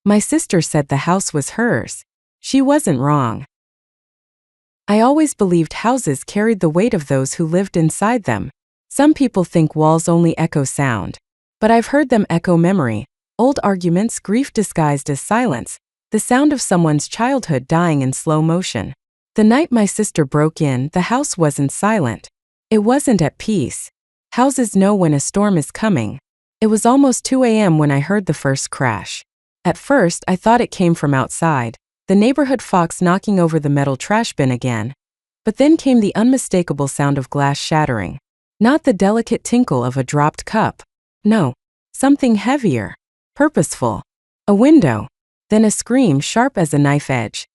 My sister said the house was hers. She wasn't wrong. I always believed houses carried the weight of those who lived inside them. Some people think walls only echo sound. But I've heard them echo memory, old arguments, grief disguised as silence, the sound of someone's childhood dying in slow motion. The night my sister broke in, the house wasn't silent. It wasn't at peace. Houses know when a storm is coming. It was almost 2 a.m. when I heard the first crash. At first, I thought it came from outside, the neighborhood fox knocking over the metal trash bin again. But then came the unmistakable sound of glass shattering. Not the delicate tinkle of a dropped cup. No, something heavier, purposeful. A window. Then a scream sharp as a knife edge.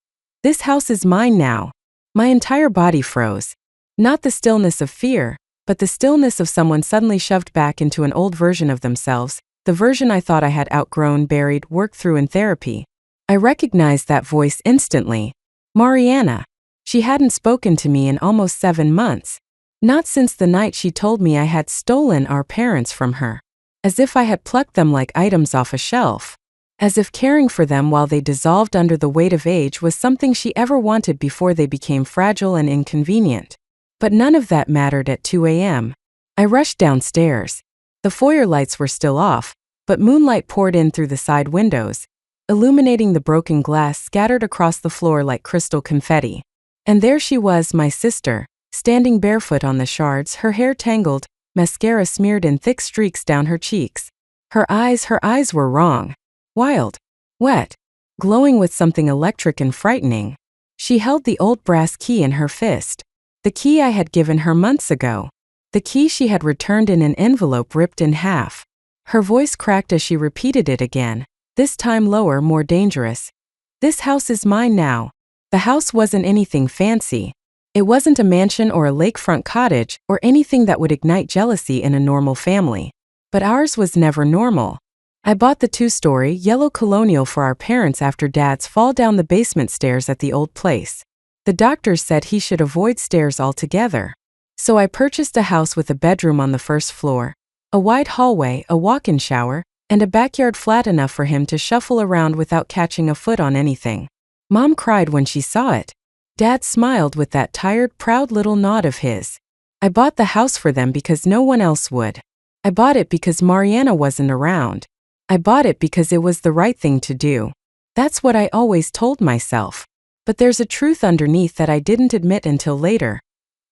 This house is mine now. My entire body froze. Not the stillness of fear, but the stillness of someone suddenly shoved back into an old version of themselves, the version I thought I had outgrown, buried, worked through in therapy. I recognized that voice instantly. Mariana. She hadn't spoken to me in almost 7 months. Not since the night she told me I had stolen our parents from her. As if I had plucked them like items off a shelf. As if caring for them while they dissolved under the weight of age was something she ever wanted before they became fragile and inconvenient. But none of that mattered at 2 a.m. I rushed downstairs. The foyer lights were still off, but moonlight poured in through the side windows, illuminating the broken glass scattered across the floor like crystal confetti. And there she was, my sister, standing barefoot on the shards, her hair tangled, mascara smeared in thick streaks down her cheeks. Her eyes were wrong. Wild. Wet. Glowing with something electric and frightening. She held the old brass key in her fist. The key I had given her months ago. The key she had returned in an envelope ripped in half. Her voice cracked as she repeated it again, this time lower, more dangerous. This house is mine now. The house wasn't anything fancy. It wasn't a mansion or a lakefront cottage or anything that would ignite jealousy in a normal family. But ours was never normal. I bought the 2-story yellow colonial for our parents after Dad's fall down the basement stairs at the old place. The doctors said he should avoid stairs altogether. So I purchased a house with a bedroom on the first floor, a wide hallway, a walk-in shower, and a backyard flat enough for him to shuffle around without catching a foot on anything. Mom cried when she saw it. Dad smiled with that tired, proud little nod of his. I bought the house for them because no one else would. I bought it because Mariana wasn't around. I bought it because it was the right thing to do. That's what I always told myself. But there's a truth underneath that I didn't admit until later.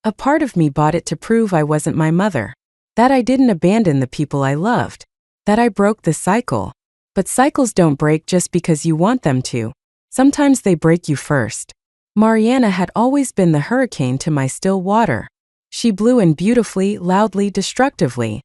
A part of me bought it to prove I wasn't my mother. That I didn't abandon the people I loved. That I broke the cycle. But cycles don't break just because you want them to. Sometimes they break you first. Mariana had always been the hurricane to my still water. She blew in beautifully, loudly, destructively,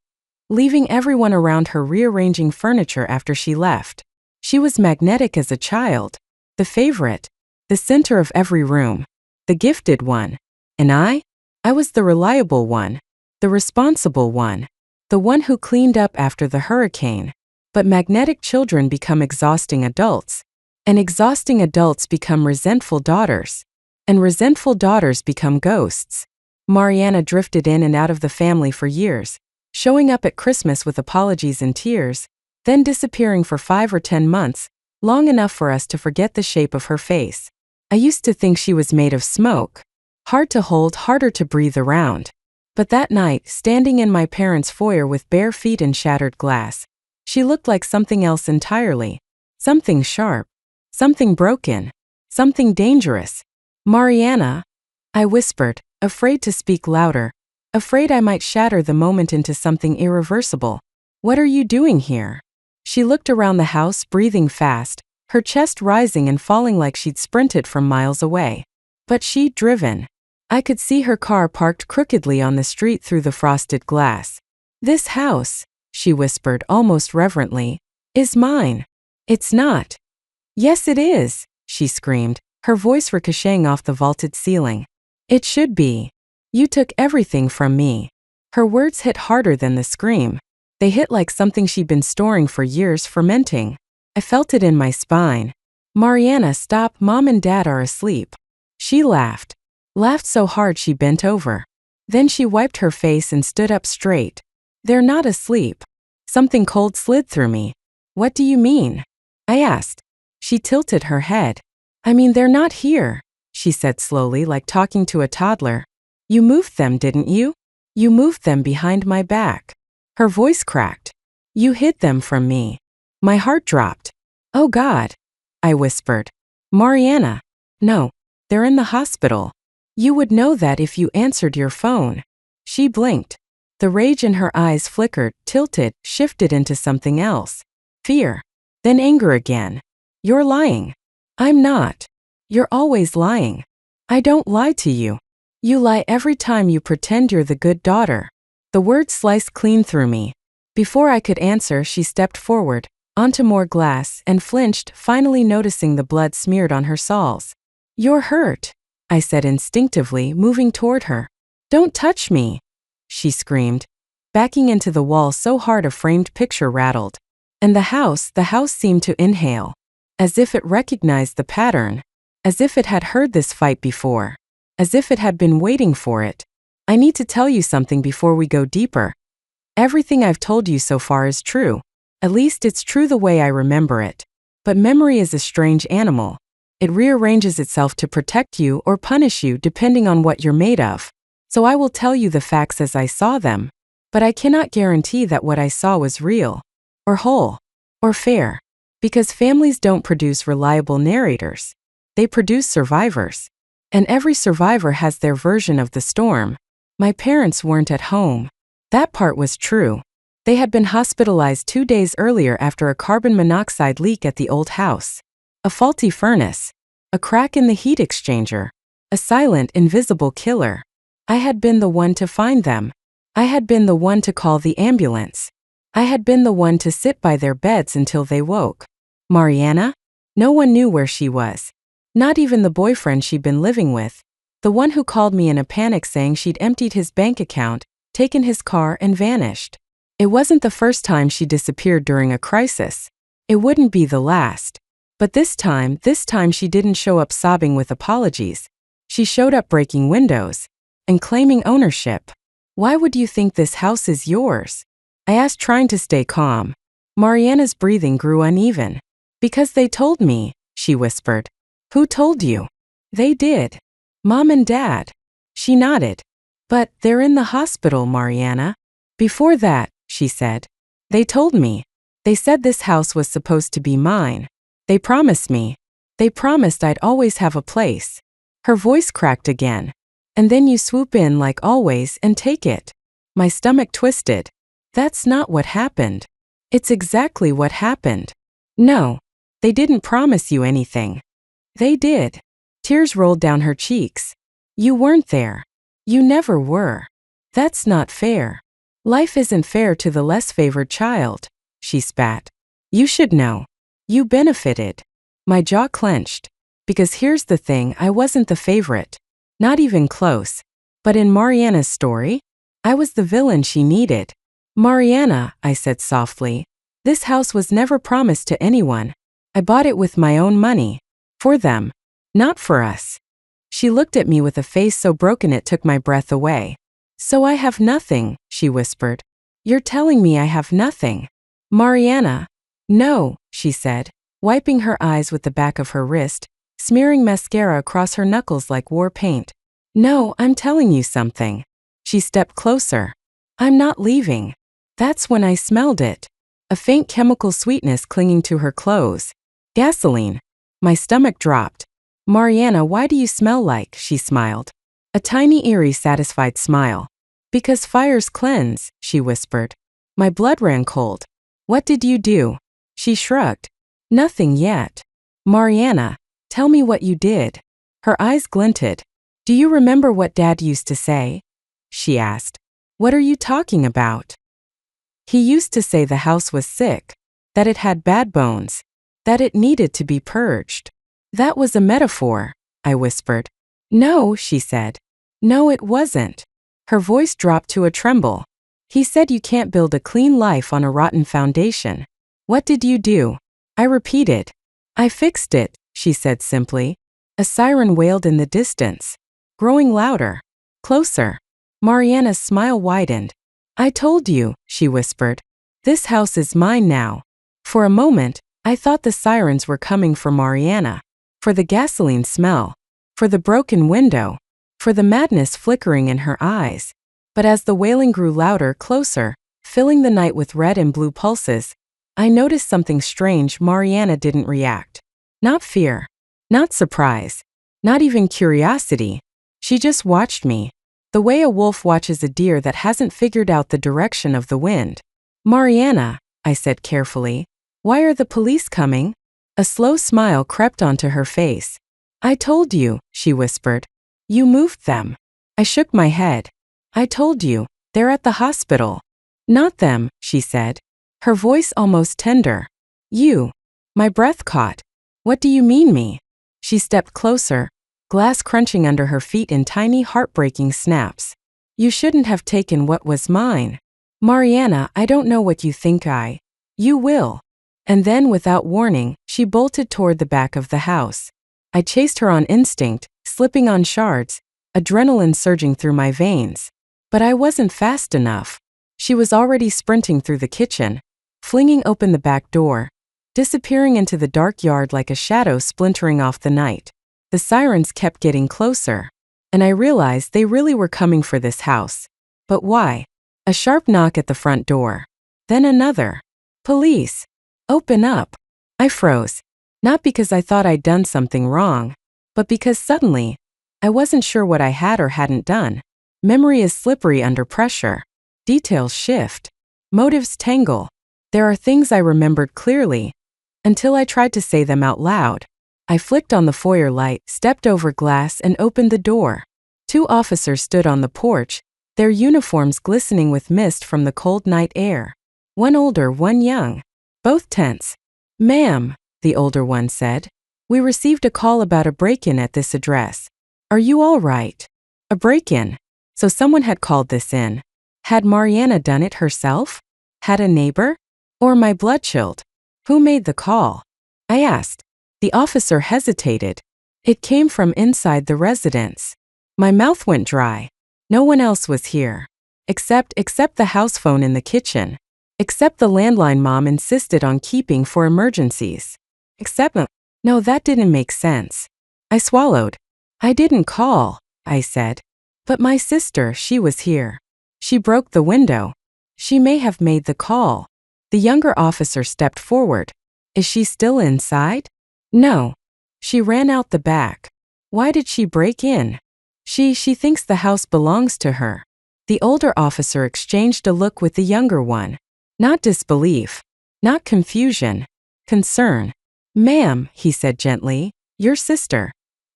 leaving everyone around her rearranging furniture after she left. She was magnetic as a child. The favorite. The center of every room. The gifted one. And I was the reliable one. The responsible one. The one who cleaned up after the hurricane. But magnetic children become exhausting adults. And exhausting adults become resentful daughters. And resentful daughters become ghosts. Mariana drifted in and out of the family for years, showing up at Christmas with apologies and tears, then disappearing for 5 or 10 months, long enough for us to forget the shape of her face. I used to think she was made of smoke. Hard to hold, harder to breathe around. But that night, standing in my parents' foyer with bare feet and shattered glass, she looked like something else entirely. Something sharp. Something broken. Something dangerous. Mariana, I whispered, afraid to speak louder, afraid I might shatter the moment into something irreversible. What are you doing here? She looked around the house, breathing fast, her chest rising and falling like she'd sprinted from miles away. But she'd driven. I could see her car parked crookedly on the street through the frosted glass. This house, she whispered almost reverently, is mine. It's not. Yes, it is, she screamed, her voice ricocheting off the vaulted ceiling. It should be. You took everything from me. Her words hit harder than the scream. They hit like something she'd been storing for years, fermenting. I felt it in my spine. Mariana, stop, Mom and Dad are asleep. She laughed. Laughed so hard she bent over. Then she wiped her face and stood up straight. They're not asleep. Something cold slid through me. What do you mean? I asked. She tilted her head. I mean, they're not here, she said slowly, like talking to a toddler. You moved them, didn't you? You moved them behind my back. Her voice cracked. You hid them from me. My heart dropped. Oh God, I whispered. Mariana. No, they're in the hospital. You would know that if you answered your phone. She blinked. The rage in her eyes flickered, tilted, shifted into something else. Fear. Then anger again. You're lying. I'm not. You're always lying. I don't lie to you. You lie every time you pretend you're the good daughter. The words sliced clean through me. Before I could answer, she stepped forward, onto more glass, and flinched, finally noticing the blood smeared on her soles. You're hurt, I said instinctively, moving toward her. Don't touch me, she screamed, backing into the wall so hard a framed picture rattled. And the house seemed to inhale, as if it recognized the pattern, as if it had heard this fight before, as if it had been waiting for it. I need to tell you something before we go deeper. Everything I've told you so far is true. At least it's true the way I remember it. But memory is a strange animal. It rearranges itself to protect you or punish you depending on what you're made of. So I will tell you the facts as I saw them, but I cannot guarantee that what I saw was real, or whole, or fair, because families don't produce reliable narrators. They produce survivors. And every survivor has their version of the storm. My parents weren't at home. That part was true. They had been hospitalized 2 days earlier after a carbon monoxide leak at the old house. A faulty furnace. A crack in the heat exchanger. A silent, invisible killer. I had been the one to find them. I had been the one to call the ambulance. I had been the one to sit by their beds until they woke. Mariana? No one knew where she was. Not even the boyfriend she'd been living with. The one who called me in a panic saying she'd emptied his bank account, taken his car, and vanished. It wasn't the first time she disappeared during a crisis. It wouldn't be the last. But this time she didn't show up sobbing with apologies. She showed up breaking windows and claiming ownership. Why would you think this house is yours? I asked, trying to stay calm. Mariana's breathing grew uneven. Because they told me, she whispered. Who told you? They did. Mom and Dad. She nodded. But they're in the hospital, Mariana. Before that, she said. They told me. They said this house was supposed to be mine. They promised me. They promised I'd always have a place. Her voice cracked again. And then you swoop in like always and take it. My stomach twisted. That's not what happened. It's exactly what happened. No, they didn't promise you anything. They did. Tears rolled down her cheeks. You weren't there. You never were. That's not fair. Life isn't fair to the less favored child, she spat. You should know. You benefited. My jaw clenched. Because here's the thing, I wasn't the favorite. Not even close. But in Mariana's story, I was the villain she needed. Mariana, I said softly, this house was never promised to anyone. I bought it with my own money. For them. Not for us. She looked at me with a face so broken it took my breath away. So I have nothing, she whispered. You're telling me I have nothing. Mariana. No, she said, wiping her eyes with the back of her wrist, smearing mascara across her knuckles like war paint. No, I'm telling you something. She stepped closer. I'm not leaving. That's when I smelled it. A faint chemical sweetness clinging to her clothes. Gasoline. My stomach dropped. Mariana, why do you smell like? She smiled. A tiny, eerie, satisfied smile. Because fires cleanse, she whispered. My blood ran cold. What did you do? She shrugged. Nothing yet. Mariana, tell me what you did. Her eyes glinted. Do you remember what Dad used to say? She asked. What are you talking about? He used to say the house was sick, that it had bad bones, that it needed to be purged. That was a metaphor, I whispered. No, she said. No, it wasn't. Her voice dropped to a tremble. He said you can't build a clean life on a rotten foundation. What did you do? I repeated. I fixed it, she said simply. A siren wailed in the distance, growing louder, closer. Mariana's smile widened. I told you, she whispered. This house is mine now. For a moment, I thought the sirens were coming for Mariana, for the gasoline smell, for the broken window, for the madness flickering in her eyes. But as the wailing grew louder, closer, filling the night with red and blue pulses, I noticed something strange. Mariana didn't react. Not fear, not surprise, not even curiosity. She just watched me, the way a wolf watches a deer that hasn't figured out the direction of the wind. Mariana, I said carefully, why are the police coming? A slow smile crept onto her face. I told you, she whispered. You moved them. I shook my head. I told you, they're at the hospital. Not them, she said, her voice almost tender. You. My breath caught. What do you mean me? She stepped closer, glass crunching under her feet in tiny heartbreaking snaps. You shouldn't have taken what was mine. Mariana, I don't know what you think You will. And then, without warning, she bolted toward the back of the house. I chased her on instinct, slipping on shards, adrenaline surging through my veins. But I wasn't fast enough. She was already sprinting through the kitchen, flinging open the back door, disappearing into the dark yard like a shadow splintering off the night. The sirens kept getting closer, and I realized they really were coming for this house. But why? A sharp knock at the front door. Then another. Police. Open up. I froze. Not because I thought I'd done something wrong, but because suddenly, I wasn't sure what I had or hadn't done. Memory is slippery under pressure. Details shift. Motives tangle. There are things I remembered clearly, until I tried to say them out loud. I flicked on the foyer light, stepped over glass, and opened the door. 2 officers stood on the porch, their uniforms glistening with mist from the cold night air. One older, one young. Both tense. Ma'am, the older one said, we received a call about a break-in at this address. Are you all right? A break-in. So someone had called this in. Had Mariana done it herself? Had a neighbor? Or my blood chilled? Who made the call? I asked. The officer hesitated. It came from inside the residence. My mouth went dry. No one else was here. Except the house phone in the kitchen. Except the landline Mom insisted on keeping for emergencies. No, that didn't make sense. I swallowed. I didn't call, I said. But my sister, she was here. She broke the window. She may have made the call. The younger officer stepped forward. Is she still inside? No. She ran out the back. Why did she break in? She thinks the house belongs to her. The older officer exchanged a look with the younger one. Not disbelief. Not confusion. Concern. Ma'am, he said gently, your sister.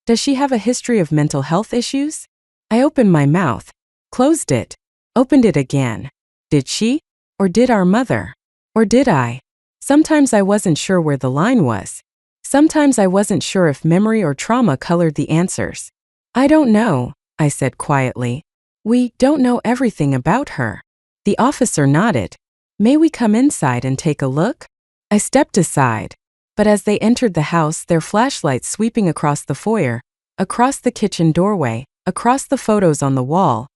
Does she have a history of mental health issues? I opened my mouth, closed it, opened it again. Did she? Or did our mother? Or did I? Sometimes I wasn't sure where the line was. Sometimes I wasn't sure if memory or trauma colored the answers. I don't know, I said quietly. We don't know everything about her. The officer nodded. May we come inside and take a look? I stepped aside. But as they entered the house, their flashlights sweeping across the foyer, across the kitchen doorway, across the photos on the wall,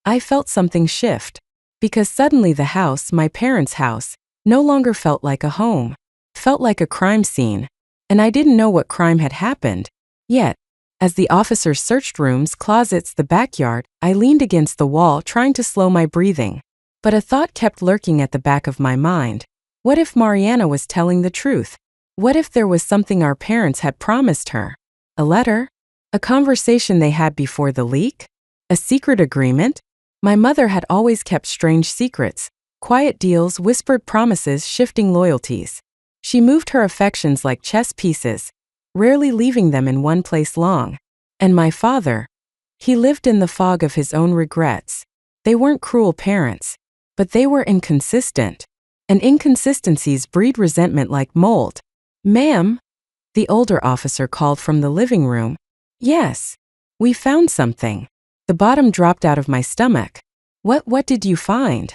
I felt something shift. Because suddenly the house, my parents' house, no longer felt like a home. Felt like a crime scene. And I didn't know what crime had happened. Yet, as the officers searched rooms, closets, the backyard, I leaned against the wall trying to slow my breathing. But a thought kept lurking at the back of my mind. What if Mariana was telling the truth? What if there was something our parents had promised her? A letter? A conversation they had before the leak? A secret agreement? My mother had always kept strange secrets, quiet deals, whispered promises, shifting loyalties. She moved her affections like chess pieces, rarely leaving them in one place long. And my father? He lived in the fog of his own regrets. They weren't cruel parents, but they were inconsistent. And inconsistencies breed resentment like mold. Ma'am? The older officer called from the living room. Yes. We found something. The bottom dropped out of my stomach. What did you find?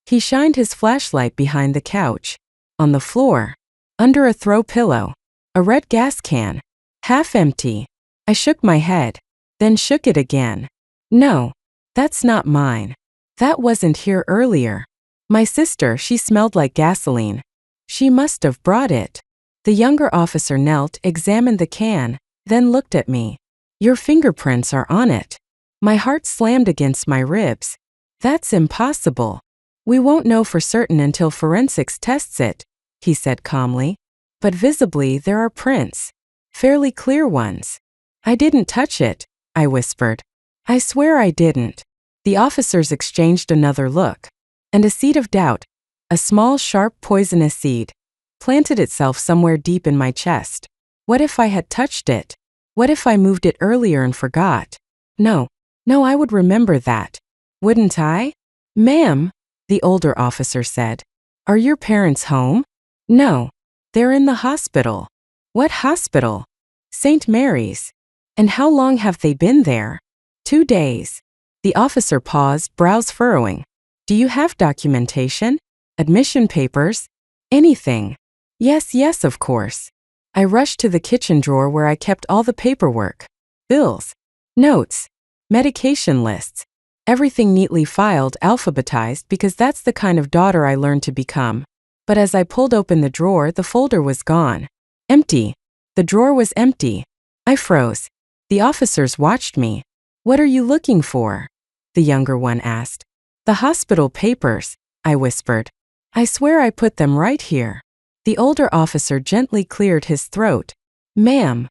He shined his flashlight behind the couch. On the floor. Under a throw pillow. A red gas can. Half empty. I shook my head. Then shook it again. No. That's not mine. That wasn't here earlier. My sister, she smelled like gasoline. She must have brought it. The younger officer knelt, examined the can, then looked at me. Your fingerprints are on it. My heart slammed against my ribs. That's impossible. We won't know for certain until forensics tests it, he said calmly. But visibly there are prints. Fairly clear ones. I didn't touch it, I whispered. I swear I didn't. The officers exchanged another look. And a seed of doubt, a small, sharp, poisonous seed, planted itself somewhere deep in my chest. What if I had touched it? What if I moved it earlier and forgot? No, I would remember that. Wouldn't I? Ma'am, the older officer said. Are your parents home? No. They're in the hospital. What hospital? St. Mary's. And how long have they been there? 2 days. The officer paused, brows furrowing. Do you have documentation? Admission papers? Anything? Yes, of course. I rushed to the kitchen drawer where I kept all the paperwork. Bills. Notes. Medication lists. Everything neatly filed, alphabetized, because that's the kind of daughter I learned to become. But as I pulled open the drawer, the folder was gone. Empty. The drawer was empty. I froze. The officers watched me. What are you looking for? The younger one asked. The hospital papers, I whispered. I swear I put them right here. The older officer gently cleared his throat. Ma'am,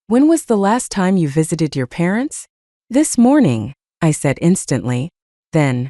when was the last time you visited your parents? This morning, I said instantly. Then,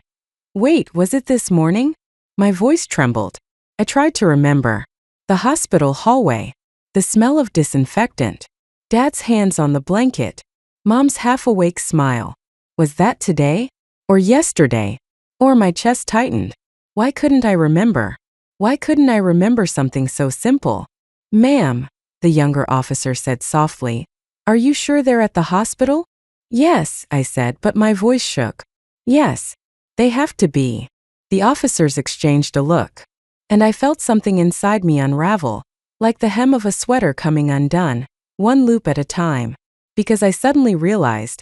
wait, was it this morning? My voice trembled. I tried to remember. The hospital hallway. The smell of disinfectant. Dad's hands on the blanket. Mom's half-awake smile. Was that today? Or yesterday? Or my chest tightened. Why couldn't I remember? Why couldn't I remember something so simple? Ma'am, the younger officer said softly. Are you sure they're at the hospital? Yes, I said, but my voice shook. Yes, they have to be. The officers exchanged a look. And I felt something inside me unravel, like the hem of a sweater coming undone, one loop at a time. Because I suddenly realized,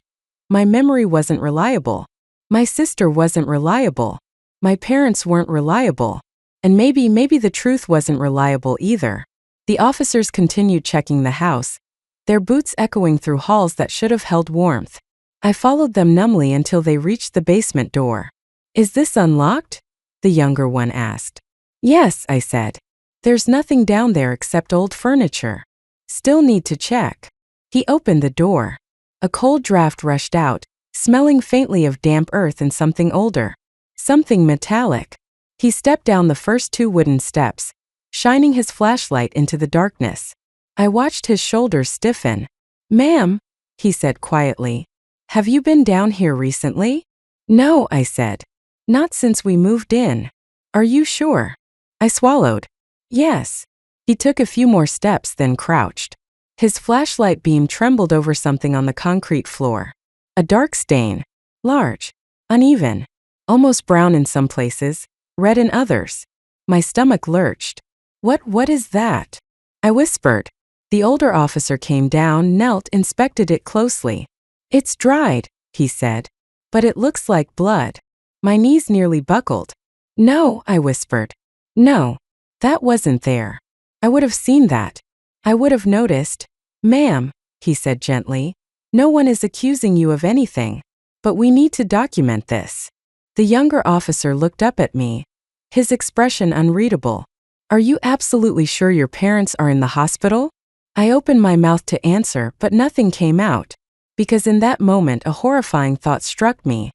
my memory wasn't reliable. My sister wasn't reliable. My parents weren't reliable. And maybe the truth wasn't reliable either. The officers continued checking the house, their boots echoing through halls that should have held warmth. I followed them numbly until they reached the basement door. Is this unlocked? The younger one asked. Yes, I said. There's nothing down there except old furniture. Still need to check. He opened the door. A cold draft rushed out, smelling faintly of damp earth and something older. Something metallic. He stepped down the first 2 wooden steps, shining his flashlight into the darkness. I watched his shoulders stiffen. Ma'am, he said quietly. Have you been down here recently? No, I said. Not since we moved in. Are you sure? I swallowed. Yes. He took a few more steps, then crouched. His flashlight beam trembled over something on the concrete floor. A dark stain. Large. Uneven. Almost brown in some places, red in others. My stomach lurched. What is that? I whispered. The older officer came down, knelt, inspected it closely. It's dried, he said. But it looks like blood. My knees nearly buckled. No, I whispered. No, that wasn't there. I would have seen that. I would have noticed. Ma'am, he said gently. No one is accusing you of anything. But we need to document this. The younger officer looked up at me, his expression unreadable. Are you absolutely sure your parents are in the hospital? I opened my mouth to answer, but nothing came out. Because in that moment a horrifying thought struck me.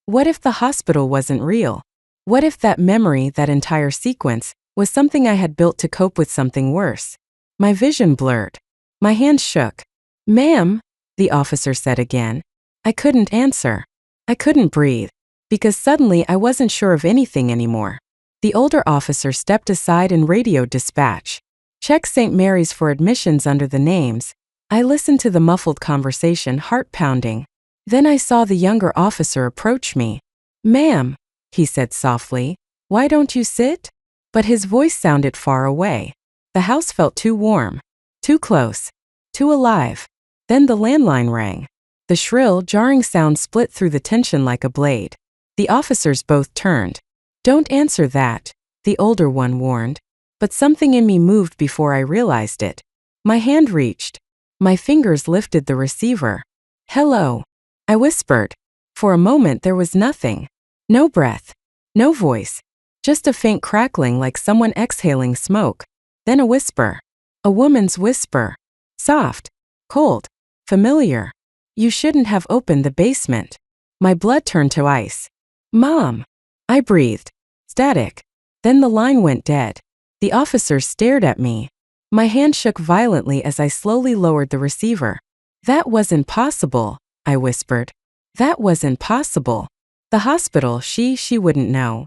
What if the hospital wasn't real? What if that memory, that entire sequence, was something I had built to cope with something worse? My vision blurred. My hands shook. Ma'am, the officer said again. I couldn't answer. I couldn't breathe. Because suddenly I wasn't sure of anything anymore. The older officer stepped aside and radioed dispatch. Check St. Mary's for admissions under the names. I listened to the muffled conversation, heart pounding. Then I saw the younger officer approach me. Ma'am, he said softly, why don't you sit? But his voice sounded far away. The house felt too warm, too close, too alive. Then the landline rang. The shrill, jarring sound split through the tension like a blade. The officers both turned. Don't answer that, the older one warned. But something in me moved before I realized it. My hand reached. My fingers lifted the receiver. "Hello," I whispered. For a moment there was nothing. No breath. No voice. Just a faint crackling like someone exhaling smoke. Then a whisper. A woman's whisper. Soft. Cold. Familiar. "You shouldn't have opened the basement." My blood turned to ice. "Mom," I breathed. Static. Then the line went dead. The officers stared at me. My hand shook violently as I slowly lowered the receiver. "That wasn't possible," I whispered. "That wasn't possible." The hospital, she wouldn't know.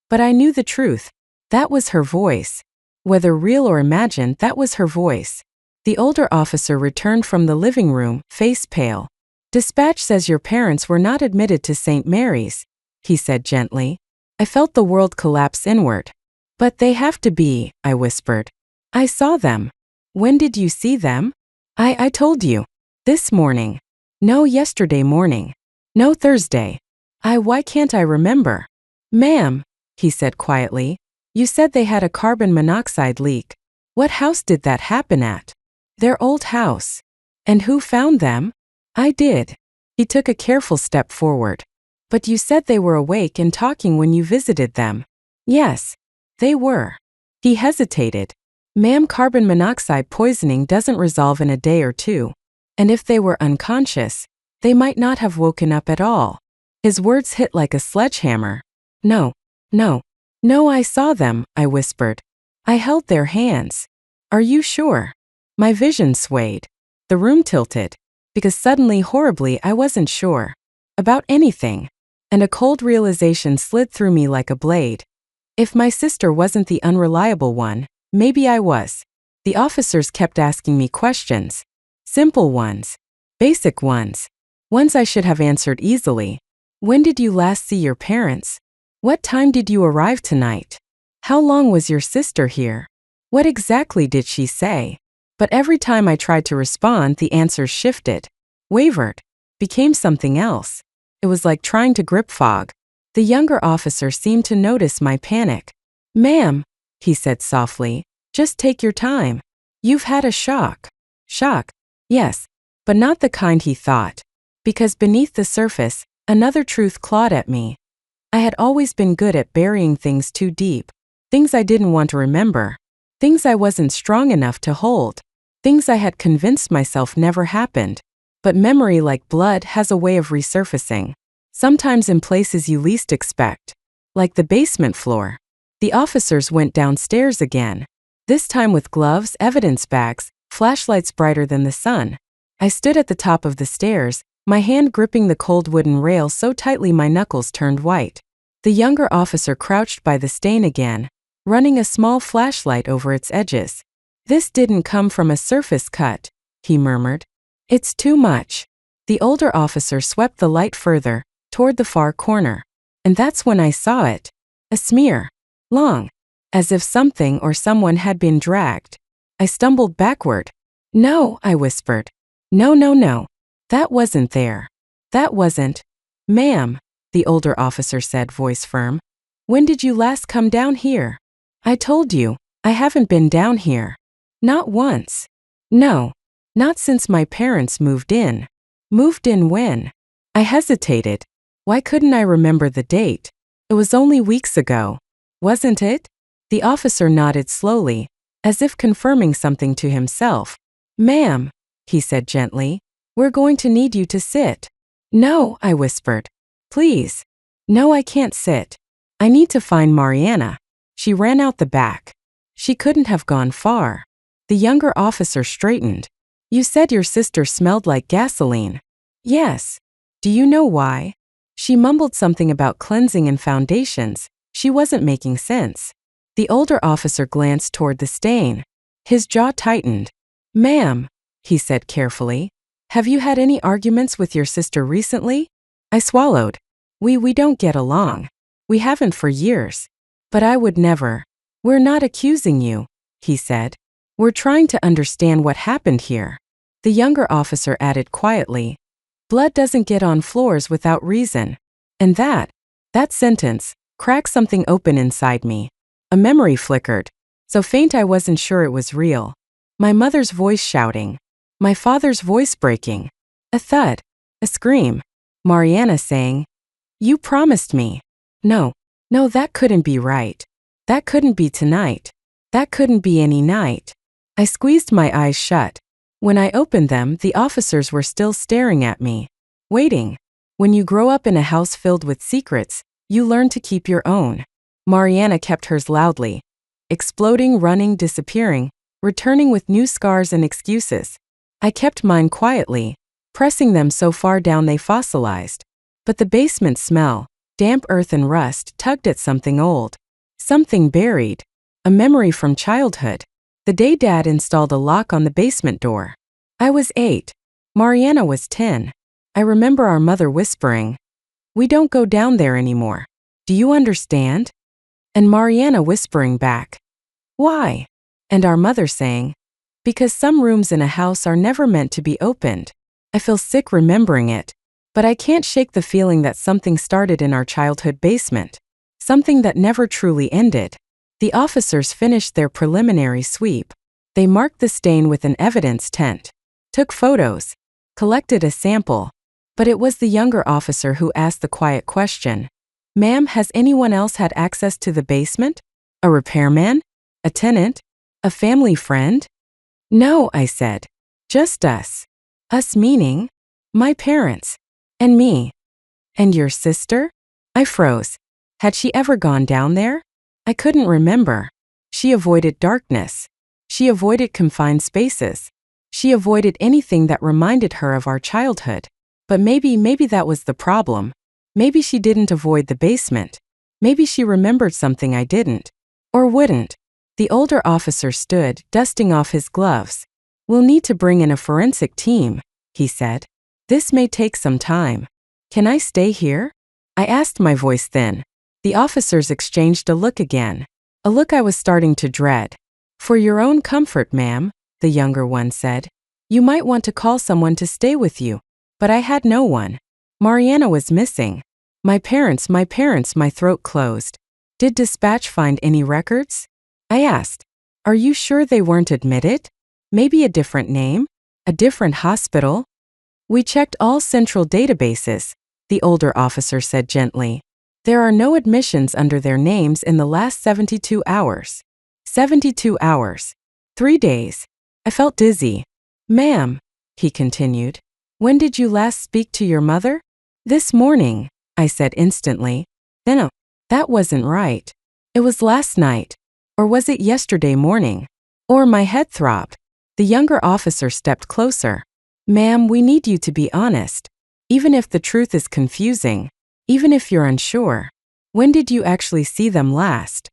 But I knew the truth. That was her voice. Whether real or imagined, that was her voice. The older officer returned from the living room, face pale. "Dispatch says your parents were not admitted to St. Mary's," he said gently. I felt the world collapse inward. "But they have to be," I whispered. "I saw them." "When did you see them?" I told you. "This morning." "No, yesterday morning." "No, Thursday." Why can't I remember?" "Ma'am," he said quietly, "you said they had a carbon monoxide leak. What house did that happen at?" "Their old house." "And who found them?" "I did." He took a careful step forward. "But you said they were awake and talking when you visited them." "Yes, they were." He hesitated. "Ma'am, carbon monoxide poisoning doesn't resolve in a day or two. And if they were unconscious, they might not have woken up at all." His words hit like a sledgehammer. No, I saw them," I whispered. "I held their hands." "Are you sure?" My vision swayed. The room tilted. Because suddenly, horribly, I wasn't sure. About anything. And a cold realization slid through me like a blade. If my sister wasn't the unreliable one, maybe I was. The officers kept asking me questions. Simple ones. Basic ones. Ones I should have answered easily. "When did you last see your parents?" "What time did you arrive tonight?" "How long was your sister here?" "What exactly did she say?" But every time I tried to respond, the answers shifted. Wavered. Became something else. It was like trying to grip fog. The younger officer seemed to notice my panic. "Ma'am," he said softly, "just take your time. You've had a shock." Shock. Yes, but not the kind he thought. Because beneath the surface, another truth clawed at me. I had always been good at burying things too deep. Things I didn't want to remember. Things I wasn't strong enough to hold. Things I had convinced myself never happened. But memory, like blood, has a way of resurfacing. Sometimes in places you least expect. Like the basement floor. The officers went downstairs again. This time with gloves, evidence bags, flashlights brighter than the sun. I stood at the top of the stairs, my hand gripping the cold wooden rail so tightly my knuckles turned white. The younger officer crouched by the stain again, running a small flashlight over its edges. "This didn't come from a surface cut," he murmured. "It's too much." The older officer swept the light further, toward the far corner. And that's when I saw it. A smear. Long. As if something or someone had been dragged. I stumbled backward. "No," I whispered. No. That wasn't there. That wasn't." "Ma'am," the older officer said, voice firm. "When did you last come down here?" "I told you, I haven't been down here." "Not once." "No. Not since my parents moved in." "Moved in when?" I hesitated. Why couldn't I remember the date? It was only weeks ago. Wasn't it? The officer nodded slowly, as if confirming something to himself. "Ma'am," he said gently, "we're going to need you to sit." "No," I whispered. "Please." "No, I can't sit. I need to find Mariana." She ran out the back. She couldn't have gone far. The younger officer straightened. "You said your sister smelled like gasoline." "Yes." "Do you know why?" She mumbled something about cleansing and foundations. She wasn't making sense. The older officer glanced toward the stain. His jaw tightened. "Ma'am," he said carefully, "have you had any arguments with your sister recently?" I swallowed. We don't get along. We haven't for years. But I would never." "We're not accusing you," he said. "We're trying to understand what happened here." The younger officer added quietly, "Blood doesn't get on floors without reason." And that sentence, cracked something open inside me. A memory flickered. So faint I wasn't sure it was real. My mother's voice shouting. My father's voice breaking. A thud. A scream. Mariana saying, "You promised me." No, that couldn't be right. That couldn't be tonight. That couldn't be any night. I squeezed my eyes shut. When I opened them, the officers were still staring at me. Waiting. When you grow up in a house filled with secrets, you learn to keep your own. Mariana kept hers loudly. Exploding, running, disappearing, returning with new scars and excuses. I kept mine quietly, pressing them so far down they fossilized. But the basement smell, damp earth and rust, tugged at something old. Something buried. A memory from childhood. The day Dad installed a lock on the basement door. I was 8. Mariana was 10. I remember our mother whispering, "We don't go down there anymore. Do you understand?" And Mariana whispering back, "Why?" And our mother saying, "Because some rooms in a house are never meant to be opened." I feel sick remembering it, but I can't shake the feeling that something started in our childhood basement. Something that never truly ended. The officers finished their preliminary sweep. They marked the stain with an evidence tent, took photos, collected a sample. But it was the younger officer who asked the quiet question, "Ma'am, has anyone else had access to the basement? A repairman? A tenant? A family friend?" "No," I said. "Just us." Us meaning? My parents. And me. "And your sister?" I froze. Had she ever gone down there? I couldn't remember. She avoided darkness. She avoided confined spaces. She avoided anything that reminded her of our childhood. But maybe that was the problem. Maybe she didn't avoid the basement. Maybe she remembered something I didn't. Or wouldn't. The older officer stood, dusting off his gloves. "We'll need to bring in a forensic team," he said. "This may take some time. Can I stay here?" I asked, my voice thin. The officers exchanged a look again. A look I was starting to dread. "For your own comfort, ma'am," the younger one said. "You might want to call someone to stay with you." But I had no one. Mariana was missing. My parents, my throat closed. "Did dispatch find any records?" I asked. "Are you sure they weren't admitted? Maybe a different name? A different hospital?" "We checked all central databases," the older officer said gently. "There are no admissions under their names in the last 72 hours. 72 hours. 3 days. I felt dizzy. "Ma'am," he continued, "when did you last speak to your mother?" "This morning," I said instantly. Then, that wasn't right. It was last night. Or was it yesterday morning? Or my head throbbed. The younger officer stepped closer. "Ma'am, we need you to be honest. Even if the truth is confusing. Even if you're unsure. When did you actually see them last?"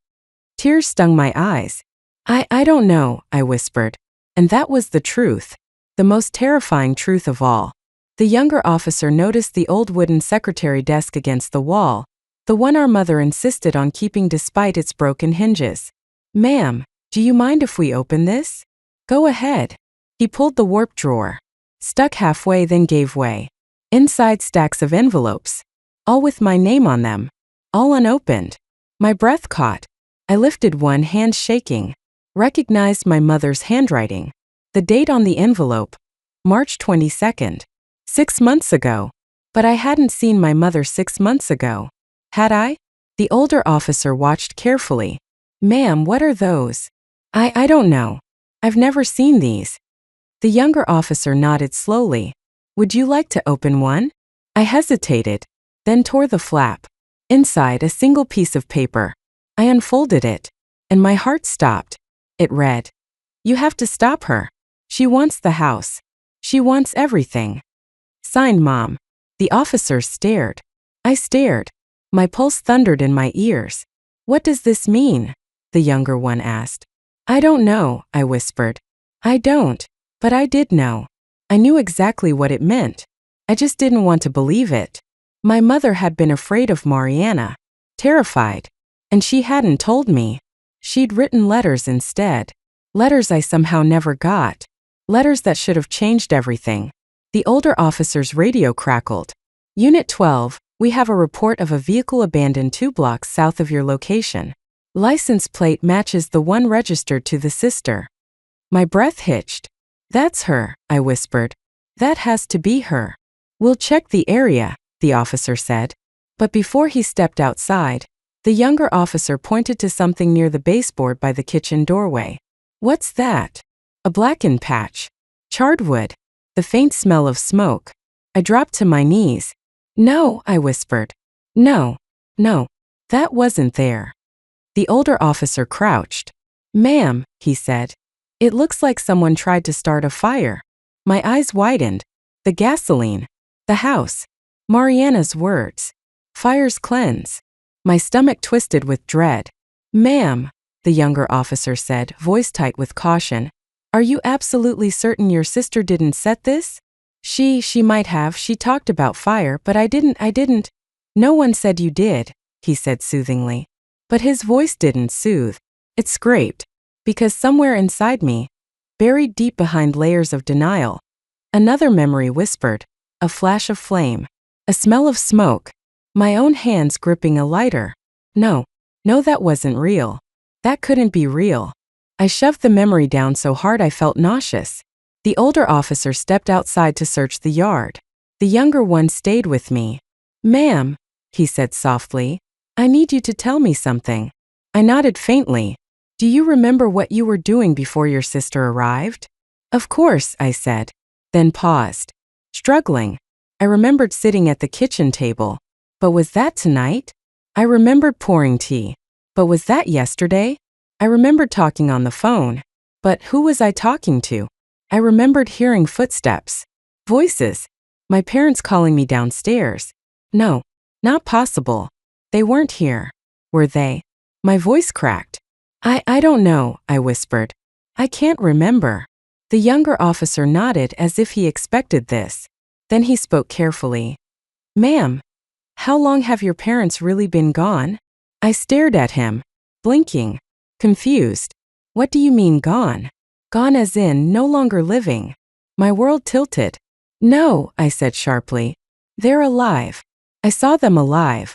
Tears stung my eyes. I don't know," I whispered. And that was the truth. The most terrifying truth of all. The younger officer noticed the old wooden secretary desk against the wall, the one our mother insisted on keeping despite its broken hinges. "Ma'am, do you mind if we open this?" "Go ahead." He pulled the warp drawer. Stuck halfway, then gave way. Inside, stacks of envelopes. All with my name on them. All unopened. My breath caught. I lifted one, hand shaking. Recognized my mother's handwriting. The date on the envelope. March 22nd. 6 months ago. But I hadn't seen my mother 6 months ago. Had I? The older officer watched carefully. "Ma'am, what are those?" I don't know. I've never seen these." The younger officer nodded slowly. "Would you like to open one?" I hesitated, then tore the flap. Inside, a single piece of paper. I unfolded it, and my heart stopped. It read, "You have to stop her. She wants the house. She wants everything." Signed, Mom. The officers stared. I stared. My pulse thundered in my ears. "What does this mean?" the younger one asked. "I don't know," I whispered. "I don't. But I did know. I knew exactly what it meant. I just didn't want to believe it. My mother had been afraid of Mariana. Terrified. And she hadn't told me. She'd written letters instead. Letters I somehow never got. Letters that should have changed everything. The older officer's radio crackled. "Unit 12, we have a report of a vehicle abandoned 2 blocks south of your location. License plate matches the one registered to the sister. My breath hitched. That's her, I whispered. That has to be her. We'll check the area, the officer said. But before he stepped outside, the younger officer pointed to something near the baseboard by the kitchen doorway. What's that? A blackened patch. Charred wood. The faint smell of smoke. I dropped to my knees. No, I whispered. No, that wasn't there. The older officer crouched. Ma'am, he said. It looks like someone tried to start a fire. My eyes widened. The gasoline. The house. Mariana's words. Fires cleanse. My stomach twisted with dread. Ma'am, the younger officer said, voice tight with caution. Are you absolutely certain your sister didn't set this? She might have. She talked about fire, but I didn't. No one said you did, he said soothingly. But his voice didn't soothe. It scraped. Because somewhere inside me, buried deep behind layers of denial, another memory whispered, a flash of flame, a smell of smoke, my own hands gripping a lighter. No, that wasn't real. That couldn't be real. I shoved the memory down so hard I felt nauseous. The older officer stepped outside to search the yard. The younger one stayed with me. Ma'am, he said softly, I need you to tell me something. I nodded faintly. Do you remember what you were doing before your sister arrived? Of course, I said, then paused. Struggling. I remembered sitting at the kitchen table. But was that tonight? I remembered pouring tea. But was that yesterday? I remembered talking on the phone. But who was I talking to? I remembered hearing footsteps. Voices. My parents calling me downstairs. No, not possible. They weren't here. Were they? My voice cracked. I don't know, I whispered. I can't remember. The younger officer nodded as if he expected this. Then he spoke carefully. Ma'am, how long have your parents really been gone? I stared at him, blinking, confused. What do you mean gone? Gone as in no longer living. My world tilted. No, I said sharply. They're alive. I saw them alive.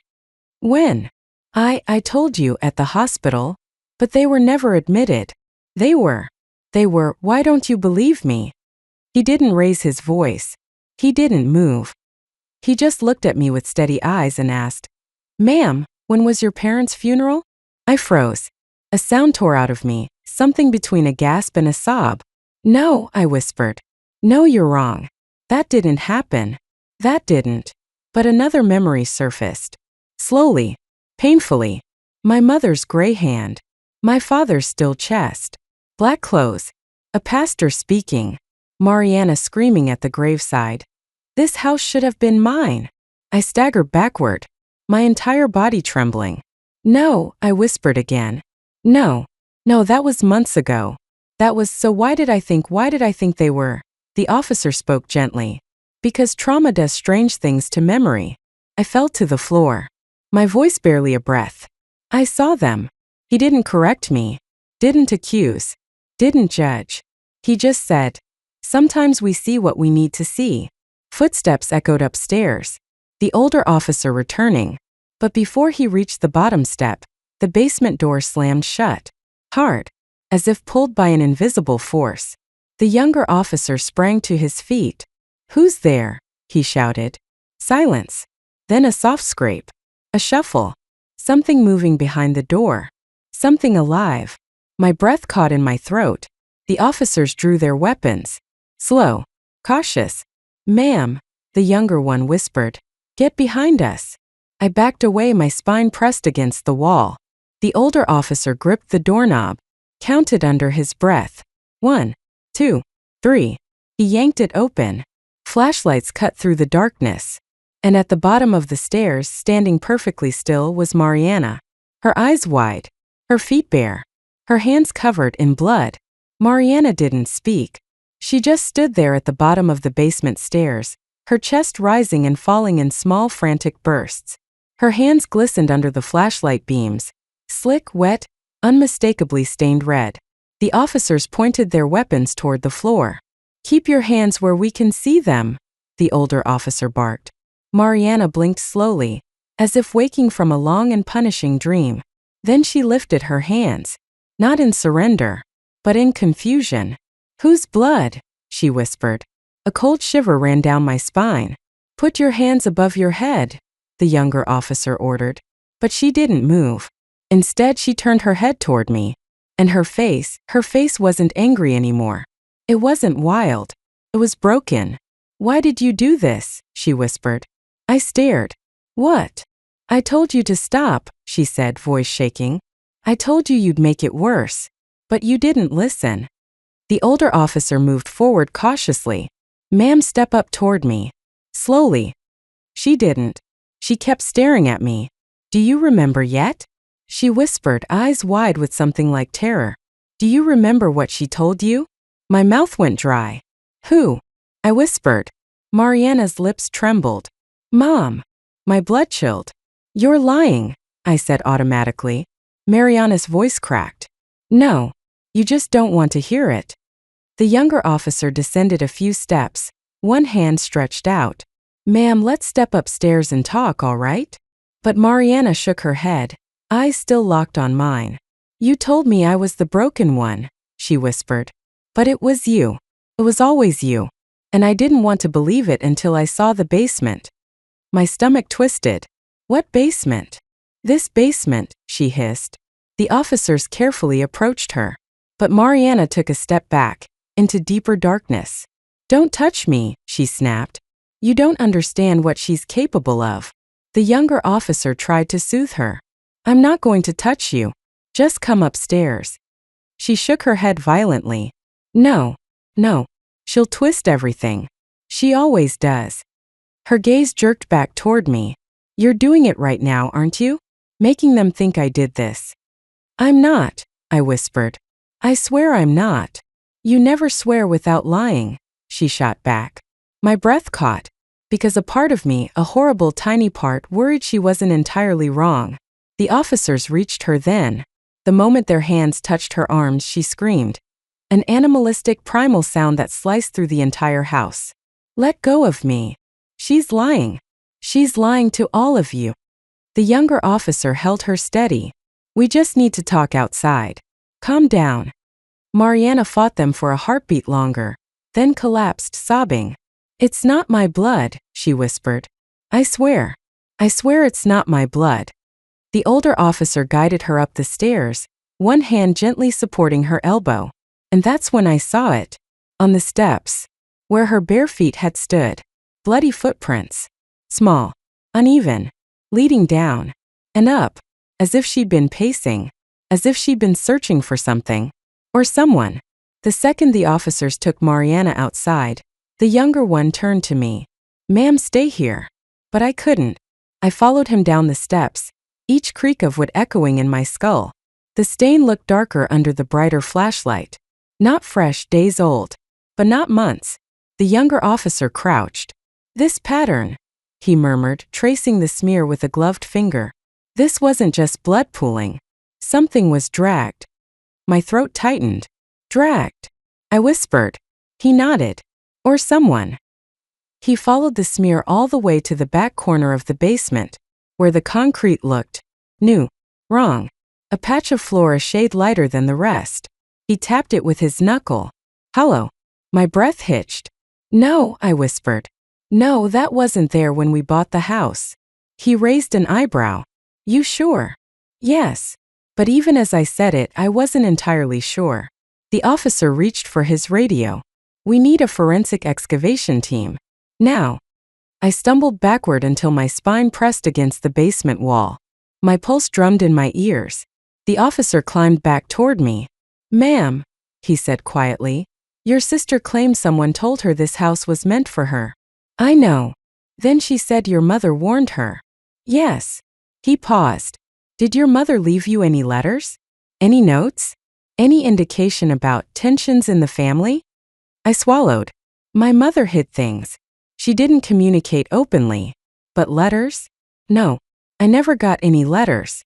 When? I told you at the hospital. But they were never admitted. They were. Why don't you believe me? He didn't raise his voice. He didn't move. He just looked at me with steady eyes and asked, Ma'am, when was your parents' funeral? I froze. A sound tore out of me, something between a gasp and a sob. No, I whispered. No, you're wrong. That didn't happen. That didn't. But another memory surfaced. Slowly, painfully. My mother's gray hand. My father's still chest. Black clothes. A pastor speaking. Mariana screaming at the graveside. This house should have been mine. I staggered backward, my entire body trembling. No, I whispered again. No, that was months ago. That was so why did I think they were? The officer spoke gently. Because trauma does strange things to memory. I fell to the floor. My voice barely a breath. I saw them. He didn't correct me, didn't accuse, didn't judge. He just said, sometimes we see what we need to see. Footsteps echoed upstairs, the older officer returning. But before he reached the bottom step, the basement door slammed shut, hard, as if pulled by an invisible force. The younger officer sprang to his feet. Who's there? He shouted. Silence. Then a soft scrape, a shuffle, something moving behind the door. Something alive. My breath caught in my throat. The officers drew their weapons. Slow. Cautious. Ma'am, the younger one whispered. Get behind us. I backed away, my spine pressed against the wall. The older officer gripped the doorknob, counted under his breath. 1, 2, 3. He yanked it open. Flashlights cut through the darkness. And at the bottom of the stairs, standing perfectly still, was Mariana. Her eyes wide. Her feet bare. Her hands covered in blood. Mariana didn't speak. She just stood there at the bottom of the basement stairs, her chest rising and falling in small frantic bursts. Her hands glistened under the flashlight beams, slick, wet, unmistakably stained red. The officers pointed their weapons toward the floor. Keep your hands where we can see them, the older officer barked. Mariana blinked slowly, as if waking from a long and punishing dream. Then she lifted her hands, not in surrender, but in confusion. "Whose blood?" she whispered. A cold shiver ran down my spine. "Put your hands above your head," the younger officer ordered. But she didn't move. Instead, she turned her head toward me. And her face wasn't angry anymore. It wasn't wild. It was broken. "Why did you do this?" she whispered. I stared. "What?" "I told you to stop," she said, voice shaking. "I told you you'd make it worse. But you didn't listen." The older officer moved forward cautiously. "Ma'am, step up toward me." Slowly. She didn't. She kept staring at me. "Do you remember yet?" she whispered, eyes wide with something like terror. "Do you remember what she told you?" My mouth went dry. "Who?" I whispered. Mariana's lips trembled. "Mom." My blood chilled. "You're lying," I said automatically. Mariana's voice cracked. "No. You just don't want to hear it." The younger officer descended a few steps, one hand stretched out. "Ma'am, let's step upstairs and talk, all right?" But Mariana shook her head, eyes still locked on mine. "You told me I was the broken one," she whispered. "But it was you. It was always you. And I didn't want to believe it until I saw the basement." My stomach twisted. "What basement?" "This basement," she hissed. The officers carefully approached her. But Mariana took a step back, into deeper darkness. "Don't touch me," she snapped. "You don't understand what she's capable of." The younger officer tried to soothe her. "I'm not going to touch you. Just come upstairs." She shook her head violently. No. She'll twist everything. She always does." Her gaze jerked back toward me. "You're doing it right now, aren't you? Making them think I did this." "I'm not," I whispered. "I swear I'm not." "You never swear without lying," she shot back. My breath caught, because a part of me, a horrible tiny part, worried she wasn't entirely wrong. The officers reached her then. The moment their hands touched her arms, she screamed. An animalistic primal sound that sliced through the entire house. "Let go of me. She's lying. She's lying to all of you." The younger officer held her steady. "We just need to talk outside. Calm down." Mariana fought them for a heartbeat longer, then collapsed, sobbing. "It's not my blood," she whispered. I swear it's not my blood." The older officer guided her up the stairs, one hand gently supporting her elbow. And that's when I saw it. On the steps, where her bare feet had stood. Bloody footprints. Small, uneven, leading down and up, as if she'd been pacing, as if she'd been searching for something. Or someone. The second the officers took Mariana outside, the younger one turned to me. "Ma'am, stay here." But I couldn't. I followed him down the steps, each creak of wood echoing in my skull. The stain looked darker under the brighter flashlight. Not fresh, days old. But not months. The younger officer crouched. "This pattern," he murmured, tracing the smear with a gloved finger. "This wasn't just blood pooling. Something was dragged." My throat tightened. "Dragged," I whispered. He nodded. "Or someone." He followed the smear all the way to the back corner of the basement, where the concrete looked new, wrong. A patch of floor a shade lighter than the rest. He tapped it with his knuckle. "Hollow." My breath hitched. "No," I whispered. "No, that wasn't there when we bought the house." He raised an eyebrow. "You sure?" "Yes." But even as I said it, I wasn't entirely sure. The officer reached for his radio. "We need a forensic excavation team. Now." I stumbled backward until my spine pressed against the basement wall. My pulse drummed in my ears. The officer climbed back toward me. "Ma'am," he said quietly, "your sister claims someone told her this house was meant for her." "I know. Then she said your mother warned her." "Yes." He paused. "Did your mother leave you any letters? Any notes? Any indication about tensions in the family?" I swallowed. My mother hid things. She didn't communicate openly. But letters? No. I never got any letters.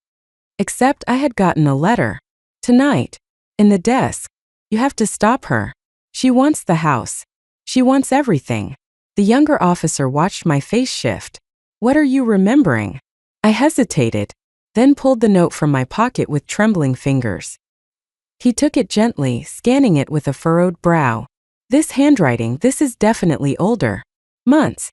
Except I had gotten a letter. Tonight. In the desk. "You have to stop her. She wants the house. She wants everything." The younger officer watched my face shift. "What are you remembering?" I hesitated. then pulled the note from my pocket with trembling fingers. He took it gently, scanning it with a furrowed brow. This handwriting, this is definitely older. Months.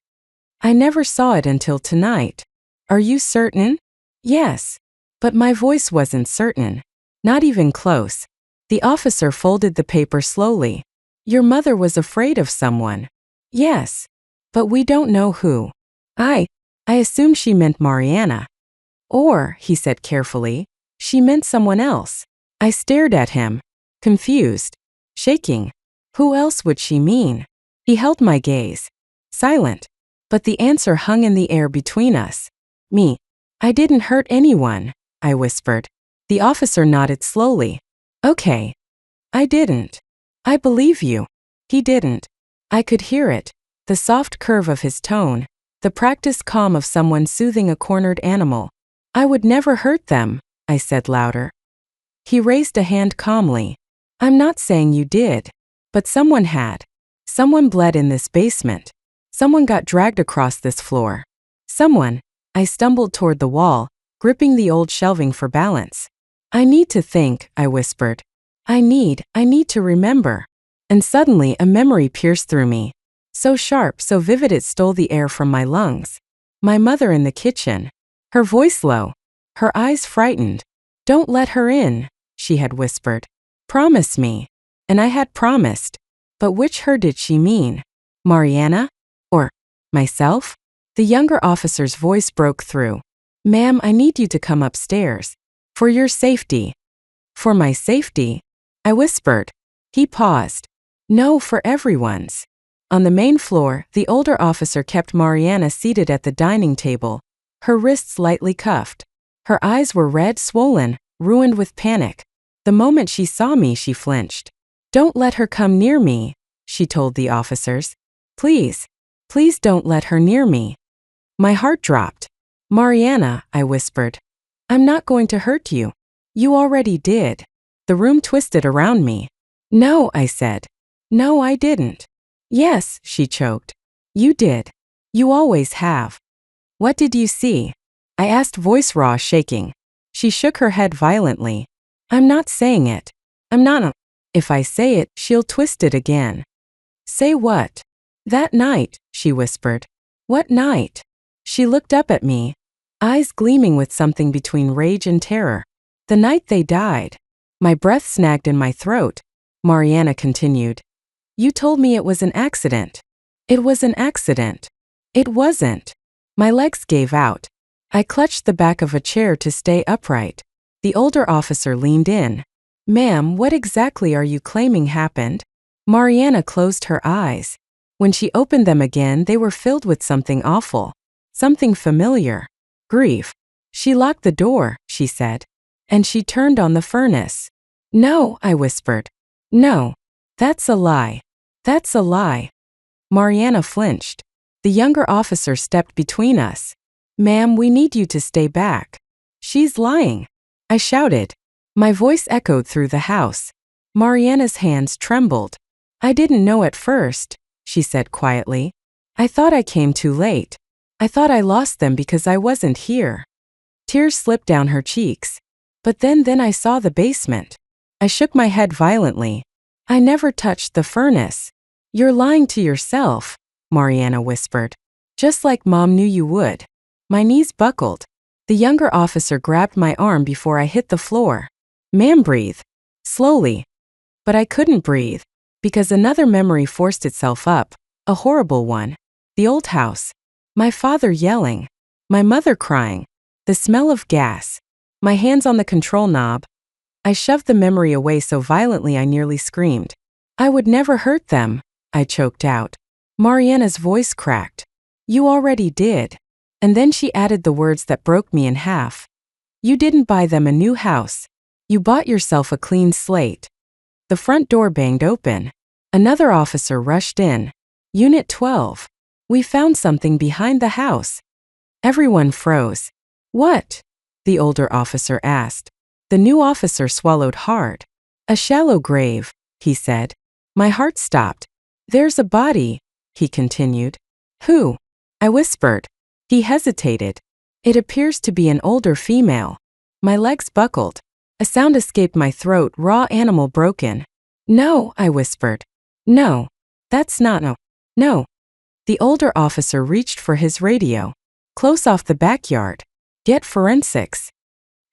I never saw it until tonight. Are you certain? Yes. But my voice wasn't certain. Not even close. The officer folded the paper slowly. Your mother was afraid of someone. Yes. But we don't know who. I assume she meant Mariana. Or, he said carefully, she meant someone else. I stared at him, confused, shaking. Who else would she mean? He held my gaze, silent. But the answer hung in the air between us. Me. I didn't hurt anyone, I whispered. The officer nodded slowly. Okay. I didn't. I believe you. He didn't. I could hear it, the soft curve of his tone, the practiced calm of someone soothing a cornered animal. I would never hurt them, I said louder. He raised a hand calmly. I'm not saying you did. But someone had. Someone bled in this basement. Someone got dragged across this floor. Someone. I stumbled toward the wall, gripping the old shelving for balance. I need to think, I whispered. I need to remember. And suddenly a memory pierced through me. So sharp, so vivid it stole the air from my lungs. My mother in the kitchen. Her voice low. Her eyes frightened. Don't let her in, she had whispered. Promise me. And I had promised. But which her did she mean? Mariana? Or myself? The younger officer's voice broke through. Ma'am, I need you to come upstairs. For your safety. For my safety? I whispered. He paused. No, for everyone's. On the main floor, the older officer kept Mariana seated at the dining table, her wrists lightly cuffed. Her eyes were red, swollen, ruined with panic. The moment she saw me, she flinched. Don't let her come near me, she told the officers. Please don't let her near me. My heart dropped. Mariana, I whispered. I'm not going to hurt you. You already did. The room twisted around me. No, I said. No, I didn't. Yes, she choked. You did. You always have. What did you see? I asked, voice raw, shaking. She shook her head violently. I'm not saying it. I'm not. If I say it, she'll twist it again. Say what? That night, she whispered. What night? She looked up at me, eyes gleaming with something between rage and terror. The night they died. My breath snagged in my throat. Mariana continued. You told me it was an accident. It was an accident. It wasn't. My legs gave out. I clutched the back of a chair to stay upright. The older officer leaned in. Ma'am, what exactly are you claiming happened? Mariana closed her eyes. When she opened them again, they were filled with something awful. Something familiar. Grief. She locked the door, she said. And she turned on the furnace. No, I whispered. No. That's a lie. That's a lie. Mariana flinched. The younger officer stepped between us. Ma'am, we need you to stay back. She's lying. I shouted. My voice echoed through the house. Mariana's hands trembled. I didn't know at first, she said quietly. I thought I came too late. I thought I lost them because I wasn't here. Tears slipped down her cheeks. But then I saw the basement. I shook my head violently. I never touched the furnace. You're lying to yourself, Mariana whispered. Just like Mom knew you would. My knees buckled. The younger officer grabbed my arm before I hit the floor. Ma'am, breathe. Slowly. But I couldn't breathe. Because another memory forced itself up. A horrible one. The old house. My father yelling. My mother crying. The smell of gas. My hands on the control knob. I shoved the memory away so violently I nearly screamed. I would never hurt them, I choked out. Mariana's voice cracked. You already did. And then she added the words that broke me in half. You didn't buy them a new house. You bought yourself a clean slate. The front door banged open. Another officer rushed in. Unit 12. We found something behind the house. Everyone froze. What? The older officer asked. The new officer swallowed hard. A shallow grave, he said. My heart stopped. There's a body, he continued. Who? I whispered. He hesitated. It appears to be an older female. My legs buckled. A sound escaped my throat, raw animal broken. No, I whispered. No. That's not no. No. The older officer reached for his radio. Close off the backyard. Get forensics.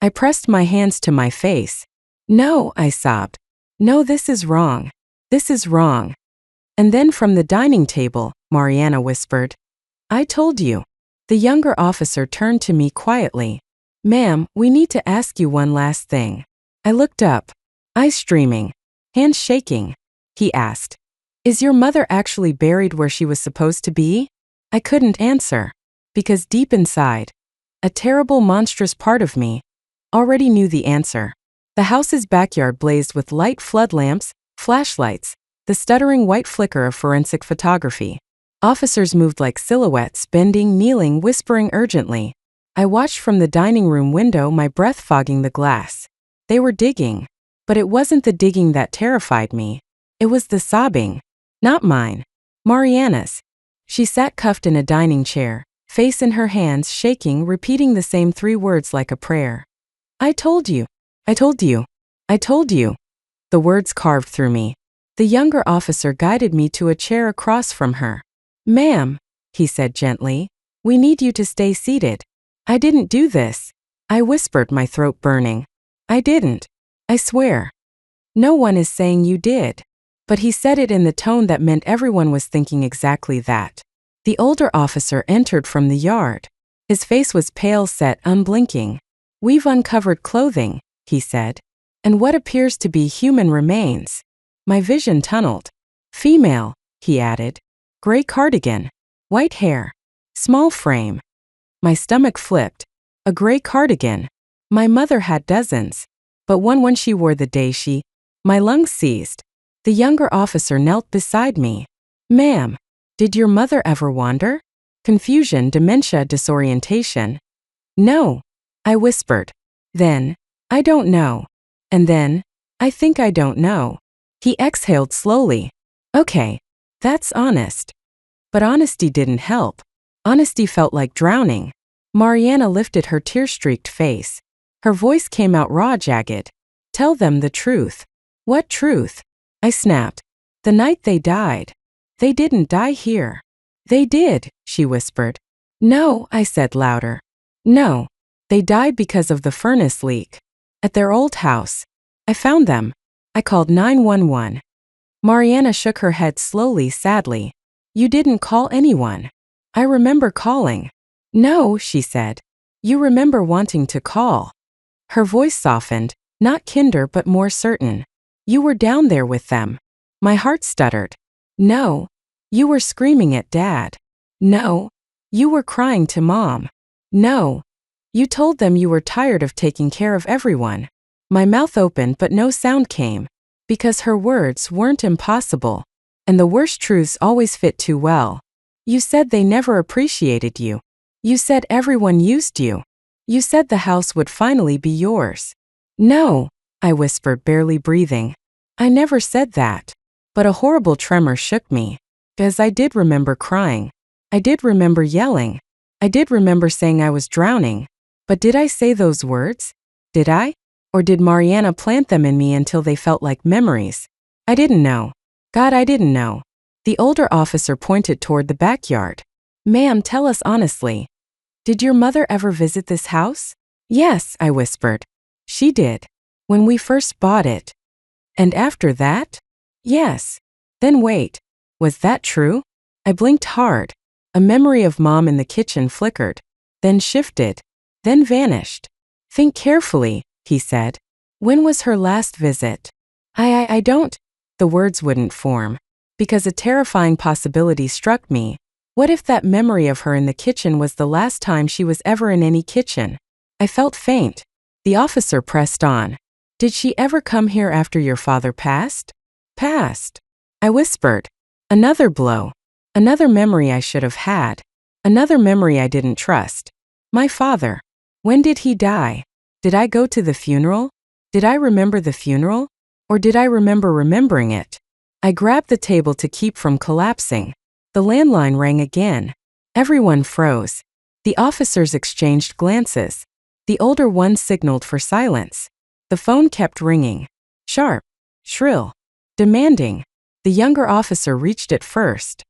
I pressed my hands to my face. No, I sobbed. No, this is wrong. This is wrong. And then from the dining table, Mariana whispered. I told you. The younger officer turned to me quietly. Ma'am, we need to ask you one last thing. I looked up. Eyes streaming. Hands shaking. He asked. Is your mother actually buried where she was supposed to be? I couldn't answer. Because deep inside, a terrible, monstrous part of me already knew the answer. The house's backyard blazed with light flood lamps, flashlights, the stuttering white flicker of forensic photography. Officers moved like silhouettes, bending, kneeling, whispering urgently. I watched from the dining room window, my breath fogging the glass. They were digging. But it wasn't the digging that terrified me. It was the sobbing. Not mine. Mariana's. She sat cuffed in a dining chair, face in her hands, shaking, repeating the same 3 words like a prayer. I told you. I told you. I told you. The words carved through me. The younger officer guided me to a chair across from her. Ma'am, he said gently, we need you to stay seated. I didn't do this. I whispered, my throat burning. I didn't. I swear. No one is saying you did. But he said it in the tone that meant everyone was thinking exactly that. The older officer entered from the yard. His face was pale, set, unblinking. We've uncovered clothing, he said. And what appears to be human remains. My vision tunneled. Female, he added. Gray cardigan. White hair. Small frame. My stomach flipped. A gray cardigan. My mother had dozens. But one when she wore the day she... My lungs seized. The younger officer knelt beside me. Ma'am, did your mother ever wander? Confusion, dementia, disorientation. No, I whispered. Then, I don't know. And then, I think I don't know. He exhaled slowly. Okay, that's honest. But honesty didn't help. Honesty felt like drowning. Mariana lifted her tear-streaked face. Her voice came out raw, jagged. Tell them the truth. What truth? I snapped. The night they died. They didn't die here. They did, she whispered. No, I said louder. No. They died because of the furnace leak. At their old house. I found them. I called 911. Mariana shook her head slowly, sadly. You didn't call anyone. I remember calling. No, she said. You remember wanting to call. Her voice softened, not kinder but more certain. You were down there with them. My heart stuttered. No. You were screaming at Dad. No. You were crying to Mom. No. You told them you were tired of taking care of everyone. My mouth opened but no sound came. Because her words weren't impossible. And the worst truths always fit too well. You said they never appreciated you. You said everyone used you. You said the house would finally be yours. No, I whispered, barely breathing. I never said that. But a horrible tremor shook me. Because I did remember crying. I did remember yelling. I did remember saying I was drowning. But did I say those words? Did I? Or did Mariana plant them in me until they felt like memories? I didn't know. God, I didn't know. The older officer pointed toward the backyard. Ma'am, tell us honestly. Did your mother ever visit this house? Yes, I whispered. She did. When we first bought it. And after that? Yes. Then wait. Was that true? I blinked hard. A memory of Mom in the kitchen flickered. Then shifted. Then vanished. Think carefully, he said. When was her last visit? I don't. The words wouldn't form. Because a terrifying possibility struck me. What if that memory of her in the kitchen was the last time she was ever in any kitchen? I felt faint. The officer pressed on. Did she ever come here after your father passed? Passed. I whispered. Another blow. Another memory I should have had. Another memory I didn't trust. My father. When did he die? Did I go to the funeral? Did I remember the funeral? Or did I remember remembering it? I grabbed the table to keep from collapsing. The landline rang again. Everyone froze. The officers exchanged glances. The older one signaled for silence. The phone kept ringing. Sharp, shrill, demanding. The younger officer reached it first.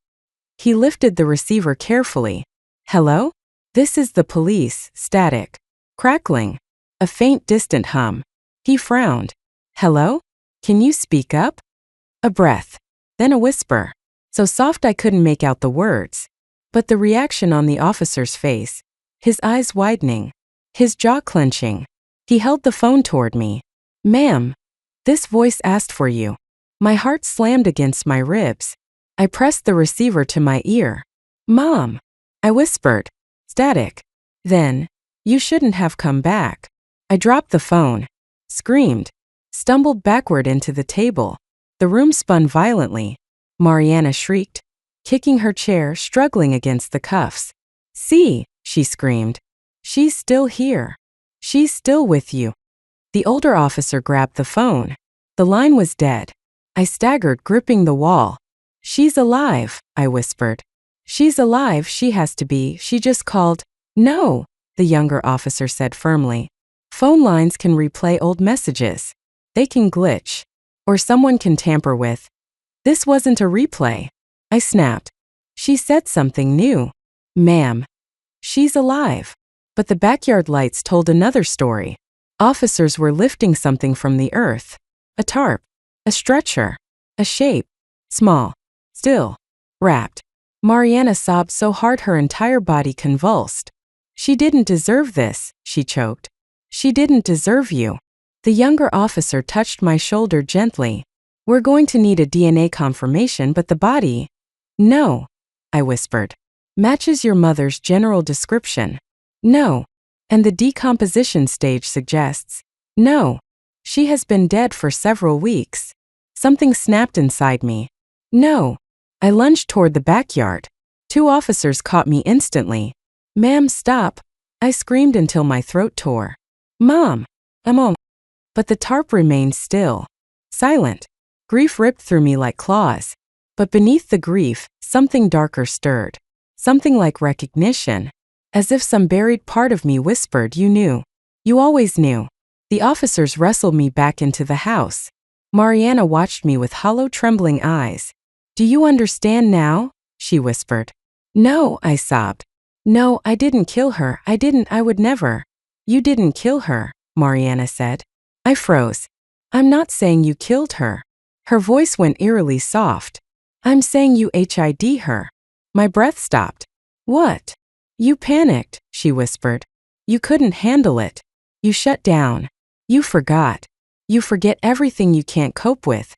He lifted the receiver carefully. Hello? This is the police. Static. Crackling. A faint distant hum. He frowned. Hello? Can you speak up? A breath. Then a whisper. So soft I couldn't make out the words. But the reaction on the officer's face. His eyes widening. His jaw clenching. He held the phone toward me. Ma'am. This voice asked for you. My heart slammed against my ribs. I pressed the receiver to my ear. Mom. I whispered. Static. Then, you shouldn't have come back. I dropped the phone. Screamed. Stumbled backward into the table. The room spun violently. Mariana shrieked, kicking her chair, struggling against the cuffs. See, she screamed. She's still here. She's still with you. The older officer grabbed the phone. The line was dead. I staggered, gripping the wall. She's alive, I whispered. She's alive, she has to be, she just called. No, the younger officer said firmly. Phone lines can replay old messages. They can glitch. Or someone can tamper with. This wasn't a replay. I snapped. She said something new. Ma'am. She's alive. But the backyard lights told another story. Officers were lifting something from the earth. A tarp. A stretcher. A shape. Small. Still. Wrapped. Mariana sobbed so hard her entire body convulsed. She didn't deserve this, she choked. She didn't deserve you. The younger officer touched my shoulder gently. We're going to need a DNA confirmation, but the body… No, I whispered. Matches your mother's general description. No. And the decomposition stage suggests. No. She has been dead for several weeks. Something snapped inside me. No. I lunged toward the backyard. 2 officers caught me instantly. Ma'am, stop. I screamed until my throat tore. Mom. Mom. But the tarp remained still. Silent. Grief ripped through me like claws. But beneath the grief, something darker stirred. Something like recognition. As if some buried part of me whispered, you knew. You always knew. The officers wrestled me back into the house. Mariana watched me with hollow, trembling eyes. Do you understand now? She whispered. No, I sobbed. No, I didn't kill her. I would never. You didn't kill her, Mariana said. I froze. I'm not saying you killed her. Her voice went eerily soft. I'm saying you hid her. My breath stopped. What? You panicked, she whispered. You couldn't handle it. You shut down. You forgot. You forget everything you can't cope with.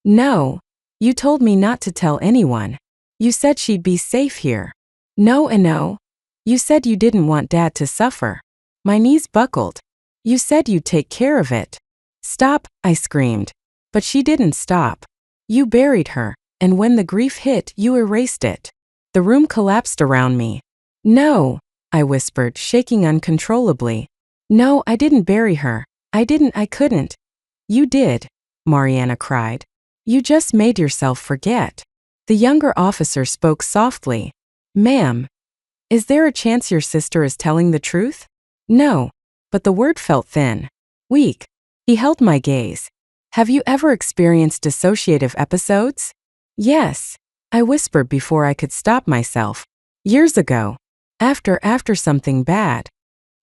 No. You told me not to tell anyone. You said she'd be safe here. No and no. You said you didn't want Dad to suffer. My knees buckled. You said you'd take care of it. Stop, I screamed. But she didn't stop. You buried her, and when the grief hit, you erased it. The room collapsed around me. No, I whispered, shaking uncontrollably. No, I didn't bury her. I couldn't. You did, Mariana cried. You just made yourself forget. The younger officer spoke softly. Ma'am, is there a chance your sister is telling the truth? No, but the word felt thin. Weak. He held my gaze. Have you ever experienced dissociative episodes? Yes, I whispered before I could stop myself. Years ago. After something bad.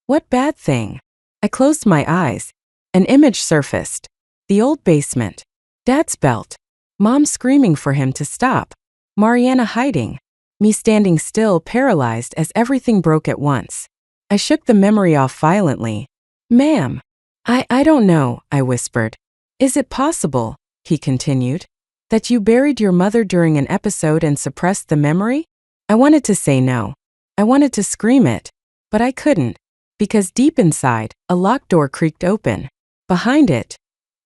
What bad thing? I closed my eyes. An image surfaced. The old basement. Dad's belt. Mom screaming for him to stop. Mariana hiding. Me standing still, paralyzed as everything broke at once. I shook the memory off violently. Ma'am. I don't know, I whispered. Is it possible, he continued, that you buried your mother during an episode and suppressed the memory? I wanted to say no. I wanted to scream it. But I couldn't. Because deep inside, a locked door creaked open. Behind it,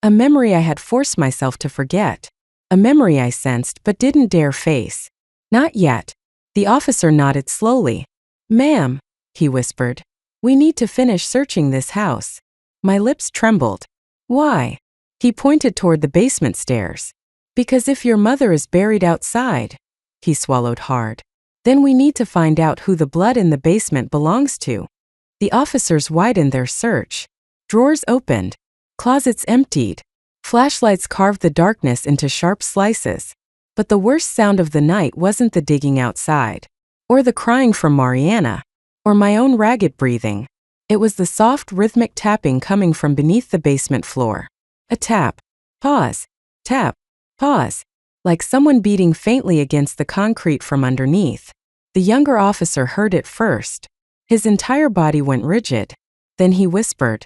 a memory I had forced myself to forget. A memory I sensed but didn't dare face. Not yet. The officer nodded slowly. Ma'am, he whispered. We need to finish searching this house. My lips trembled. Why? He pointed toward the basement stairs. Because if your mother is buried outside, he swallowed hard, then we need to find out who the blood in the basement belongs to. The officers widened their search. Drawers opened. Closets emptied. Flashlights carved the darkness into sharp slices. But the worst sound of the night wasn't the digging outside, or the crying from Mariana, or my own ragged breathing. It was the soft, rhythmic tapping coming from beneath the basement floor. A tap. Pause. Tap. Pause. Like someone beating faintly against the concrete from underneath. The younger officer heard it first. His entire body went rigid. Then he whispered,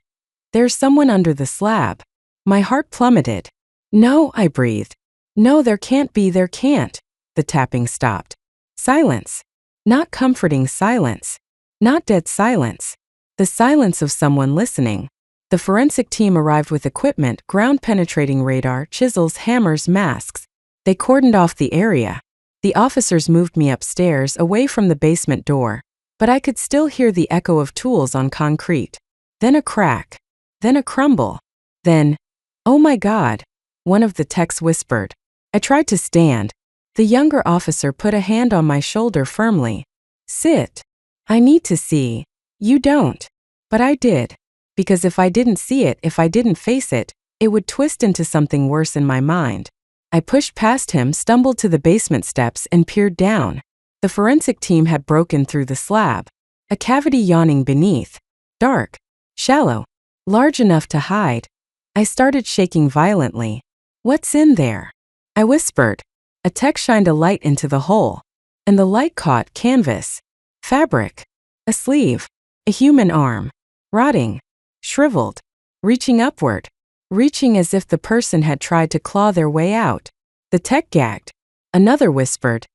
"There's someone under the slab." My heart plummeted. "No," I breathed. "No, there can't be, there can't." The tapping stopped. Silence. Not comforting silence. Not dead silence. The silence of someone listening. The forensic team arrived with equipment, ground-penetrating radar, chisels, hammers, masks. They cordoned off the area. The officers moved me upstairs, away from the basement door, but I could still hear the echo of tools on concrete. Then a crack. Then a crumble. Then, "Oh my God," one of the techs whispered. I tried to stand. The younger officer put a hand on my shoulder firmly. "Sit. I need to see." "You don't." But I did. Because if I didn't see it, if I didn't face it, it would twist into something worse in my mind. I pushed past him, stumbled to the basement steps, and peered down. The forensic team had broken through the slab. A cavity yawning beneath. Dark. Shallow. Large enough to hide. I started shaking violently. "What's in there?" I whispered. A tech shined a light into the hole. And the light caught canvas. Fabric. A sleeve. A human arm. Rotting. Shriveled. Reaching upward. Reaching as if the person had tried to claw their way out. The tech gagged. Another whispered,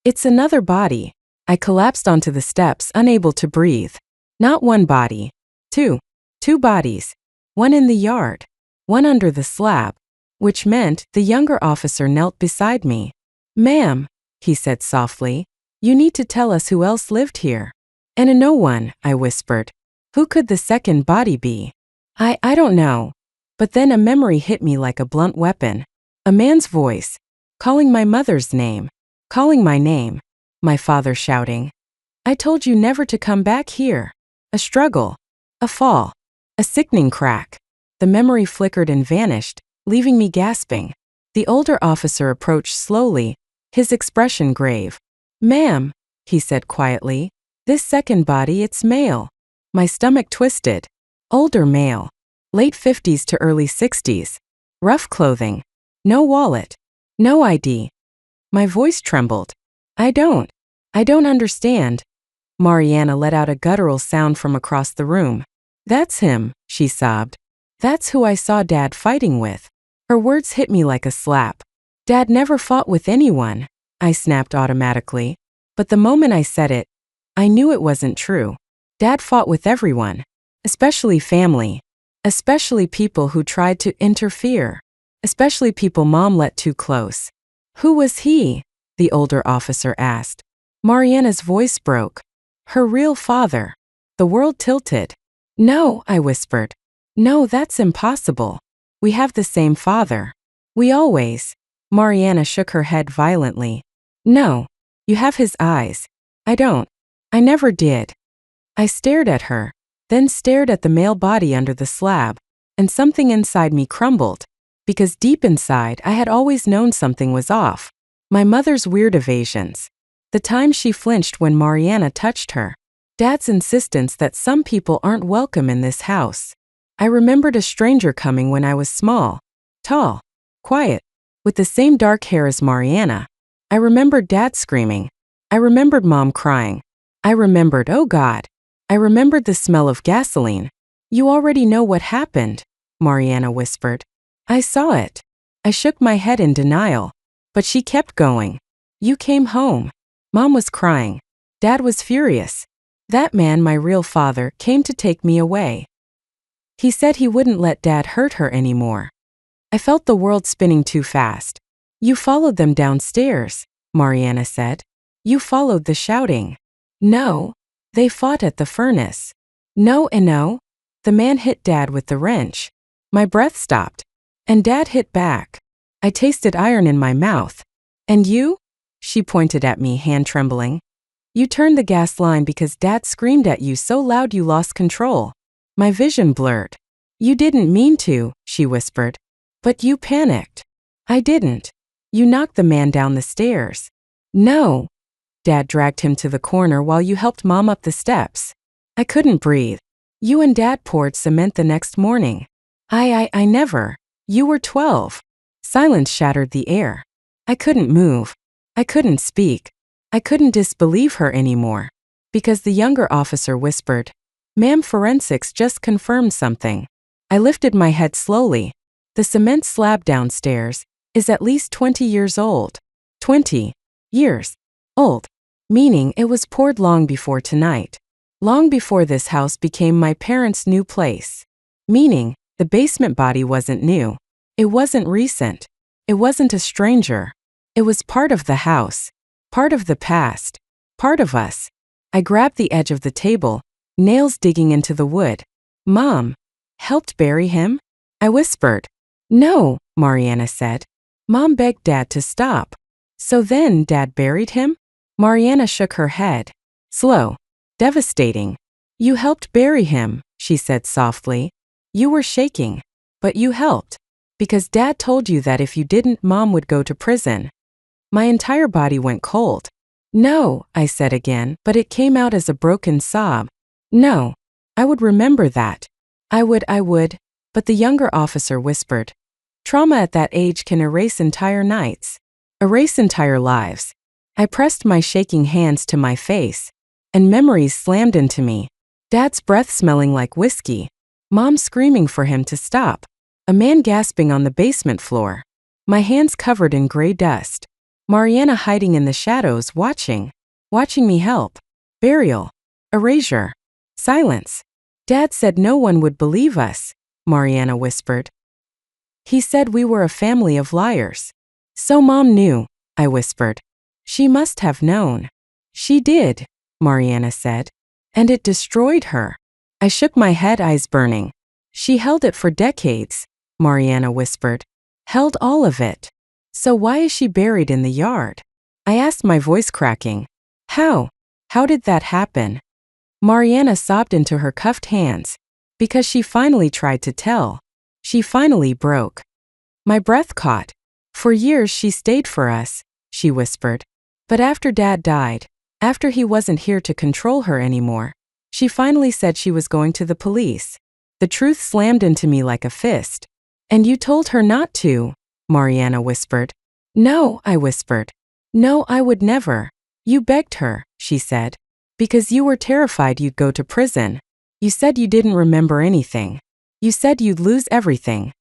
"It's another body." I collapsed onto the steps, unable to breathe. Not one body. Two. Two bodies. One in the yard. One under the slab. Which meant the younger officer knelt beside me. "Ma'am," he said softly, "you need to tell us who else lived here." "And a no one," I whispered. "Who could the second body be?" I don't know." But then a memory hit me like a blunt weapon. A man's voice. Calling my mother's name. Calling my name. My father shouting, "I told you never to come back here." A struggle. A fall. A sickening crack. The memory flickered and vanished, leaving me gasping. The older officer approached slowly, his expression grave. "Ma'am," he said quietly, "this second body, it's male." My stomach twisted. Older male. Late 50s to early 60s. Rough clothing. No wallet. No ID. My voice trembled. I don't understand." Mariana let out a guttural sound from across the room. "That's him," she sobbed. "That's who I saw Dad fighting with." Her words hit me like a slap. "Dad never fought with anyone," I snapped automatically. But the moment I said it, I knew it wasn't true. Dad fought with everyone, especially family, especially people who tried to interfere, especially people Mom let too close. "Who was he?" the older officer asked. Mariana's voice broke. "Her real father." The world tilted. "No," I whispered. "No, that's impossible. We have the same father. We always." Mariana shook her head violently. "No. You have his eyes. I don't. I never did." I stared at her, then stared at the male body under the slab, and something inside me crumbled. Because deep inside, I had always known something was off. My mother's weird evasions. The time she flinched when Mariana touched her. Dad's insistence that some people aren't welcome in this house. I remembered a stranger coming when I was small, tall, quiet, with the same dark hair as Mariana. I remembered Dad screaming. I remembered Mom crying. I remembered, oh God. I remembered the smell of gasoline. "You already know what happened," Mariana whispered. I saw it. I shook my head in denial. But she kept going. "You came home." Mom was crying. Dad was furious. That man, my real father, came to take me away. He said he wouldn't let Dad hurt her anymore. I felt the world spinning too fast. "You followed them downstairs," Mariana said. "You followed the shouting." "No. They fought at the furnace." "No and no." The man hit Dad with the wrench. My breath stopped. And Dad hit back. I tasted iron in my mouth. "And you?" She pointed at me, hand trembling. You turned the gas line because Dad screamed at you so loud you lost control. My vision blurred. You didn't mean to, she whispered. But you panicked. I didn't. You knocked the man down the stairs. No. Dad dragged him to the corner while you helped Mom up the steps. I couldn't breathe. You and Dad poured cement the next morning. I never. You were 12. Silence shattered the air. I couldn't move. I couldn't speak. I couldn't disbelieve her anymore. Because the younger officer whispered, "Ma'am, forensics just confirmed something." I lifted my head slowly. The cement slab downstairs is at least 20 years old. 20 years old. Meaning it was poured long before tonight. Long before this house became my parents' new place. Meaning, the basement body wasn't new. It wasn't recent. It wasn't a stranger. It was part of the house. Part of the past. Part of us. I grabbed the edge of the table, nails digging into the wood. Mom, helped bury him? I whispered. No, Mariana said. Mom begged Dad to stop. So then Dad buried him? Mariana shook her head. Slow. Devastating. You helped bury him, she said softly. You were shaking. But you helped. Because Dad told you that if you didn't, Mom would go to prison. My entire body went cold. No, I said again, but it came out as a broken sob. No. I would remember that. I would, but the younger officer whispered. Trauma at that age can erase entire nights. Erase entire lives. I pressed my shaking hands to my face, and memories slammed into me. Dad's breath smelling like whiskey. Mom screaming for him to stop. A man gasping on the basement floor. My hands covered in gray dust. Mariana hiding in the shadows watching me help. Burial. Erasure. Silence. Dad said no one would believe us, Mariana whispered. He said we were a family of liars. So Mom knew, I whispered. She must have known. She did, Mariana said. And it destroyed her. I shook my head, eyes burning. She held it for decades, Mariana whispered. Held all of it. So why is she buried in the yard? I asked, my voice cracking. How? How did that happen? Mariana sobbed into her cuffed hands. Because she finally tried to tell. She finally broke. My breath caught. For years she stayed for us, she whispered. But after Dad died, after he wasn't here to control her anymore, she finally said she was going to the police. The truth slammed into me like a fist. And you told her not to, Mariana whispered. No, I whispered. No, I would never. You begged her, she said. Because you were terrified you'd go to prison. You said you didn't remember anything. You said you'd lose everything.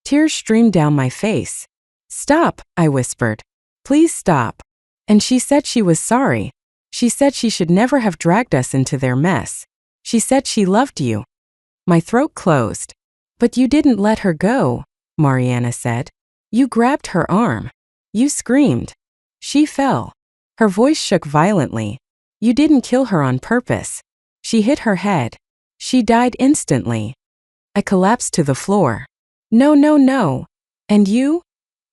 Tears streamed down my face. Stop, I whispered. Please stop. And she said she was sorry. She said she should never have dragged us into their mess. She said she loved you. My throat closed. But you didn't let her go, Mariana said. You grabbed her arm. You screamed. She fell. Her voice shook violently. You didn't kill her on purpose. She hit her head. She died instantly. I collapsed to the floor. No, no, no. And you?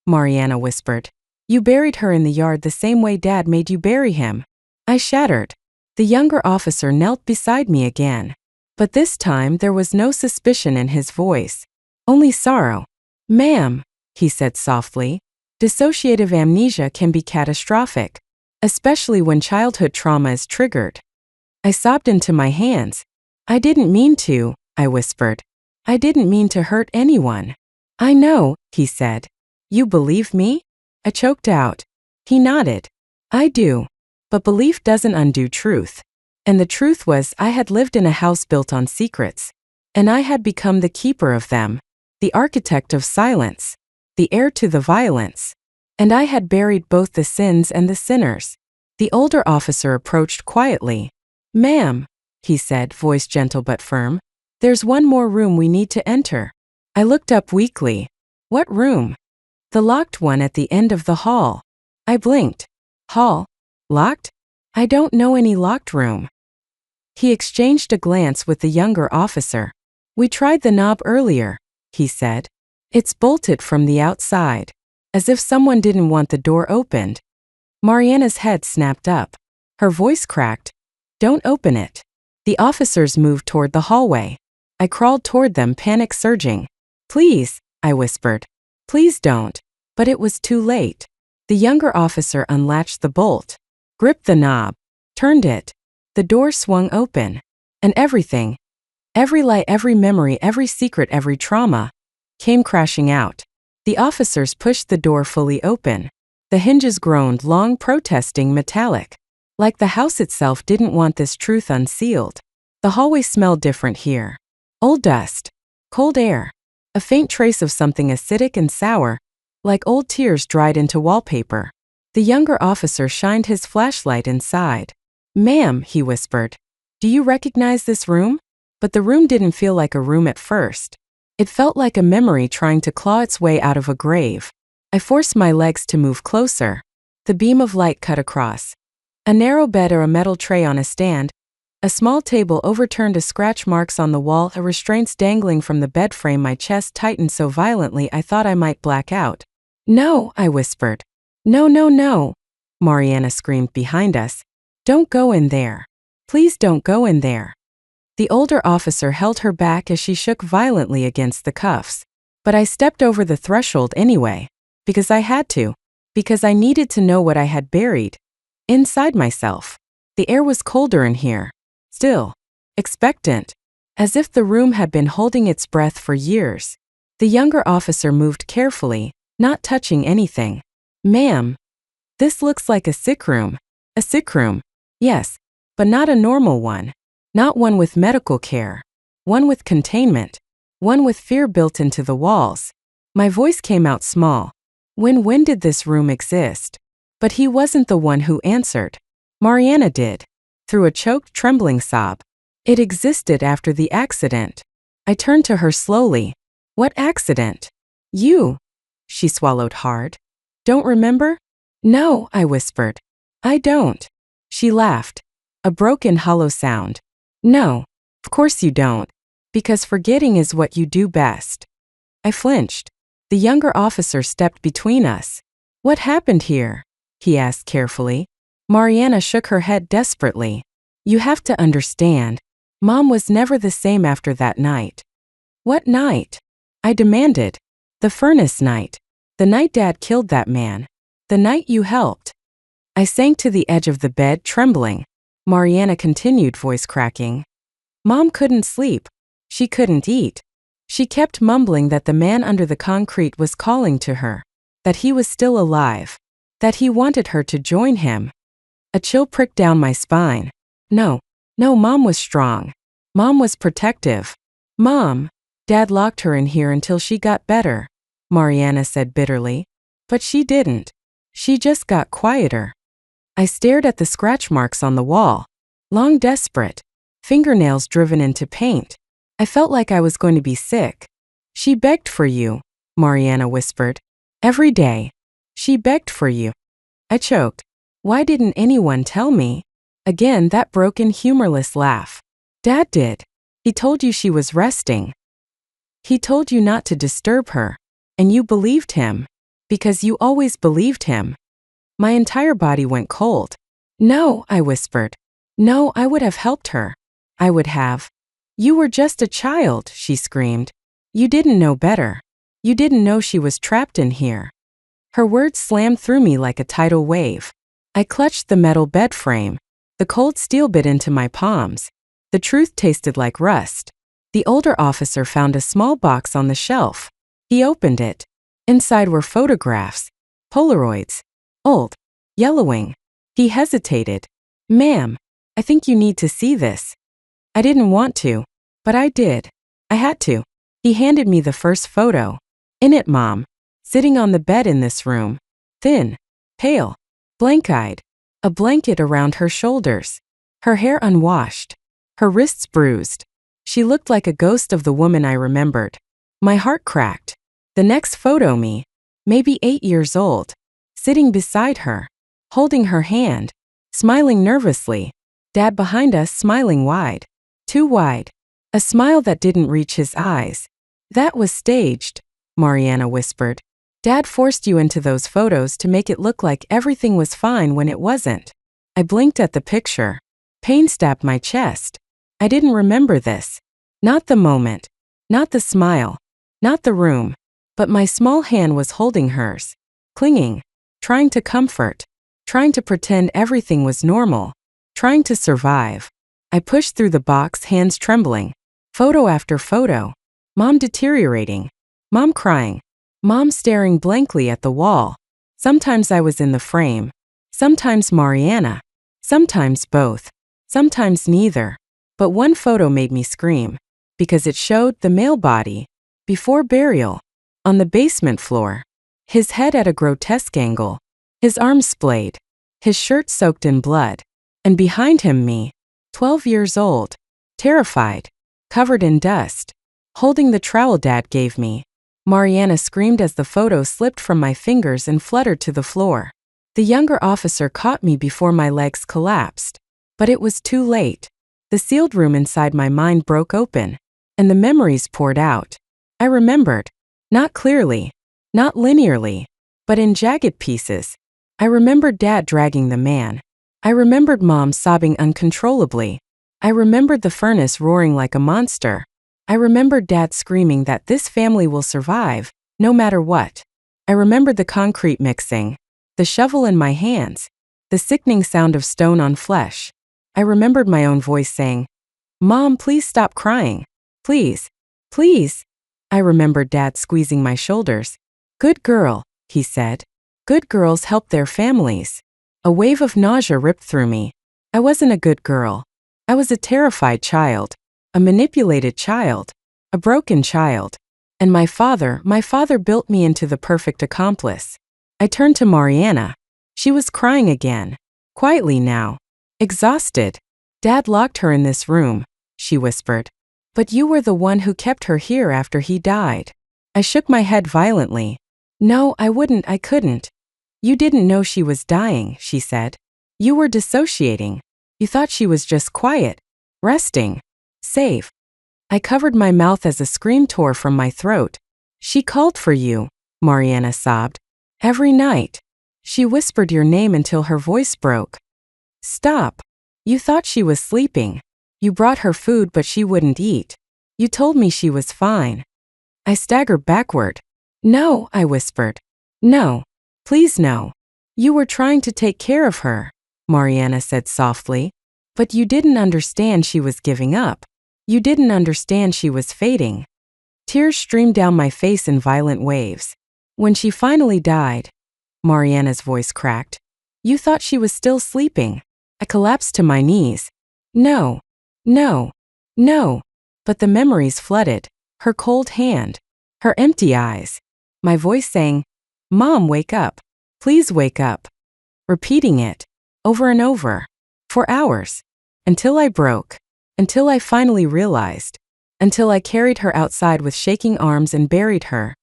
Mariana whispered. You buried her in the yard the same way Dad made you bury him. I shattered. The younger officer knelt beside me again. But this time there was no suspicion in his voice. Only sorrow. Ma'am, he said softly, dissociative amnesia can be catastrophic, especially when childhood trauma is triggered. I sobbed into my hands. I didn't mean to, I whispered. I didn't mean to hurt anyone. I know, he said. You believe me? I choked out. He nodded. I do. But belief doesn't undo truth. And the truth was I had lived in a house built on secrets. And I had become the keeper of them, the architect of silence, the heir to the violence. And I had buried both the sins and the sinners. The older officer approached quietly. Ma'am, he said, voice gentle but firm. There's one more room we need to enter. I looked up weakly. What room? The locked one at the end of the hall. I blinked. Hall? Locked? I don't know any locked room. He exchanged a glance with the younger officer. We tried the knob earlier, he said. It's bolted from the outside. As if someone didn't want the door opened. Mariana's head snapped up. Her voice cracked. Don't open it. The officers moved toward the hallway. I crawled toward them, panic surging. Please, I whispered. Please don't. But it was too late. The younger officer unlatched the bolt, gripped the knob, turned it. The door swung open. And everything, every lie, every memory, every secret, every trauma, came crashing out. The officers pushed the door fully open. The hinges groaned, long, protesting, metallic. Like the house itself didn't want this truth unsealed. The hallway smelled different here. Old dust, cold air, a faint trace of something acidic and sour, like old tears dried into wallpaper. The younger officer shined his flashlight inside. Ma'am, he whispered. Do you recognize this room? But the room didn't feel like a room at first. It felt like a memory trying to claw its way out of a grave. I forced my legs to move closer. The beam of light cut across. A narrow bed or a metal tray on a stand, a small table overturned, a scratch marks on the wall, a restraints dangling from the bed frame. My chest tightened so violently I thought I might black out. No, I whispered. No, no, no. Mariana screamed behind us. Don't go in there. Please don't go in there. The older officer held her back as she shook violently against the cuffs. But I stepped over the threshold anyway. Because I had to. Because I needed to know what I had buried inside myself. The air was colder in here. Still. Expectant. As if the room had been holding its breath for years. The younger officer moved carefully, not touching anything. Ma'am. This looks like a sick room. A sick room. Yes. But not a normal one. Not one with medical care. One with containment. One with fear built into the walls. My voice came out small. When did this room exist? But he wasn't the one who answered. Mariana did. Through a choked, trembling sob. It existed after the accident. I turned to her slowly. What accident? You. She swallowed hard. Don't remember? No, I whispered. I don't. She laughed. A broken, hollow sound. No, of course you don't. Because forgetting is what you do best. I flinched. The younger officer stepped between us. What happened here? He asked carefully. Mariana shook her head desperately. You have to understand. Mom was never the same after that night. What night? I demanded. The furnace night. The night Dad killed that man. The night you helped. I sank to the edge of the bed, trembling. Mariana continued, voice cracking. Mom couldn't sleep. She couldn't eat. She kept mumbling that the man under the concrete was calling to her. That he was still alive. That he wanted her to join him. A chill pricked down my spine. No, Mom was strong. Mom was protective. Mom. Dad locked her in here until she got better, Mariana said bitterly. But she didn't. She just got quieter. I stared at the scratch marks on the wall. Long, desperate. Fingernails driven into paint. I felt like I was going to be sick. She begged for you, Mariana whispered. Every day. She begged for you. I choked. Why didn't anyone tell me? Again, that broken, humorless laugh. Dad did. He told you she was resting. He told you not to disturb her. And you believed him. Because you always believed him. My entire body went cold. No, I whispered. No, I would have helped her. I would have. You were just a child, she screamed. You didn't know better. You didn't know she was trapped in here. Her words slammed through me like a tidal wave. I clutched the metal bed frame. The cold steel bit into my palms. The truth tasted like rust. The older officer found a small box on the shelf. He opened it. Inside were photographs. Polaroids. Old. Yellowing. He hesitated. Ma'am, I think you need to see this. I didn't want to, but I did. I had to. He handed me the first photo. In it, Mom. Sitting on the bed in this room. Thin. Pale. Blank-eyed. A blanket around her shoulders. Her hair unwashed. Her wrists bruised. She looked like a ghost of the woman I remembered. My heart cracked. The next photo, me. Maybe 8 years old. Sitting beside her. Holding her hand. Smiling nervously. Dad behind us smiling wide. Too wide. A smile that didn't reach his eyes. That was staged, Mariana whispered. Dad forced you into those photos to make it look like everything was fine when it wasn't. I blinked at the picture. Pain stabbed my chest. I didn't remember this. Not the moment. Not the smile. Not the room. But my small hand was holding hers. Clinging. Trying to comfort. Trying to pretend everything was normal. Trying to survive. I pushed through the box, hands trembling. Photo after photo. Mom deteriorating. Mom crying. Mom staring blankly at the wall. Sometimes I was in the frame. Sometimes Mariana. Sometimes both. Sometimes neither. But one photo made me scream. Because it showed the male body. Before burial. On the basement floor. His head at a grotesque angle. His arms splayed. His shirt soaked in blood. And behind him me. 12 years old. Terrified. Covered in dust. Holding the trowel Dad gave me. Mariana screamed as the photo slipped from my fingers and fluttered to the floor. The younger officer caught me before my legs collapsed. But it was too late. The sealed room inside my mind broke open. And the memories poured out. I remembered. Not clearly. Not linearly. But in jagged pieces. I remembered Dad dragging the man. I remembered Mom sobbing uncontrollably. I remembered the furnace roaring like a monster. I remembered Dad screaming that this family will survive, no matter what. I remembered the concrete mixing. The shovel in my hands. The sickening sound of stone on flesh. I remembered my own voice saying, "Mom, please stop crying. Please. Please." I remembered Dad squeezing my shoulders. "Good girl," he said. "Good girls help their families." A wave of nausea ripped through me. I wasn't a good girl. I was a terrified child. A manipulated child. A broken child. And my father built me into the perfect accomplice. I turned to Mariana. She was crying again. Quietly now. Exhausted. "Dad locked her in this room," she whispered. "But you were the one who kept her here after he died." I shook my head violently. "No, I wouldn't, I couldn't." "You didn't know she was dying," she said. "You were dissociating. You thought she was just quiet. Resting. Safe." I covered my mouth as a scream tore from my throat. "She called for you," Mariana sobbed. "Every night. She whispered your name until her voice broke." "Stop. You thought she was sleeping. You brought her food but she wouldn't eat. You told me she was fine." I staggered backward. "No," I whispered. "No. Please no. You were trying to take care of her," Mariana said softly. "But you didn't understand she was giving up. You didn't understand she was fading." Tears streamed down my face in violent waves. "When she finally died," Mariana's voice cracked, "you thought she was still sleeping." I collapsed to my knees. No. No. No. But the memories flooded. Her cold hand. Her empty eyes. My voice saying, "Mom, wake up. Please wake up." Repeating it. Over and over. For hours. Until I broke. Until I finally realized. Until I carried her outside with shaking arms and buried her.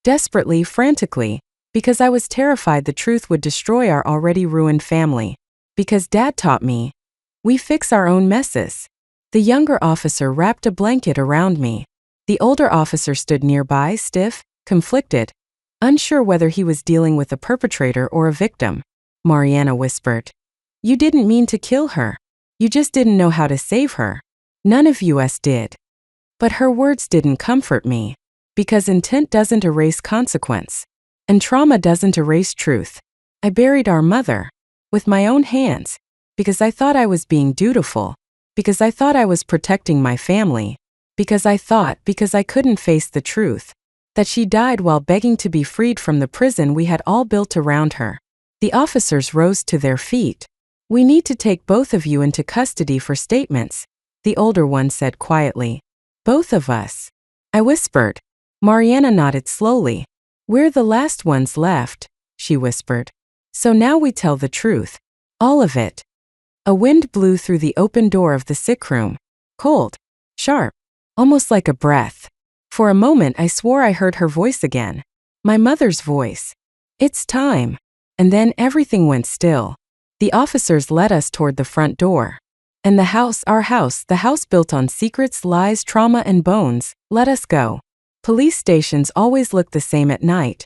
Desperately, frantically. Because I was terrified the truth would destroy our already ruined family. Because Dad taught me. We fix our own messes. The younger officer wrapped a blanket around me. The older officer stood nearby, stiff, conflicted, unsure whether he was dealing with a perpetrator or a victim. Mariana whispered, "You didn't mean to kill her. You just didn't know how to save her. None of us did." But her words didn't comfort me. Because intent doesn't erase consequence. And trauma doesn't erase truth. I buried our mother. With my own hands. Because I thought I was being dutiful. Because I thought I was protecting my family. Because I couldn't face the truth. That she died while begging to be freed from the prison we had all built around her. The officers rose to their feet. "We need to take both of you into custody for statements," the older one said quietly. "Both of us." I whispered. Mariana nodded slowly. "We're the last ones left," she whispered. "So now we tell the truth. All of it." A wind blew through the open door of the sick room. Cold. Sharp. Almost like a breath. For a moment I swore I heard her voice again. My mother's voice. "It's time." And then everything went still. The officers led us toward the front door. And the house, our house, the house built on secrets, lies, trauma, and bones, let us go. Police stations always look the same at night.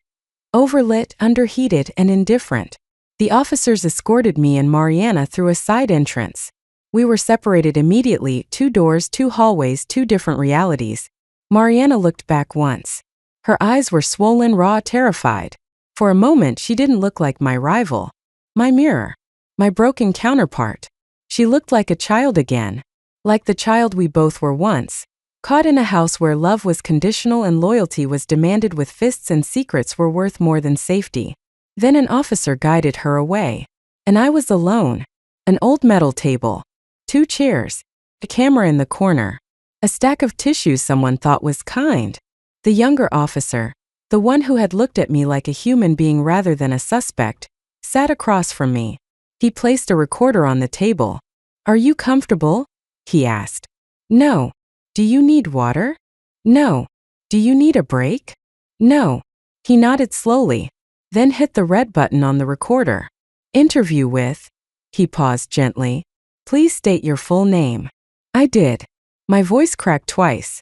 Overlit, underheated, and indifferent. The officers escorted me and Mariana through a side entrance. We were separated immediately, 2 doors, 2 hallways, 2 different realities. Mariana looked back once. Her eyes were swollen, raw, terrified. For a moment she didn't look like my rival. My mirror. My broken counterpart. She looked like a child again. Like the child we both were once. Caught in a house where love was conditional and loyalty was demanded with fists and secrets were worth more than safety. Then an officer guided her away. And I was alone. An old metal table. 2 chairs. A camera in the corner. A stack of tissues someone thought was kind. The younger officer, the one who had looked at me like a human being rather than a suspect, sat across from me. He placed a recorder on the table. "Are you comfortable?" he asked. "No." "Do you need water?" "No." "Do you need a break?" "No." He nodded slowly, then hit the red button on the recorder. "Interview with..." He paused gently. "Please state your full name." I did. My voice cracked twice.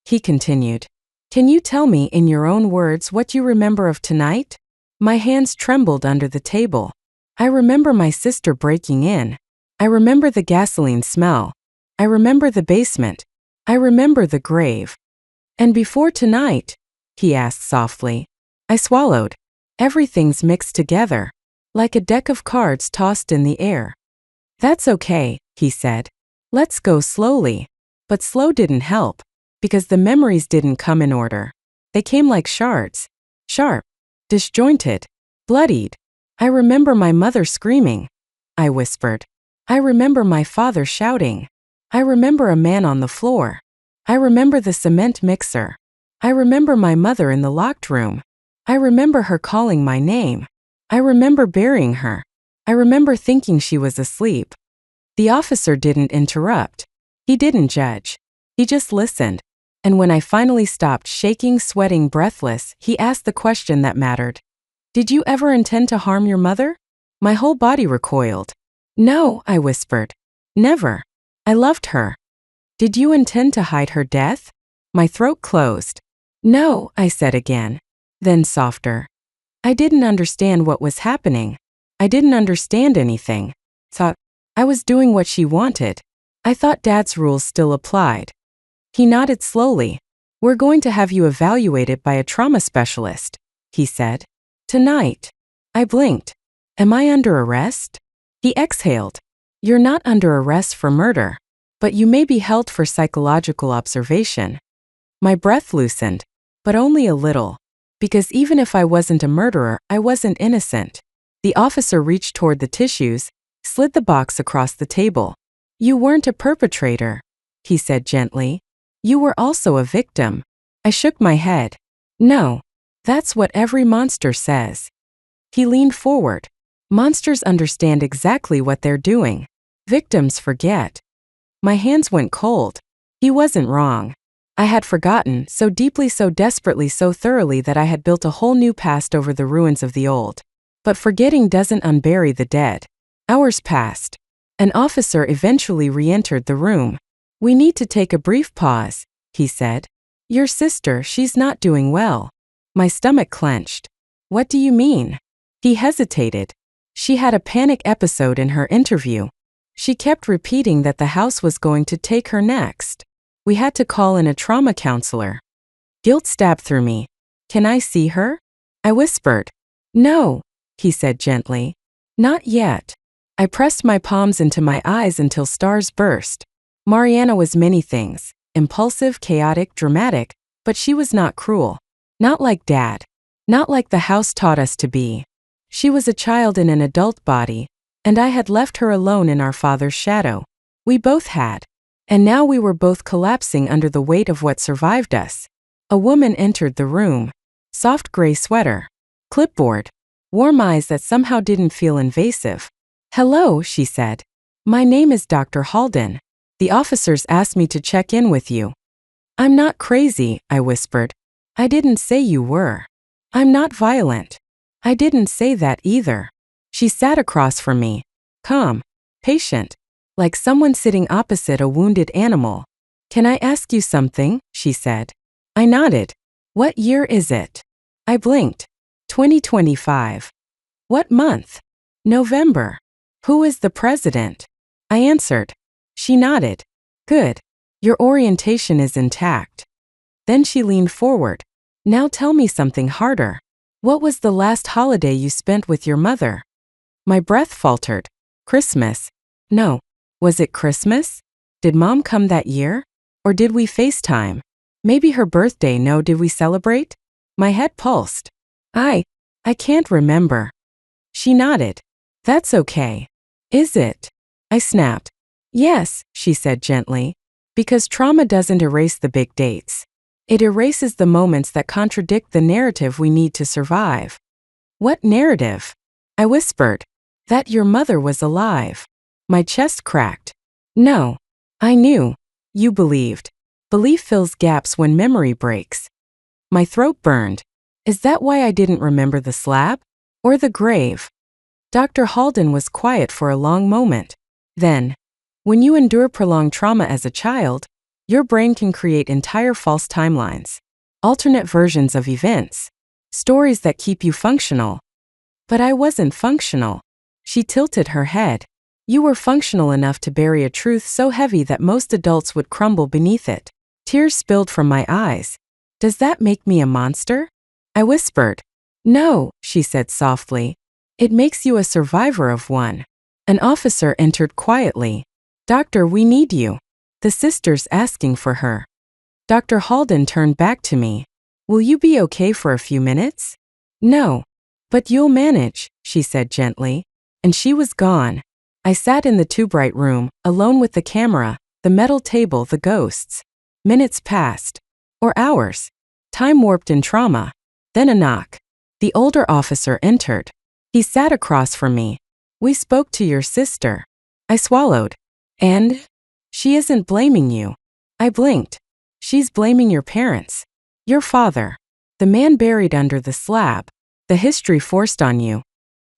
He continued. "Can you tell me in your own words what you remember of tonight?" My hands trembled under the table. I remember my sister breaking in. I remember the gasoline smell. I remember the basement. I remember the grave. "And before tonight?" he asked softly. I swallowed. Everything's mixed together, like a deck of cards tossed in the air. "That's okay," he said. "Let's go slowly." But slow didn't help, because the memories didn't come in order. They came like shards. Sharp. Disjointed. Bloodied. "I remember my mother screaming," I whispered. "I remember my father shouting. I remember a man on the floor. I remember the cement mixer. I remember my mother in the locked room. I remember her calling my name. I remember burying her. I remember thinking she was asleep." The officer didn't interrupt. He didn't judge. He just listened. And when I finally stopped shaking, sweating, breathless, he asked the question that mattered. "Did you ever intend to harm your mother?" My whole body recoiled. "No," I whispered. "Never. I loved her." "Did you intend to hide her death?" My throat closed. "No," I said again. Then softer. I didn't understand what was happening. I didn't understand anything. Thought I was doing what she wanted. I thought Dad's rules still applied. He nodded slowly. "We're going to have you evaluated by a trauma specialist," he said. "Tonight." I blinked. "Am I under arrest?" He exhaled. "You're not under arrest for murder, but you may be held for psychological observation." My breath loosened, but only a little, because even if I wasn't a murderer, I wasn't innocent. The officer reached toward the tissues, slid the box across the table. "You weren't a perpetrator," he said gently. "You were also a victim." I shook my head. "No. That's what every monster says." He leaned forward. "Monsters understand exactly what they're doing. Victims forget." My hands went cold. He wasn't wrong. I had forgotten, so deeply, so desperately, so thoroughly that I had built a whole new past over the ruins of the old. But forgetting doesn't unbury the dead. Hours passed. An officer eventually re-entered the room. "We need to take a brief pause," he said. "Your sister, she's not doing well." My stomach clenched. "What do you mean?" He hesitated. "She had a panic episode in her interview. She kept repeating that the house was going to take her next. We had to call in a trauma counselor." Guilt stabbed through me. "Can I see her?" I whispered. "No," he said gently. "Not yet." I pressed my palms into my eyes until stars burst. Mariana was many things, impulsive, chaotic, dramatic, but she was not cruel. Not like Dad. Not like the house taught us to be. She was a child in an adult body, and I had left her alone in our father's shadow. We both had. And now we were both collapsing under the weight of what survived us. A woman entered the room. Soft gray sweater. Clipboard. Warm eyes that somehow didn't feel invasive. "Hello," she said. "My name is Dr. Halden. The officers asked me to check in with you." "I'm not crazy," I whispered. "I didn't say you were. I'm not violent." "I didn't say that either." She sat across from me. Calm. Patient. Like someone sitting opposite a wounded animal. "Can I ask you something?" she said. I nodded. "What year is it?" I blinked. 2025. "What month?" November. Who is the president? I answered. She nodded. Good. Your orientation is intact. Then she leaned forward. Now tell me something harder. What was the last holiday you spent with your mother? My breath faltered. Christmas. No. Was it Christmas? Did Mom come that year? Or did we FaceTime? Maybe her birthday. No, did we celebrate? My head pulsed. I can't remember. She nodded. That's okay. Is it? I snapped. Yes, she said gently. Because trauma doesn't erase the big dates. It erases the moments that contradict the narrative we need to survive. What narrative? I whispered. That your mother was alive. My chest cracked. No. I knew. You believed. Belief fills gaps when memory breaks. My throat burned. Is that why I didn't remember the slab? Or the grave? Dr. Halden was quiet for a long moment. Then, when you endure prolonged trauma as a child, your brain can create entire false timelines, alternate versions of events, stories that keep you functional. But I wasn't functional. She tilted her head. You were functional enough to bury a truth so heavy that most adults would crumble beneath it. Tears spilled from my eyes. Does that make me a monster? I whispered. No, she said softly. It makes you a survivor of one. An officer entered quietly. Doctor, we need you. The sister's asking for her. Dr. Halden turned back to me. Will you be okay for a few minutes? No. But you'll manage, she said gently. And she was gone. I sat in the too-bright room, alone with the camera, the metal table, the ghosts. Minutes passed. Or hours. Time warped in trauma. Then a knock. The older officer entered. He sat across from me. We spoke to your sister. I swallowed. And? She isn't blaming you. I blinked. She's blaming your parents. Your father. The man buried under the slab. The history forced on you.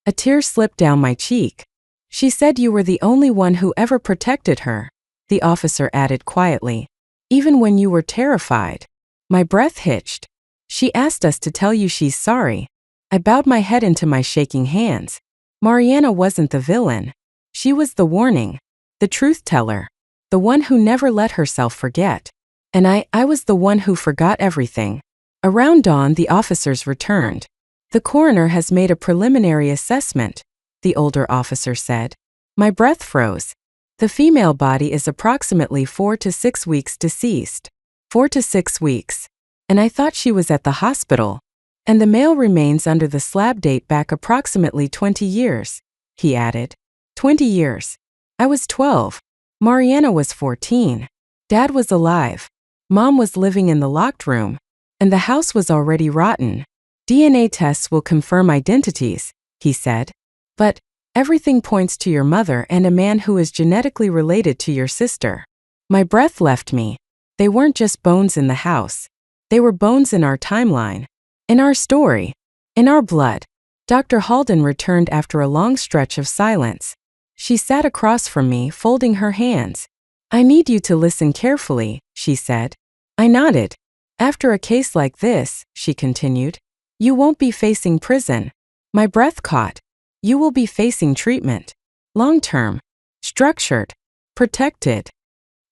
A tear slipped down my cheek. She said you were the only one who ever protected her, the officer added quietly. Even when you were terrified. My breath hitched. She asked us to tell you she's sorry. I bowed my head into my shaking hands. Mariana wasn't the villain. She was the warning. The truth teller. The one who never let herself forget. And I was the one who forgot everything. Around dawn, the officers returned. The coroner has made a preliminary assessment, the older officer said. My breath froze. The female body is approximately 4 to 6 weeks deceased. 4 to 6 weeks. And I thought she was at the hospital. And the male remains under the slab date back approximately 20 years, he added. 20 years. I was 12. Mariana was 14. Dad was alive. Mom was living in the locked room. And the house was already rotten. DNA tests will confirm identities, he said. But everything points to your mother and a man who is genetically related to your sister. My breath left me. They weren't just bones in the house. They were bones in our timeline. In our story. In our blood. Dr. Halden returned after a long stretch of silence. She sat across from me, folding her hands. I need you to listen carefully, she said. I nodded. After a case like this, she continued, you won't be facing prison. My breath caught. You will be facing treatment. Long-term. Structured. Protected.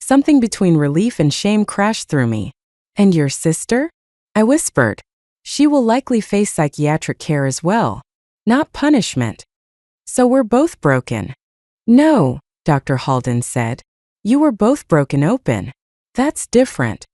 Something between relief and shame crashed through me. And your sister? I whispered. She will likely face psychiatric care as well. Not punishment. So we're both broken. No, Dr. Halden said. You were both broken open. That's different.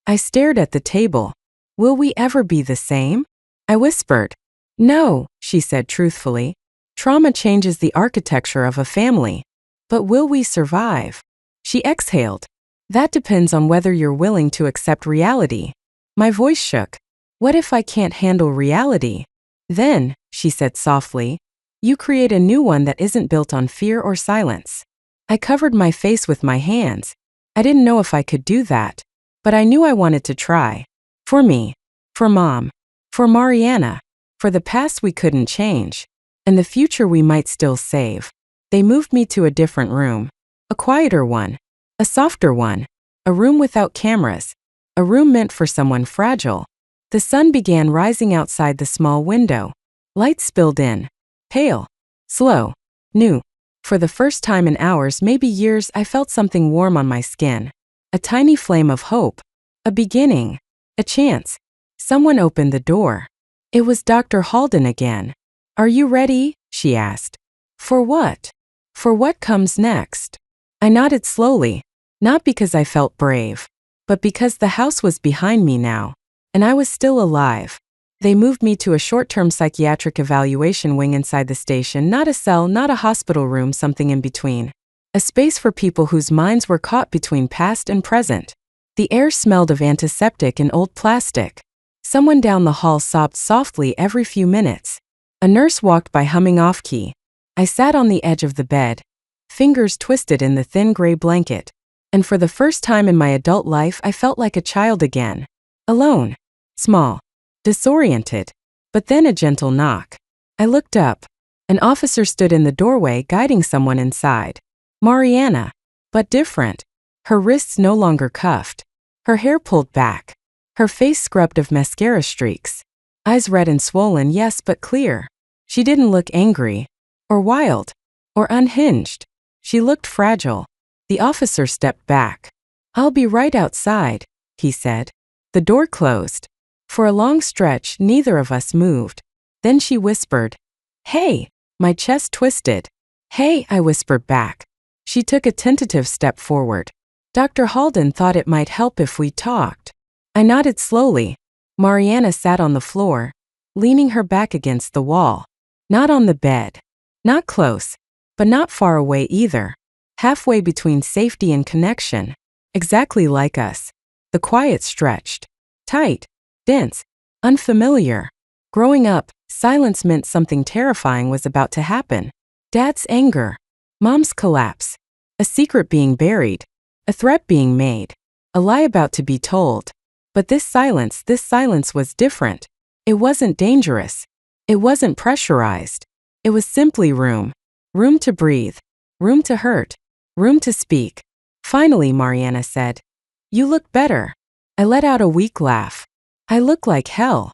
I stared at the table. Will we ever be the same? I whispered. No, she said truthfully. Trauma changes the architecture of a family. But will we survive? She exhaled. That depends on whether you're willing to accept reality. My voice shook. What if I can't handle reality? Then, she said softly, you create a new one that isn't built on fear or silence. I covered my face with my hands. I didn't know if I could do that, but I knew I wanted to try. For me. For Mom. For Mariana. For the past we couldn't change. And the future we might still save. They moved me to a different room. A quieter one. A softer one. A room without cameras. A room meant for someone fragile. The sun began rising outside the small window. Light spilled in. Pale. Slow. New. For the first time in hours, maybe years, I felt something warm on my skin. A tiny flame of hope. A beginning. A chance. Someone opened the door. It was Dr. Halden again. "Are you ready?" she asked. "For what?" "For what comes next." I nodded slowly, not because I felt brave, but because the house was behind me now, and I was still alive. They moved me to a short-term psychiatric evaluation wing inside the station, not a cell, not a hospital room, something in between. A space for people whose minds were caught between past and present. The air smelled of antiseptic and old plastic. Someone down the hall sobbed softly every few minutes. A nurse walked by humming off-key. I sat on the edge of the bed, fingers twisted in the thin gray blanket. And for the first time in my adult life, I felt like a child again. Alone. Small. Disoriented. But then a gentle knock. I looked up. An officer stood in the doorway guiding someone inside. Mariana. But different. Her wrists no longer cuffed. Her hair pulled back. Her face scrubbed of mascara streaks. Eyes red and swollen, yes, but clear. She didn't look angry. Or wild. Or unhinged. She looked fragile. The officer stepped back. "I'll be right outside," he said. The door closed. For a long stretch, neither of us moved. Then she whispered, "Hey!" My chest twisted. "Hey," I whispered back. She took a tentative step forward. "Dr. Halden thought it might help if we talked." I nodded slowly. Mariana sat on the floor, leaning her back against the wall. Not on the bed. Not close. But not far away either. Halfway between safety and connection. Exactly like us. The quiet stretched. Tight. Dense. Unfamiliar. Growing up, silence meant something terrifying was about to happen. Dad's anger. Mom's collapse. A secret being buried. A threat being made. A lie about to be told. But this silence was different. It wasn't dangerous. It wasn't pressurized. It was simply room. Room to breathe. Room to hurt. Room to speak. Finally, Mariana said, "You look better." I let out a weak laugh. "I look like hell."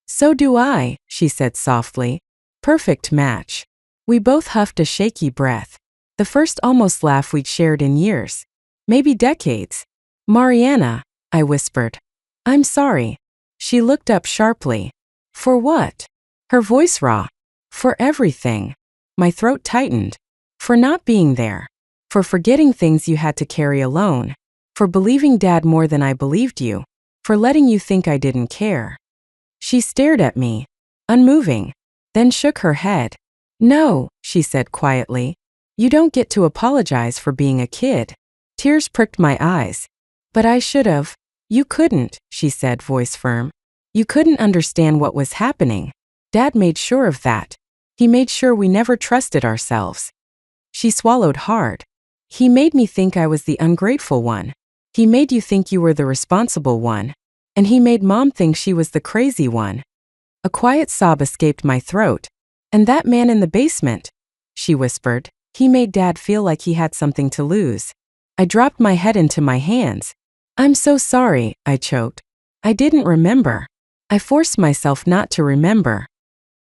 "So do I," she said softly. Perfect match. We both huffed a shaky breath. The first almost laugh we'd shared in years. Maybe decades. "Mariana," I whispered. "I'm sorry." She looked up sharply. "For what?" Her voice raw. "For everything." My throat tightened. "For not being there. For forgetting things you had to carry alone. For believing Dad more than I believed you. For letting you think I didn't care." She stared at me, unmoving, then shook her head. "No," she said quietly. "You don't get to apologize for being a kid." Tears pricked my eyes. "But I should have." "You couldn't," she said, voice firm. "You couldn't understand what was happening. Dad made sure of that. He made sure we never trusted ourselves." She swallowed hard. "He made me think I was the ungrateful one. He made you think you were the responsible one. And he made Mom think she was the crazy one." A quiet sob escaped my throat. "And that man in the basement," she whispered, "he made Dad feel like he had something to lose." I dropped my head into my hands. "I'm so sorry," I choked. "I didn't remember. I forced myself not to remember."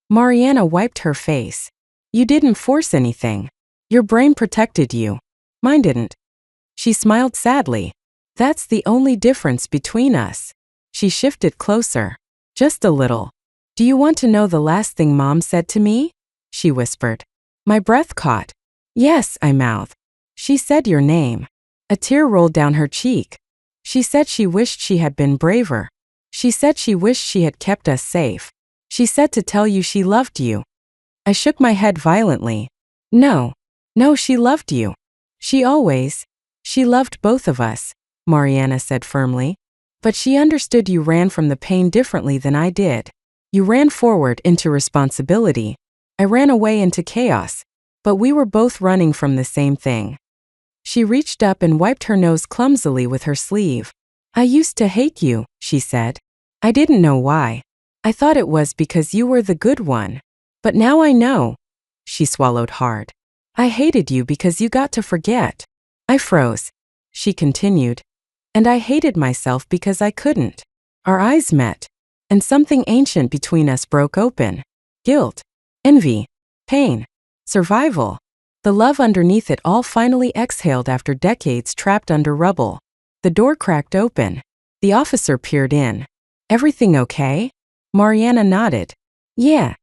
Mariana wiped her face. "You didn't force anything. Your brain protected you. Mine didn't." She smiled sadly. "That's the only difference between us." She shifted closer. "Just a little. Do you want to know the last thing Mom said to me?" she whispered. My breath caught. "Yes," I mouthed. "She said your name." A tear rolled down her cheek. "She said she wished she had been braver. She said she wished she had kept us safe. She said to tell you she loved you." I shook my head violently. "No. No, she loved you. She loved both of us," Mariana said firmly. "But she understood you ran from the pain differently than I did. You ran forward into responsibility. I ran away into chaos. But we were both running from the same thing." She reached up and wiped her nose clumsily with her sleeve. "I used to hate you," she said. "I didn't know why. I thought it was because you were the good one. But now I know." She swallowed hard. "I hated you because you got to forget." I froze. She continued. "And I hated myself because I couldn't." Our eyes met. And something ancient between us broke open. Guilt. Envy. Pain. Survival. The love underneath it all finally exhaled after decades trapped under rubble. The door cracked open. The officer peered in. Everything okay? Mariana nodded. Yeah.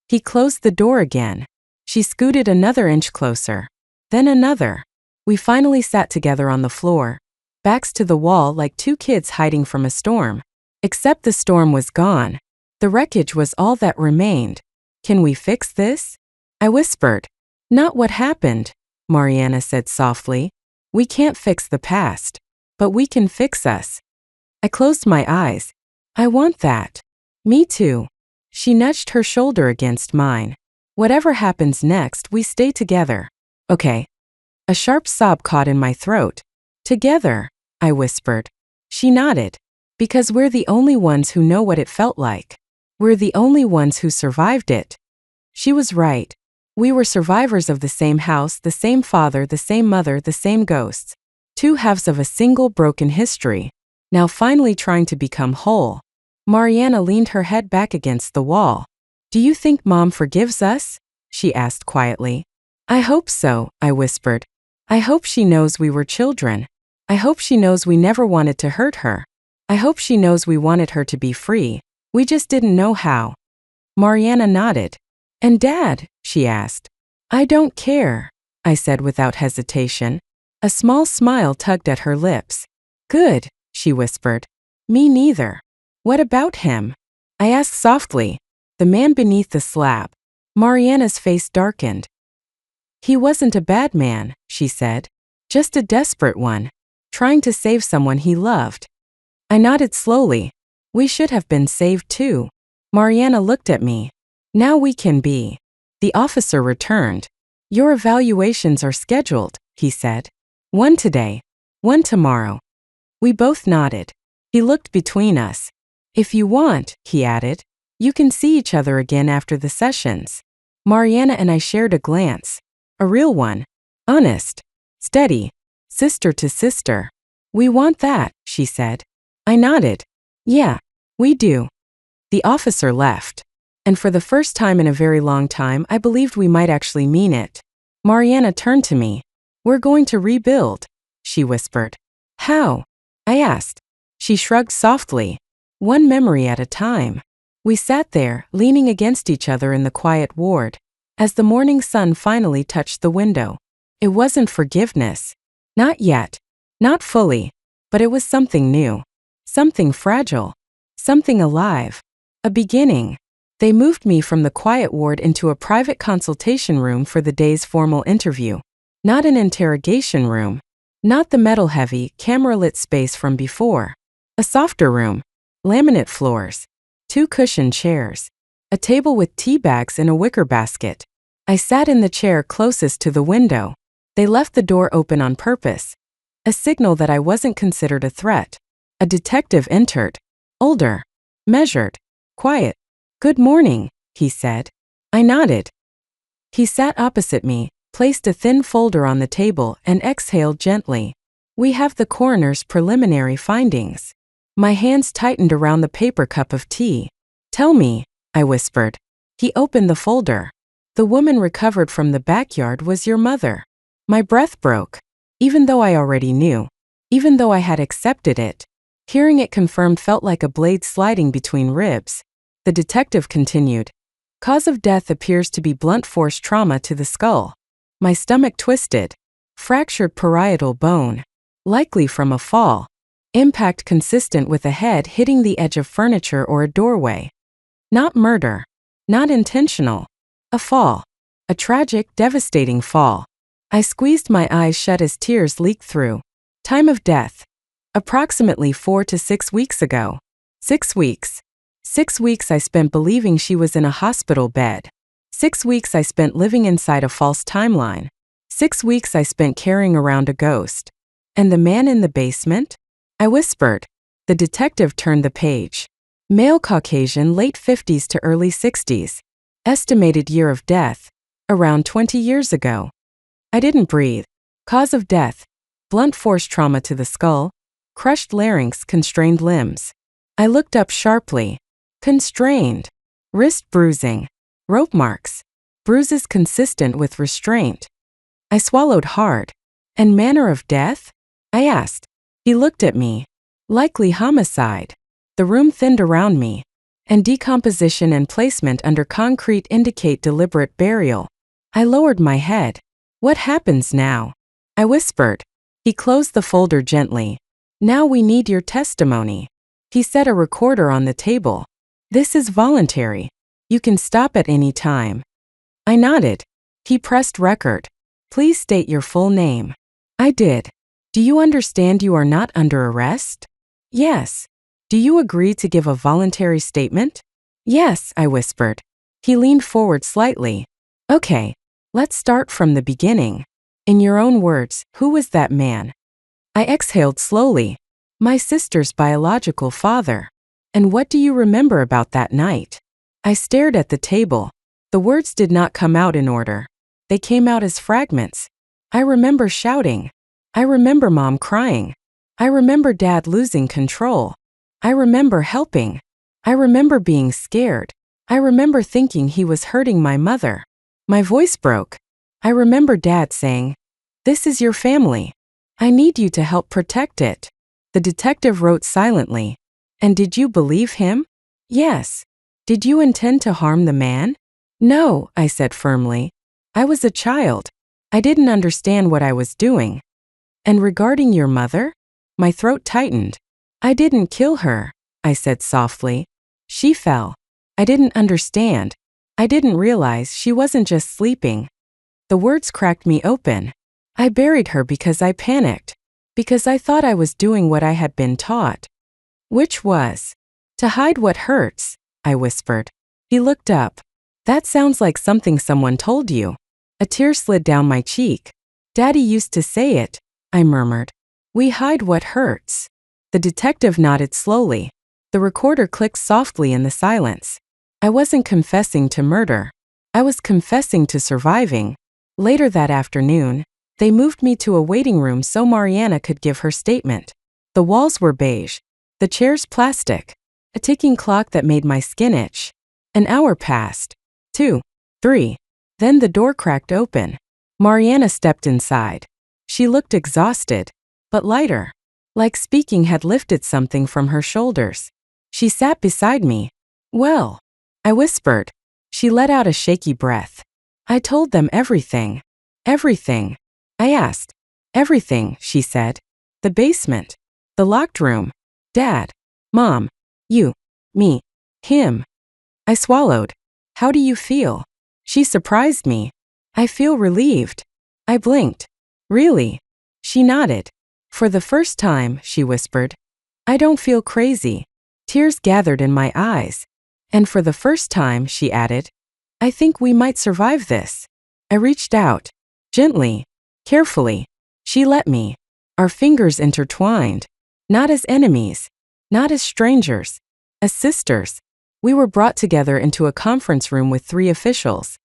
He closed the door again. She scooted another inch closer. Then another. We finally sat together on the floor, backs to the wall like two kids hiding from a storm. Except the storm was gone. The wreckage was all that remained. Can we fix this? I whispered. Not what happened, Mariana said softly. We can't fix the past, but we can fix us. I closed my eyes. I want that. Me too. She nudged her shoulder against mine. Whatever happens next, we stay together. Okay. A sharp sob caught in my throat. Together, I whispered. She nodded. Because we're the only ones who know what it felt like. We're the only ones who survived it. She was right. We were survivors of the same house, the same father, the same mother, the same ghosts. Two halves of a single broken history, now finally trying to become whole. Mariana leaned her head back against the wall. Do you think Mom forgives us? She asked quietly. I hope so, I whispered. I hope she knows we were children. I hope she knows we never wanted to hurt her. I hope she knows we wanted her to be free. We just didn't know how. Mariana nodded. And Dad? She asked. I don't care, I said without hesitation. A small smile tugged at her lips. Good, she whispered. Me neither. What about him? I asked softly. The man beneath the slab. Mariana's face darkened. He wasn't a bad man, she said. Just a desperate one. Trying to save someone he loved. I nodded slowly. We should have been saved too. Mariana looked at me. Now we can be. The officer returned. Your evaluations are scheduled, he said. One today. One tomorrow. We both nodded. He looked between us. If you want, he added, you can see each other again after the sessions. Mariana and I shared a glance. A real one. Honest. Steady. Sister to sister. We want that, she said. I nodded. Yeah, we do. The officer left. And for the first time in a very long time, I believed we might actually mean it. Mariana turned to me. We're going to rebuild, she whispered. How? I asked. She shrugged softly. One memory at a time. We sat there, leaning against each other in the quiet ward. As the morning sun finally touched the window. It wasn't forgiveness. Not yet. Not fully. But it was something new. Something fragile. Something alive. A beginning. They moved me from the quiet ward into a private consultation room for the day's formal interview. Not an interrogation room. Not the metal-heavy, camera-lit space from before. A softer room. Laminate floors. 2 cushioned chairs. A table with tea bags in a wicker basket. I sat in the chair closest to the window. They left the door open on purpose. A signal that I wasn't considered a threat. A detective entered. Older. Measured. Quiet. Good morning, he said. I nodded. He sat opposite me, placed a thin folder on the table, and exhaled gently. We have the coroner's preliminary findings. My hands tightened around the paper cup of tea. Tell me, I whispered. He opened the folder. The woman recovered from the backyard was your mother. My breath broke. Even though I already knew. Even though I had accepted it. Hearing it confirmed felt like a blade sliding between ribs. The detective continued. Cause of death appears to be blunt force trauma to the skull. My stomach twisted. Fractured parietal bone. Likely from a fall. Impact consistent with a head hitting the edge of furniture or a doorway. Not murder. Not intentional. A fall. A tragic, devastating fall. I squeezed my eyes shut as tears leaked through. Time of death. Approximately 4 to 6 weeks ago. 6 weeks. 6 weeks I spent believing she was in a hospital bed. 6 weeks I spent living inside a false timeline. 6 weeks I spent carrying around a ghost. And the man in the basement? I whispered. The detective turned the page. Male Caucasian, late 50s to early 60s. Estimated year of death. Around 20 years ago. I didn't breathe. Cause of death. Blunt force trauma to the skull. Crushed larynx, constrained limbs. I looked up sharply. Constrained. Wrist bruising. Rope marks. bruises consistent with restraint. I swallowed hard. And manner of death? I asked. He looked at me. Likely homicide. The room thinned around me, and decomposition and placement under concrete indicate deliberate burial. I lowered my head. What happens now? I whispered. He closed the folder gently. Now we need your testimony. He set a recorder on the table. This is voluntary. You can stop at any time. I nodded. He pressed record. Please state your full name. I did. Do you understand you are not under arrest? Yes. Do you agree to give a voluntary statement? Yes, I whispered. He leaned forward slightly. Okay, let's start from the beginning. In your own words, who was that man? I exhaled slowly. My sister's biological father. And what do you remember about that night? I stared at the table. The words did not come out in order. They came out as fragments. I remember shouting. I remember Mom crying. I remember Dad losing control. I remember helping. I remember being scared. I remember thinking he was hurting my mother. My voice broke. I remember Dad saying, "This is your family. I need you to help protect it." The detective wrote silently. And did you believe him? Yes. Did you intend to harm the man? No, I said firmly. I was a child. I didn't understand what I was doing. And regarding your mother? My throat tightened. I didn't kill her, I said softly. She fell. I didn't understand. I didn't realize she wasn't just sleeping. The words cracked me open. I buried her because I panicked. Because I thought I was doing what I had been taught. Which was to hide what hurts, I whispered. He looked up. That sounds like something someone told you. A tear slid down my cheek. Daddy used to say it, I murmured. We hide what hurts. The detective nodded slowly. The recorder clicked softly in the silence. I wasn't confessing to murder. I was confessing to surviving. Later that afternoon, they moved me to a waiting room so Mariana could give her statement. The walls were beige. The chairs plastic. A ticking clock that made my skin itch. An hour passed. 2, 3. Then the door cracked open. Mariana stepped inside. She looked exhausted, but lighter. Like speaking had lifted something from her shoulders. She sat beside me. Well, I whispered. She let out a shaky breath. I told them everything. Everything. I asked. Everything, she said. The basement. The locked room. Dad. Mom. You. Me. Him. I swallowed. How do you feel? She surprised me. I feel relieved. I blinked. Really? She nodded. For the first time, she whispered. I don't feel crazy. Tears gathered in my eyes. And for the first time, she added, I think we might survive this. I reached out. Gently. Carefully. She let me. Our fingers intertwined. Not as enemies. Not as strangers. As sisters. We were brought together into a conference room with 3 officials.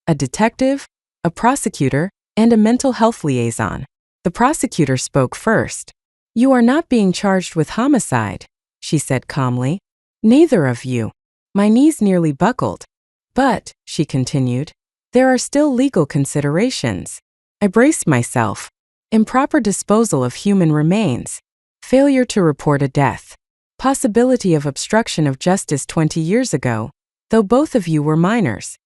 A detective, a prosecutor, and a mental health liaison. The prosecutor spoke first. You are not being charged with homicide, she said calmly. Neither of you. My knees nearly buckled. But, she continued, there are still legal considerations. I braced myself. Improper disposal of human remains. Failure to report a death. Possibility of obstruction of justice 20 years ago, though both of you were minors.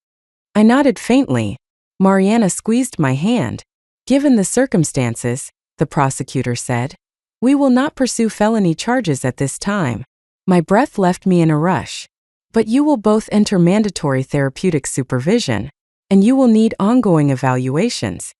I nodded faintly. Mariana squeezed my hand. Given the circumstances, the prosecutor said, we will not pursue felony charges at this time. My breath left me in a rush. But you will both enter mandatory therapeutic supervision, and you will need ongoing evaluations.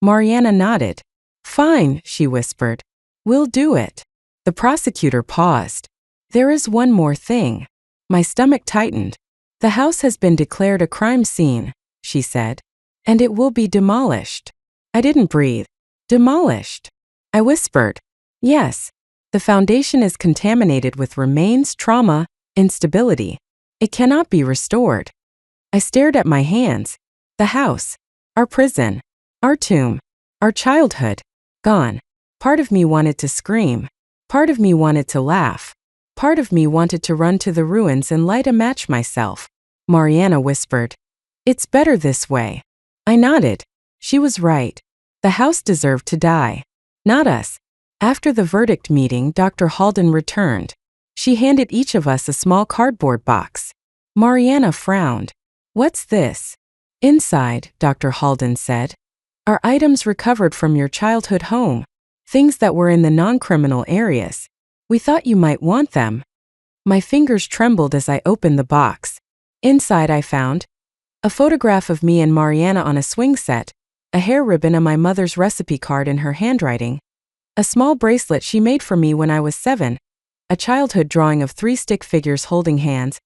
Mariana nodded. Fine, she whispered. We'll do it. The prosecutor paused. There is one more thing. My stomach tightened. The house has been declared a crime scene, she said, and it will be demolished. I didn't breathe. Demolished. I whispered. Yes. The foundation is contaminated with remains, trauma, instability. It cannot be restored. I stared at my hands. The house. Our prison. Our tomb. Our childhood. Gone. Part of me wanted to scream. Part of me wanted to laugh. Part of me wanted to run to the ruins and light a match myself. Mariana whispered. It's better this way. I nodded. She was right. The house deserved to die. Not us. After the verdict meeting, Dr. Halden returned. She handed each of us a small cardboard box. Mariana frowned. What's this? Inside, Dr. Halden said, are items recovered from your childhood home. Things that were in the non-criminal areas. We thought you might want them. My fingers trembled as I opened the box. Inside I found a photograph of me and Mariana on a swing set, a hair ribbon and my mother's recipe card in her handwriting, a small bracelet she made for me when I was 7, a childhood drawing of 3 stick figures holding hands,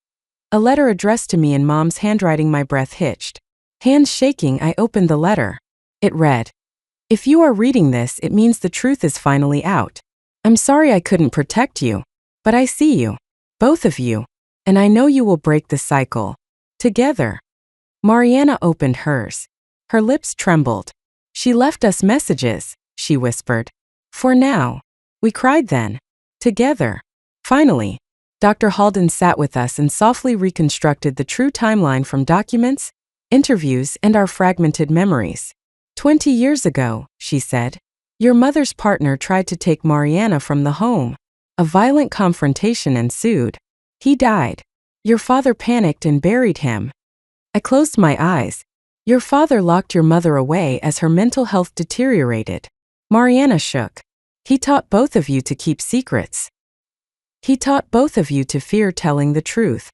a letter addressed to me in Mom's handwriting. My breath hitched. Hands shaking, I opened the letter. It read, "If you are reading this, it means the truth is finally out. I'm sorry I couldn't protect you, but I see you, both of you, and I know you will break the cycle. Together." Mariana opened hers. Her lips trembled. "She left us messages," she whispered. "For now." We cried then. Together. Finally, Dr. Halden sat with us and softly reconstructed the true timeline from documents, interviews, and our fragmented memories. 20 years ago, she said, your mother's partner tried to take Mariana from the home. A violent confrontation ensued. He died. Your father panicked and buried him. I closed my eyes. Your father locked your mother away as her mental health deteriorated. Mariana shook. He taught both of you to keep secrets. He taught both of you to fear telling the truth.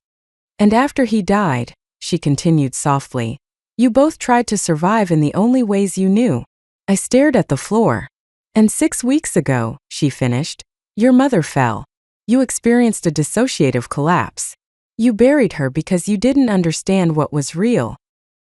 And after he died, she continued softly, you both tried to survive in the only ways you knew. I stared at the floor. And 6 weeks ago, she finished, your mother fell. You experienced a dissociative collapse. You buried her because you didn't understand what was real.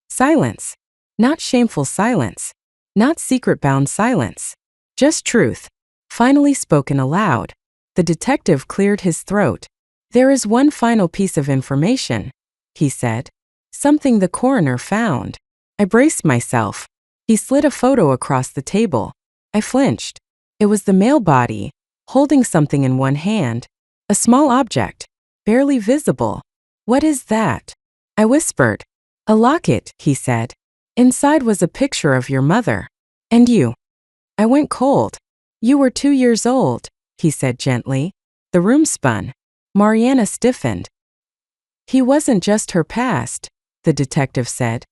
Silence. Not shameful silence. Not secret-bound silence. Just truth. Finally spoken aloud. The detective cleared his throat. There is one final piece of information, he said. Something the coroner found. I braced myself. He slid a photo across the table. I flinched. It was the male body, holding something in one hand. A small object, barely visible. What is that? I whispered. A locket, he said. Inside was a picture of your mother. And you. I went cold. You were 2 years old, he said gently. The room spun. Mariana stiffened. He wasn't just her past, the detective said.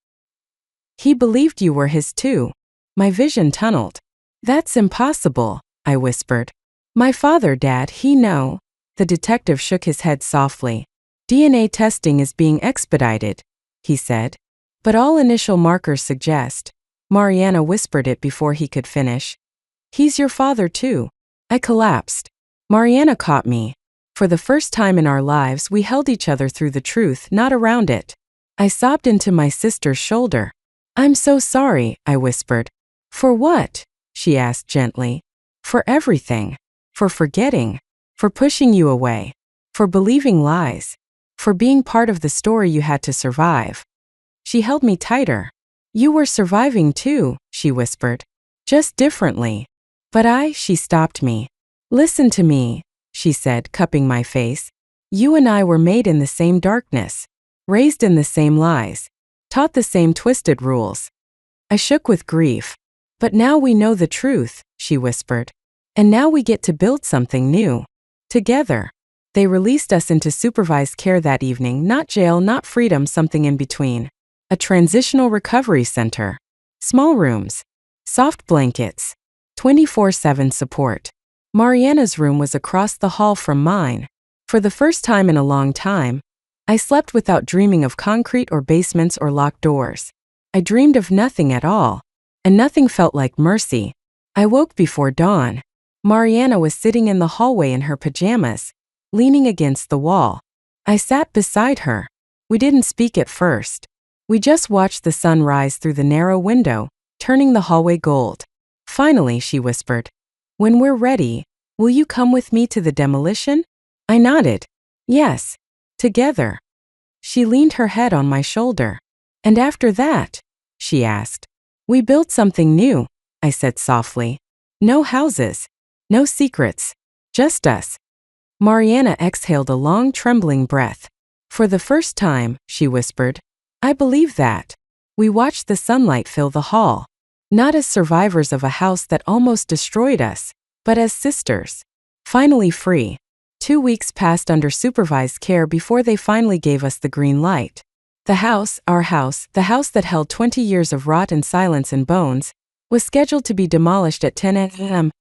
He believed you were his too. My vision tunneled. That's impossible, I whispered. My father, Dad, he know. The detective shook his head softly. DNA testing is being expedited, he said. But all initial markers suggest. Mariana whispered it before he could finish. He's your father too. I collapsed. Mariana caught me. For the first time in our lives, we held each other through the truth, not around it. I sobbed into my sister's shoulder. I'm so sorry, I whispered. For what? She asked gently. For everything. For forgetting. For pushing you away. For believing lies. For being part of the story you had to survive. She held me tighter. You were surviving too, she whispered. Just differently. But she stopped me. Listen to me, she said, cupping my face. You and I were made in the same darkness. Raised in the same lies. Taught the same twisted rules. I shook with grief. But now we know the truth, she whispered. And now we get to build something new. Together. They released us into supervised care that evening, not jail, not freedom, something in between. A transitional recovery center. Small rooms. Soft blankets. 24/7 support. Mariana's room was across the hall from mine. For the first time in a long time, I slept without dreaming of concrete or basements or locked doors. I dreamed of nothing at all. And nothing felt like mercy. I woke before dawn. Mariana was sitting in the hallway in her pajamas, leaning against the wall. I sat beside her. We didn't speak at first. We just watched the sun rise through the narrow window, turning the hallway gold. Finally, she whispered, when we're ready, will you come with me to the demolition? I nodded. Yes. Together. She leaned her head on my shoulder. And after that? She asked. We built something new, I said softly. No houses. No secrets. Just us. Mariana exhaled a long, trembling breath. For the first time, she whispered, I believe that. We watched the sunlight fill the hall. Not as survivors of a house that almost destroyed us, but as sisters. Finally free. 2 weeks passed under supervised care before they finally gave us the green light. The house, our house, the house that held 20 years of rot and silence and bones, was scheduled to be demolished at 10 a.m.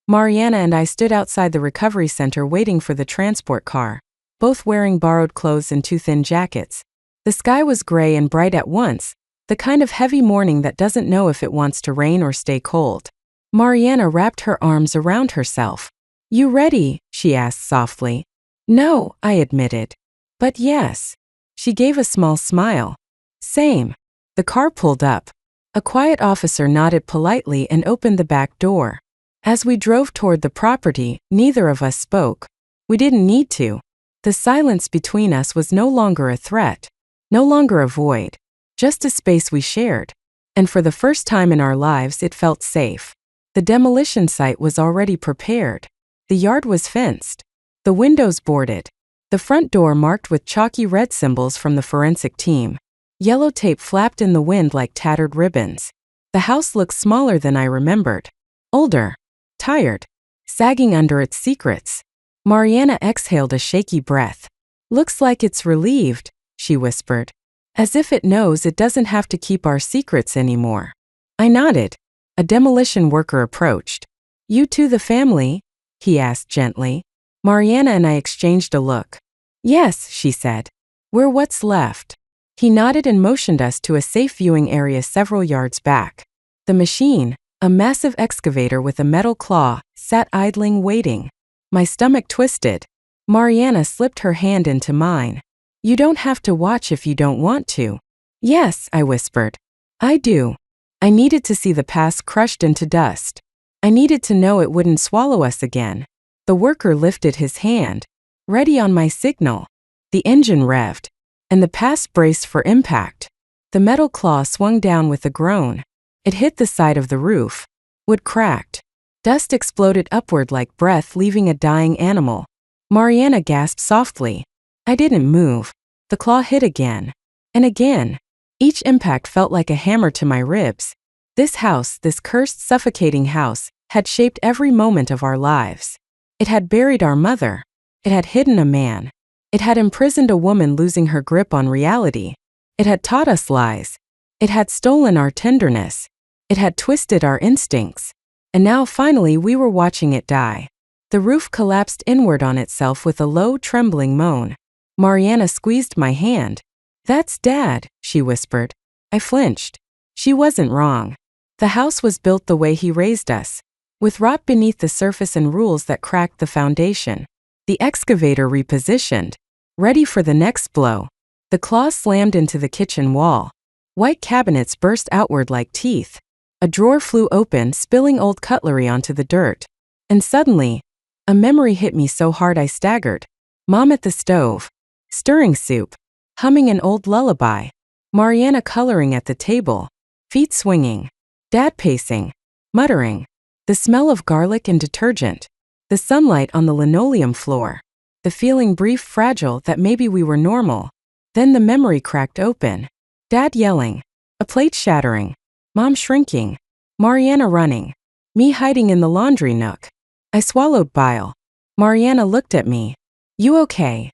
Mariana and I stood outside the recovery center waiting for the transport car, both wearing borrowed clothes and too thin jackets. The sky was gray and bright at once, the kind of heavy morning that doesn't know if it wants to rain or stay cold. Mariana wrapped her arms around herself. "You ready?" she asked softly. "No," I admitted. "But yes." She gave a small smile. "Same." The car pulled up. A quiet officer nodded politely and opened the back door. As we drove toward the property, neither of us spoke. We didn't need to. The silence between us was no longer a threat, no longer a void, just a space we shared. And for the first time in our lives, it felt safe. The demolition site was already prepared. The yard was fenced. The windows boarded. The front door marked with chalky red symbols from the forensic team. Yellow tape flapped in the wind like tattered ribbons. The house looked smaller than I remembered. Older. Tired. Sagging under its secrets. Mariana exhaled a shaky breath. "Looks like it's relieved," she whispered. "As if it knows it doesn't have to keep our secrets anymore." I nodded. A demolition worker approached. "You two the family?" he asked gently. Mariana and I exchanged a look. "Yes," she said. "We're what's left." He nodded and motioned us to a safe viewing area several yards back. The machine, a massive excavator with a metal claw, sat idling, waiting. My stomach twisted. Mariana slipped her hand into mine. "You don't have to watch if you don't want to." "Yes," I whispered. "I do." I needed to see the past crushed into dust. I needed to know it wouldn't swallow us again. The worker lifted his hand. Ready on my signal. The engine revved. And the past braced for impact. The metal claw swung down with a groan. It hit the side of the roof. Wood cracked. Dust exploded upward like breath leaving a dying animal. Mariana gasped softly. I didn't move. The claw hit again. And again. Each impact felt like a hammer to my ribs. This house, this cursed, suffocating house, had shaped every moment of our lives. It had buried our mother. It had hidden a man. It had imprisoned a woman losing her grip on reality. It had taught us lies. It had stolen our tenderness. It had twisted our instincts. And now finally we were watching it die. The roof collapsed inward on itself with a low, trembling moan. Mariana squeezed my hand. "That's Dad," she whispered. I flinched. She wasn't wrong. The house was built the way he raised us, with rot beneath the surface and rules that cracked the foundation. The excavator repositioned, ready for the next blow. The claw slammed into the kitchen wall. White cabinets burst outward like teeth. A drawer flew open, spilling old cutlery onto the dirt. And suddenly, a memory hit me so hard I staggered. Mom at the stove, stirring soup, humming an old lullaby. Mariana coloring at the table, feet swinging. Dad pacing, muttering. The smell of garlic and detergent. The sunlight on the linoleum floor. The feeling brief, fragile, that maybe we were normal. Then the memory cracked open. Dad yelling. A plate shattering. Mom shrinking. Mariana running. Me hiding in the laundry nook. I swallowed bile. Mariana looked at me. "You okay?"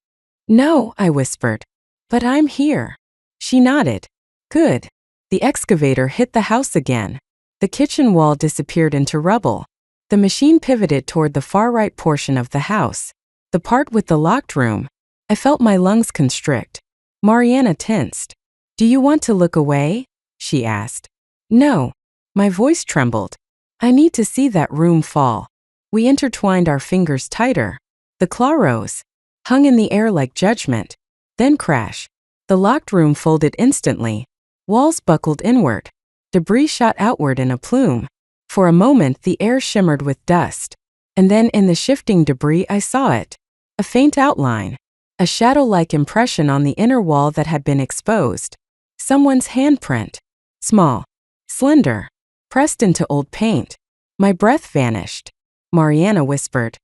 "No," I whispered. "But I'm here." She nodded. "Good." The excavator hit the house again. The kitchen wall disappeared into rubble. The machine pivoted toward the far right portion of the house, the part with the locked room. I felt my lungs constrict. Mariana tensed. "Do you want to look away?" she asked. "No." My voice trembled. "I need to see that room fall." We intertwined our fingers tighter. The claw rose, hung in the air like judgment. Then crash. The locked room folded instantly. Walls buckled inward. Debris shot outward in a plume. For a moment the air shimmered with dust. And then in the shifting debris I saw it. A faint outline. A shadow-like impression on the inner wall that had been exposed. Someone's handprint. Small. Slender. Pressed into old paint. My breath vanished. Mariana whispered.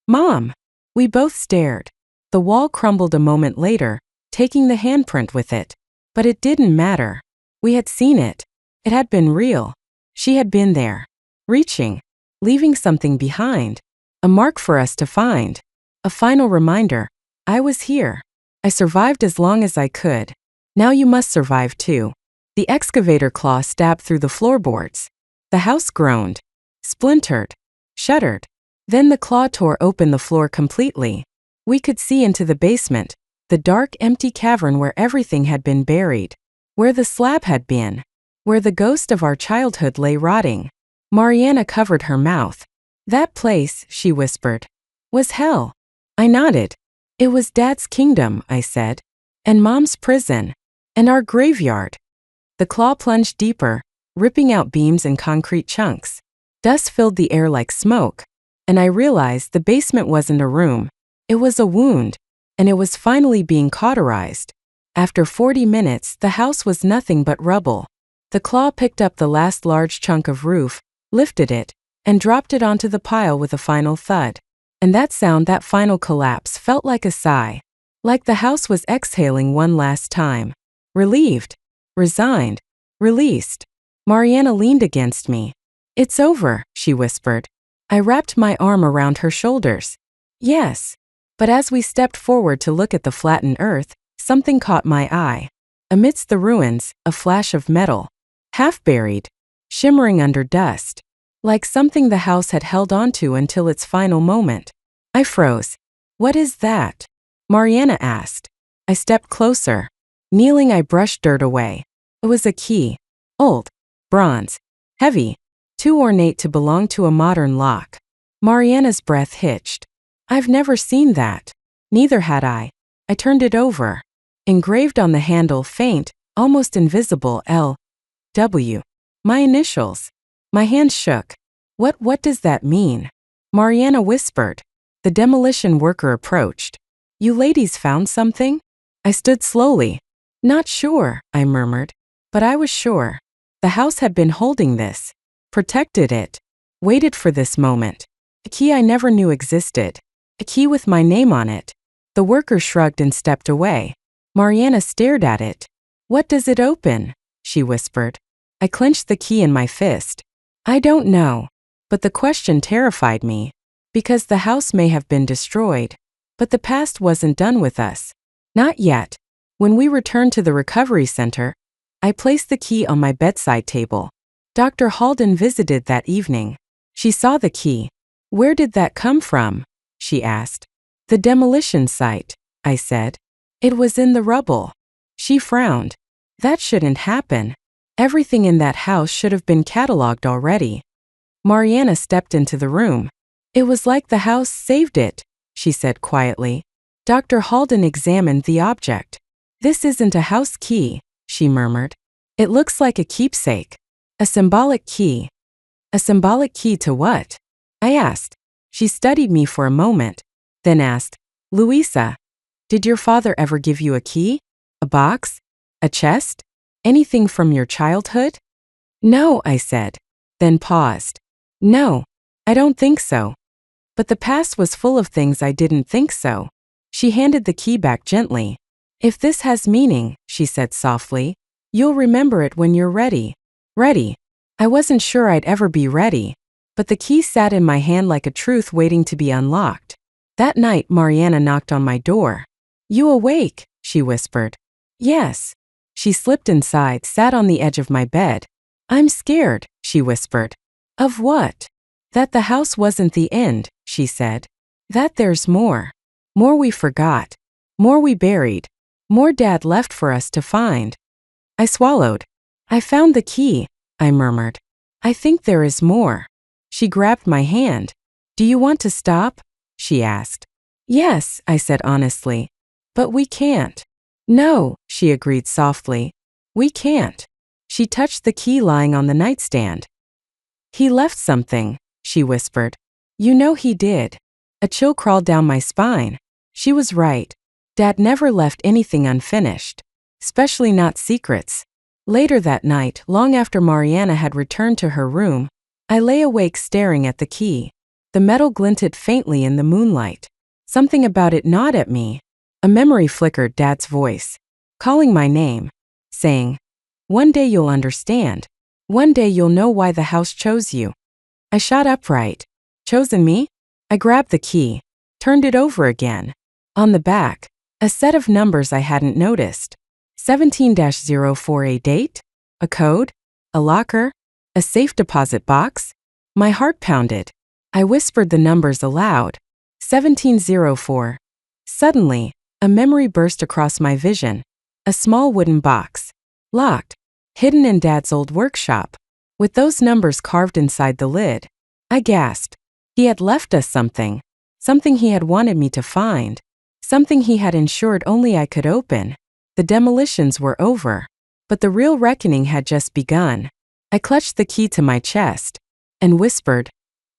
"Mom!" We both stared. The wall crumbled a moment later, taking the handprint with it. But it didn't matter. We had seen it. It had been real. She had been there. Reaching. Leaving something behind. A mark for us to find. A final reminder. I was here. I survived as long as I could. Now you must survive too. The excavator claw stabbed through the floorboards. The house groaned. Splintered. Shuddered. Then the claw tore open the floor completely. We could see into the basement, the dark, empty cavern where everything had been buried. Where the slab had been. Where the ghost of our childhood lay rotting. Mariana covered her mouth. That place, she whispered, was hell. I nodded. It was Dad's kingdom, I said. And Mom's prison. And our graveyard. The claw plunged deeper, ripping out beams and concrete chunks. Dust filled the air like smoke. And I realized the basement wasn't a room. It was a wound. And it was finally being cauterized. After 40 minutes, the house was nothing but rubble. The claw picked up the last large chunk of roof, lifted it, and dropped it onto the pile with a final thud. And that sound, that final collapse, felt like a sigh. Like the house was exhaling one last time. Relieved. Resigned. Released. Mariana leaned against me. It's over, she whispered. I wrapped my arm around her shoulders. Yes. But as we stepped forward to look at the flattened earth, something caught my eye. Amidst the ruins, a flash of metal. Half buried. Shimmering under dust. Like something the house had held onto until its final moment. I froze. What is that? Mariana asked. I stepped closer. Kneeling, I brushed dirt away. It was a key. Old. Bronze. Heavy. Too ornate to belong to a modern lock. Mariana's breath hitched. I've never seen that. Neither had I. I turned it over. Engraved on the handle, faint, almost invisible L.W. My initials. My hands shook. What does that mean? Mariana whispered. The demolition worker approached. You ladies found something? I stood slowly. Not sure, I murmured. But I was sure. The house had been holding this. Protected it. Waited for this moment. A key I never knew existed. A key with my name on it. The worker shrugged and stepped away. Mariana stared at it. What does it open? She whispered. I clenched the key in my fist. I don't know. But the question terrified me. Because the house may have been destroyed. But the past wasn't done with us. Not yet. When we returned to the recovery center, I placed the key on my bedside table. Dr. Halden visited that evening. She saw the key. Where did that come from? She asked. The demolition site, I said. It was in the rubble. She frowned. That shouldn't happen. Everything in that house should have been cataloged already. Mariana stepped into the room. It was like the house saved it, she said quietly. Dr. Halden examined the object. This isn't a house key, she murmured. It looks like a keepsake. A symbolic key. A symbolic key to what? I asked. She studied me for a moment, then asked, Louisa, did your father ever give you a key? A box? A chest? Anything from your childhood? No, I said, then paused. No, I don't think so. But the past was full of things I didn't think so. She handed the key back gently. If this has meaning, she said softly, you'll remember it when you're ready. Ready. I wasn't sure I'd ever be ready. But the key sat in my hand like a truth waiting to be unlocked. That night, Mariana knocked on my door. You awake? She whispered. Yes. She slipped inside, sat on the edge of my bed. I'm scared, she whispered. Of what? That the house wasn't the end, she said. That there's more. More we forgot. More we buried. More Dad left for us to find. I swallowed. I found the key, I murmured. I think there is more. She grabbed my hand. Do you want to stop? She asked. Yes, I said honestly. But we can't. No, she agreed softly. We can't. She touched the key lying on the nightstand. He left something, she whispered. You know he did. A chill crawled down my spine. She was right. Dad never left anything unfinished. Especially not secrets. Later that night, long after Mariana had returned to her room, I lay awake staring at the key. The metal glinted faintly in the moonlight. Something about it gnawed at me. A memory flickered Dad's voice. Calling my name. saying, "One day you'll understand. One day you'll know why the house chose you." I shot upright. Chosen me? I grabbed the key, turned it over again. On the back, a set of numbers I hadn't noticed. 17-04, a date? A code? A locker? A safe deposit box? My heart pounded. I whispered the numbers aloud. 1704. Suddenly, a memory burst across my vision. A small wooden box. Locked. Hidden in Dad's old workshop. With those numbers carved inside the lid. I gasped. He had left us something. Something he had wanted me to find. Something he had ensured only I could open. The demolitions were over. But the real reckoning had just begun. I clutched the key to my chest and whispered,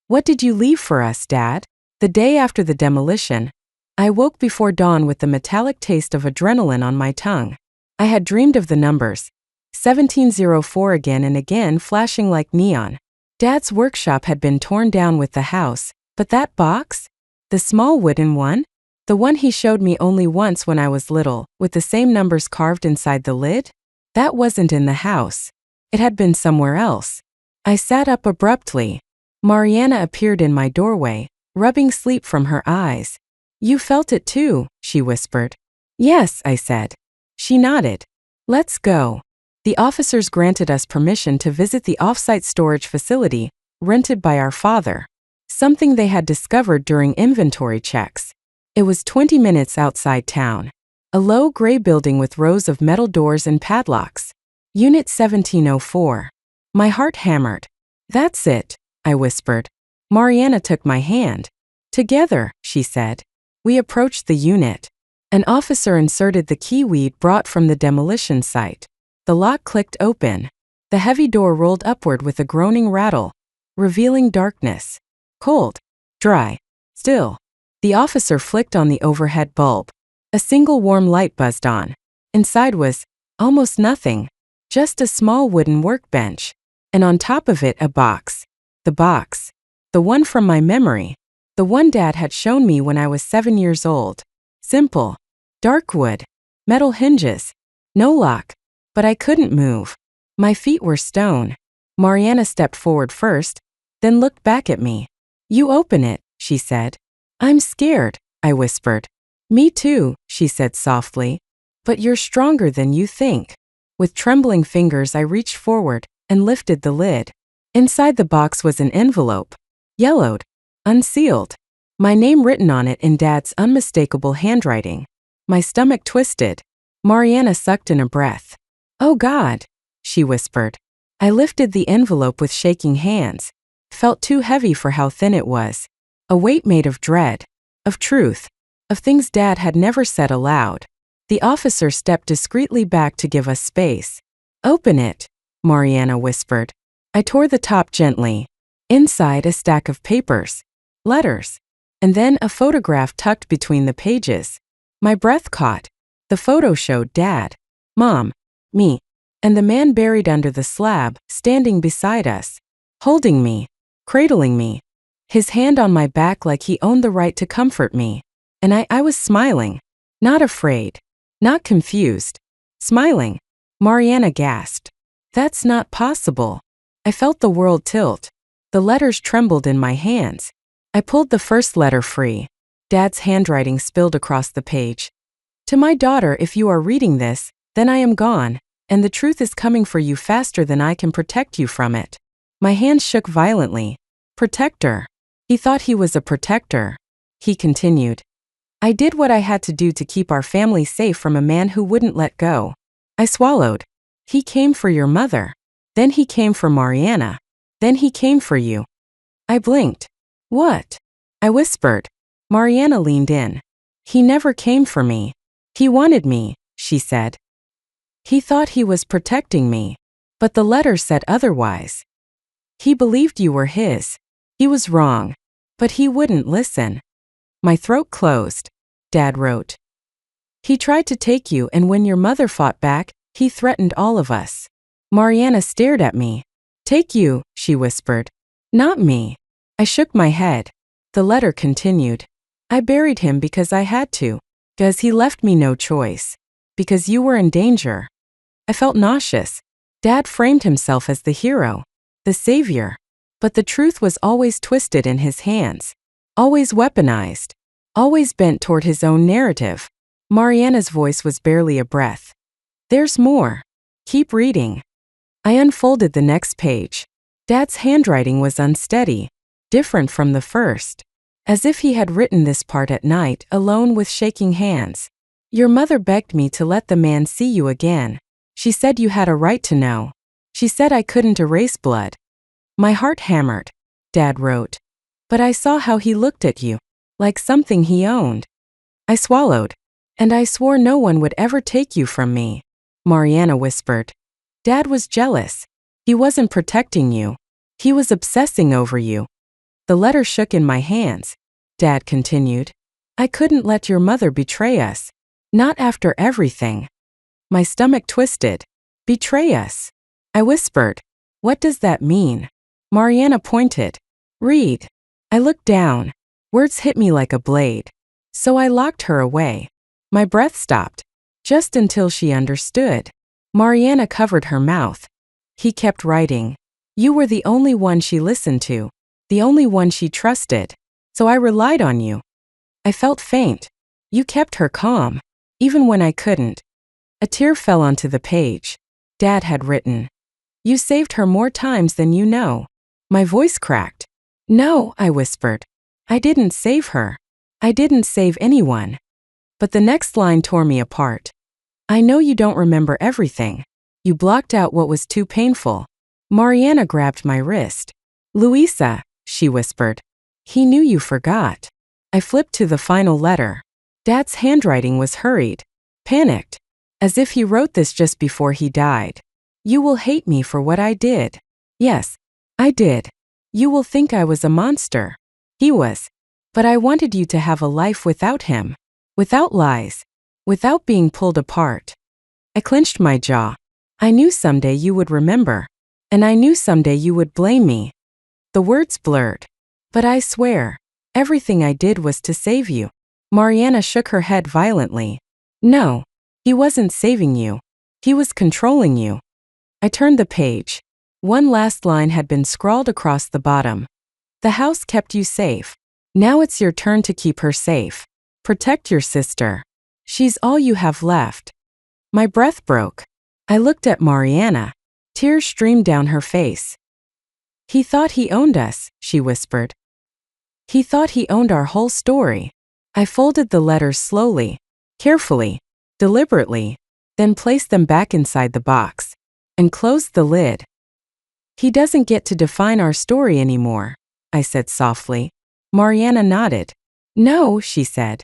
"What did you leave for us, Dad?" The day after the demolition, I woke before dawn with the metallic taste of adrenaline on my tongue. I had dreamed of the numbers, 1704 again and again flashing like neon. Dad's workshop had been torn down with the house, but that box? The small wooden one? The one he showed me only once when I was little, with the same numbers carved inside the lid? That wasn't in the house. It had been somewhere else. I sat up abruptly. Mariana appeared in my doorway, rubbing sleep from her eyes. "You felt it too," she whispered. "Yes," I said. She nodded. "Let's go." The officers granted us permission to visit the off-site storage facility, rented by our father. Something they had discovered during inventory checks. It was 20 minutes outside town. A low gray building with rows of metal doors and padlocks. Unit 1704. My heart hammered. "That's it," I whispered. Mariana took my hand. "Together," she said. We approached the unit. An officer inserted the key we'd brought from the demolition site. The lock clicked open. The heavy door rolled upward with a groaning rattle, revealing darkness. Cold, dry, still. The officer flicked on the overhead bulb. A single warm light buzzed on. Inside was almost nothing, just a small wooden workbench, and on top of it a box. The box. The one from my memory. The one Dad had shown me when I was 7 years old. Simple. Dark wood. Metal hinges. No lock. But I couldn't move. My feet were stone. Mariana stepped forward first, then looked back at me. "You open it," she said. "I'm scared," I whispered. "Me too," she said softly. "But you're stronger than you think." With trembling fingers I reached forward and lifted the lid. Inside the box was an envelope. Yellowed. Unsealed. My name written on it in Dad's unmistakable handwriting. My stomach twisted. Mariana sucked in a breath. "Oh God," she whispered. I lifted the envelope with shaking hands. Felt too heavy for how thin it was. A weight made of dread, of truth, of things Dad had never said aloud. The officer stepped discreetly back to give us space. "Open it," Mariana whispered. I tore the top gently. Inside, a stack of papers, letters, and then a photograph tucked between the pages. My breath caught. The photo showed Dad, Mom, me, and the man buried under the slab, standing beside us, holding me, cradling me, his hand on my back like he owned the right to comfort me. And I was smiling, not afraid, not confused, smiling. Mariana gasped. "That's not possible." I felt the world tilt. The letters trembled in my hands. I pulled the first letter free. Dad's handwriting spilled across the page. "To my daughter, if you are reading this, then I am gone, and the truth is coming for you faster than I can protect you from it." My hands shook violently. Protector. He thought he was a protector. He continued. "I did what I had to do to keep our family safe from a man who wouldn't let go." I swallowed. "He came for your mother. Then he came for Mariana. Then he came for you." I blinked. "What?" I whispered. Mariana leaned in. "He never came for me. He wanted me," she said. "He thought he was protecting me. But the letter said otherwise. He believed you were his. He was wrong. But he wouldn't listen." My throat closed. Dad wrote. "He tried to take you, and when your mother fought back, he threatened all of us." Mariana stared at me. "Take you," she whispered. "Not me." I shook my head. The letter continued. "I buried him because I had to. Because he left me no choice. Because you were in danger." I felt nauseous. Dad framed himself as the hero, the savior. But the truth was always twisted in his hands, always weaponized, always bent toward his own narrative. Mariana's voice was barely a breath. There's more. Keep reading. I unfolded the next page. Dad's handwriting was unsteady, different from the first, as if he had written this part at night alone with shaking hands. Your mother begged me to let the man see you again. She said you had a right to know. She said I couldn't erase blood. My heart hammered, Dad wrote. But I saw how he looked at you, like something he owned. I swallowed. And I swore no one would ever take you from me, Mariana whispered. Dad was jealous. He wasn't protecting you. He was obsessing over you. The letter shook in my hands, Dad continued. I couldn't let your mother betray us. Not after everything. My stomach twisted. Betray us? I whispered. What does that mean? Mariana pointed. Read. I looked down. Words hit me like a blade. So I locked her away. My breath stopped. Just until she understood. Mariana covered her mouth. He kept writing. You were the only one she listened to. The only one she trusted. So I relied on you. I felt faint. You kept her calm. Even when I couldn't. A tear fell onto the page. Dad had written. You saved her more times than you know. My voice cracked. No, I whispered. I didn't save her. I didn't save anyone. But the next line tore me apart. I know you don't remember everything. You blocked out what was too painful. Mariana grabbed my wrist. Luisa, she whispered. He knew you forgot. I flipped to the final letter. Dad's handwriting was hurried, panicked, as if he wrote this just before he died. You will hate me for what I did. Yes, I did. You will think I was a monster. He was. But I wanted you to have a life without him. Without lies. Without being pulled apart. I clenched my jaw. I knew someday you would remember. And I knew someday you would blame me. The words blurred. But I swear, everything I did was to save you. Mariana shook her head violently. No, he wasn't saving you. He was controlling you. I turned the page. One last line had been scrawled across the bottom. The house kept you safe. Now it's your turn to keep her safe. Protect your sister. She's all you have left. My breath broke. I looked at Mariana. Tears streamed down her face. He thought he owned us, she whispered. He thought he owned our whole story. I folded the letters slowly, carefully, deliberately, then placed them back inside the box, and closed the lid. He doesn't get to define our story anymore, I said softly. Mariana nodded. No, she said.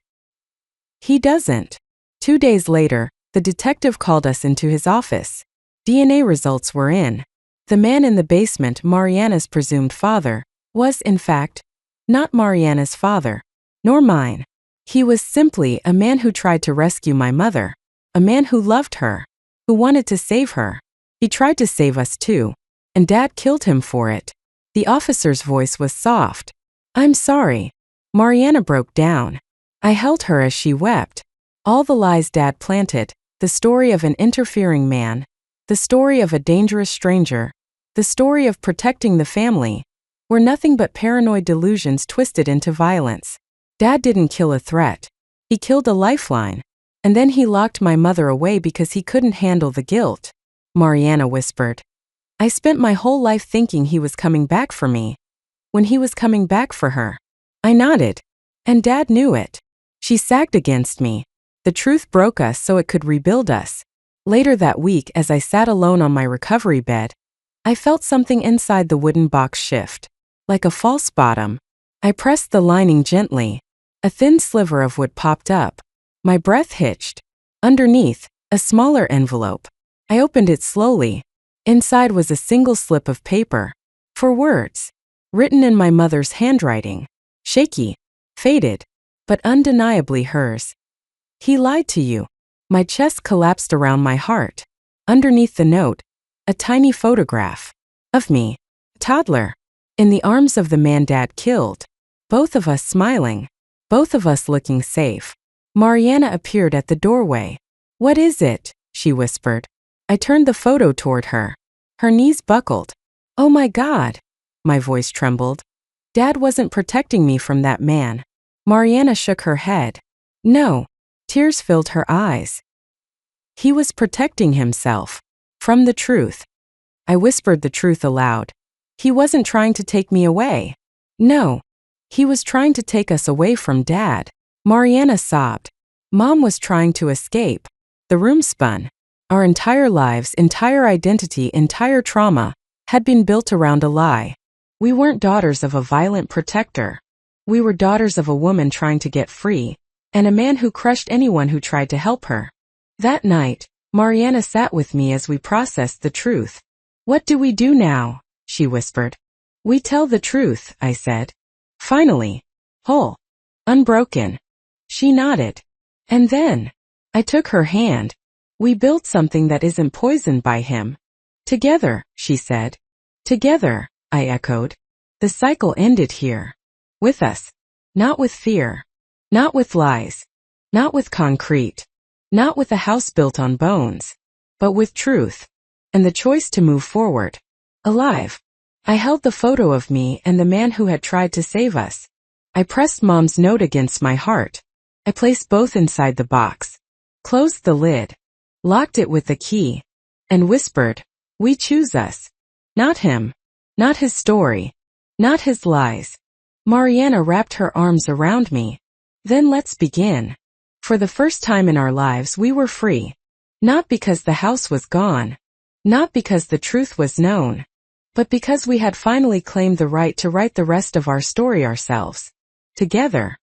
He doesn't. 2 days later, the detective called us into his office. DNA results were in. The man in the basement, Mariana's presumed father, was, in fact, not Mariana's father, nor mine. He was simply a man who tried to rescue my mother, a man who loved her, who wanted to save her. He tried to save us too, and Dad killed him for it. The officer's voice was soft. I'm sorry. Mariana broke down. I held her as she wept. All the lies Dad planted, the story of an interfering man, the story of a dangerous stranger, the story of protecting the family, were nothing but paranoid delusions twisted into violence. Dad didn't kill a threat. He killed a lifeline. And then he locked my mother away because he couldn't handle the guilt. Mariana whispered. I spent my whole life thinking he was coming back for me. When he was coming back for her. I nodded. And Dad knew it. She sagged against me. The truth broke us so it could rebuild us. Later that week, as I sat alone on my recovery bed, I felt something inside the wooden box shift. Like a false bottom. I pressed the lining gently. A thin sliver of wood popped up. My breath hitched. Underneath, a smaller envelope. I opened it slowly. Inside was a single slip of paper. 4 words. Written in my mother's handwriting. Shaky. Faded. But undeniably hers. He lied to you. My chest collapsed around my heart. Underneath the note, a tiny photograph. Of me. Toddler. In the arms of the man Dad killed. Both of us smiling. Both of us looking safe. Mariana appeared at the doorway. What is it? She whispered. I turned the photo toward her. Her knees buckled. Oh my God. My voice trembled. Dad wasn't protecting me from that man. Mariana shook her head. No. Tears filled her eyes. He was protecting himself. From the truth. I whispered the truth aloud. He wasn't trying to take me away. No. He was trying to take us away from Dad. Mariana sobbed. Mom was trying to escape. The room spun. Our entire lives, entire identity, entire trauma had been built around a lie. We weren't daughters of a violent protector. We were daughters of a woman trying to get free, and a man who crushed anyone who tried to help her. That night, Mariana sat with me as we processed the truth. What do we do now? She whispered. We tell the truth, I said. Finally. Whole. Unbroken. She nodded. And then, I took her hand. We built something that isn't poisoned by him. Together, she said. Together, I echoed. The cycle ended here. With us. Not with fear. Not with lies. Not with concrete. Not with a house built on bones. But with truth. And the choice to move forward. Alive. I held the photo of me and the man who had tried to save us. I pressed Mom's note against my heart. I placed both inside the box. Closed the lid. Locked it with the key. And whispered, we choose us. Not him. Not his story. Not his lies. Mariana wrapped her arms around me. Then let's begin. For the first time in our lives we were free. Not because the house was gone. Not because the truth was known. But because we had finally claimed the right to write the rest of our story ourselves. Together.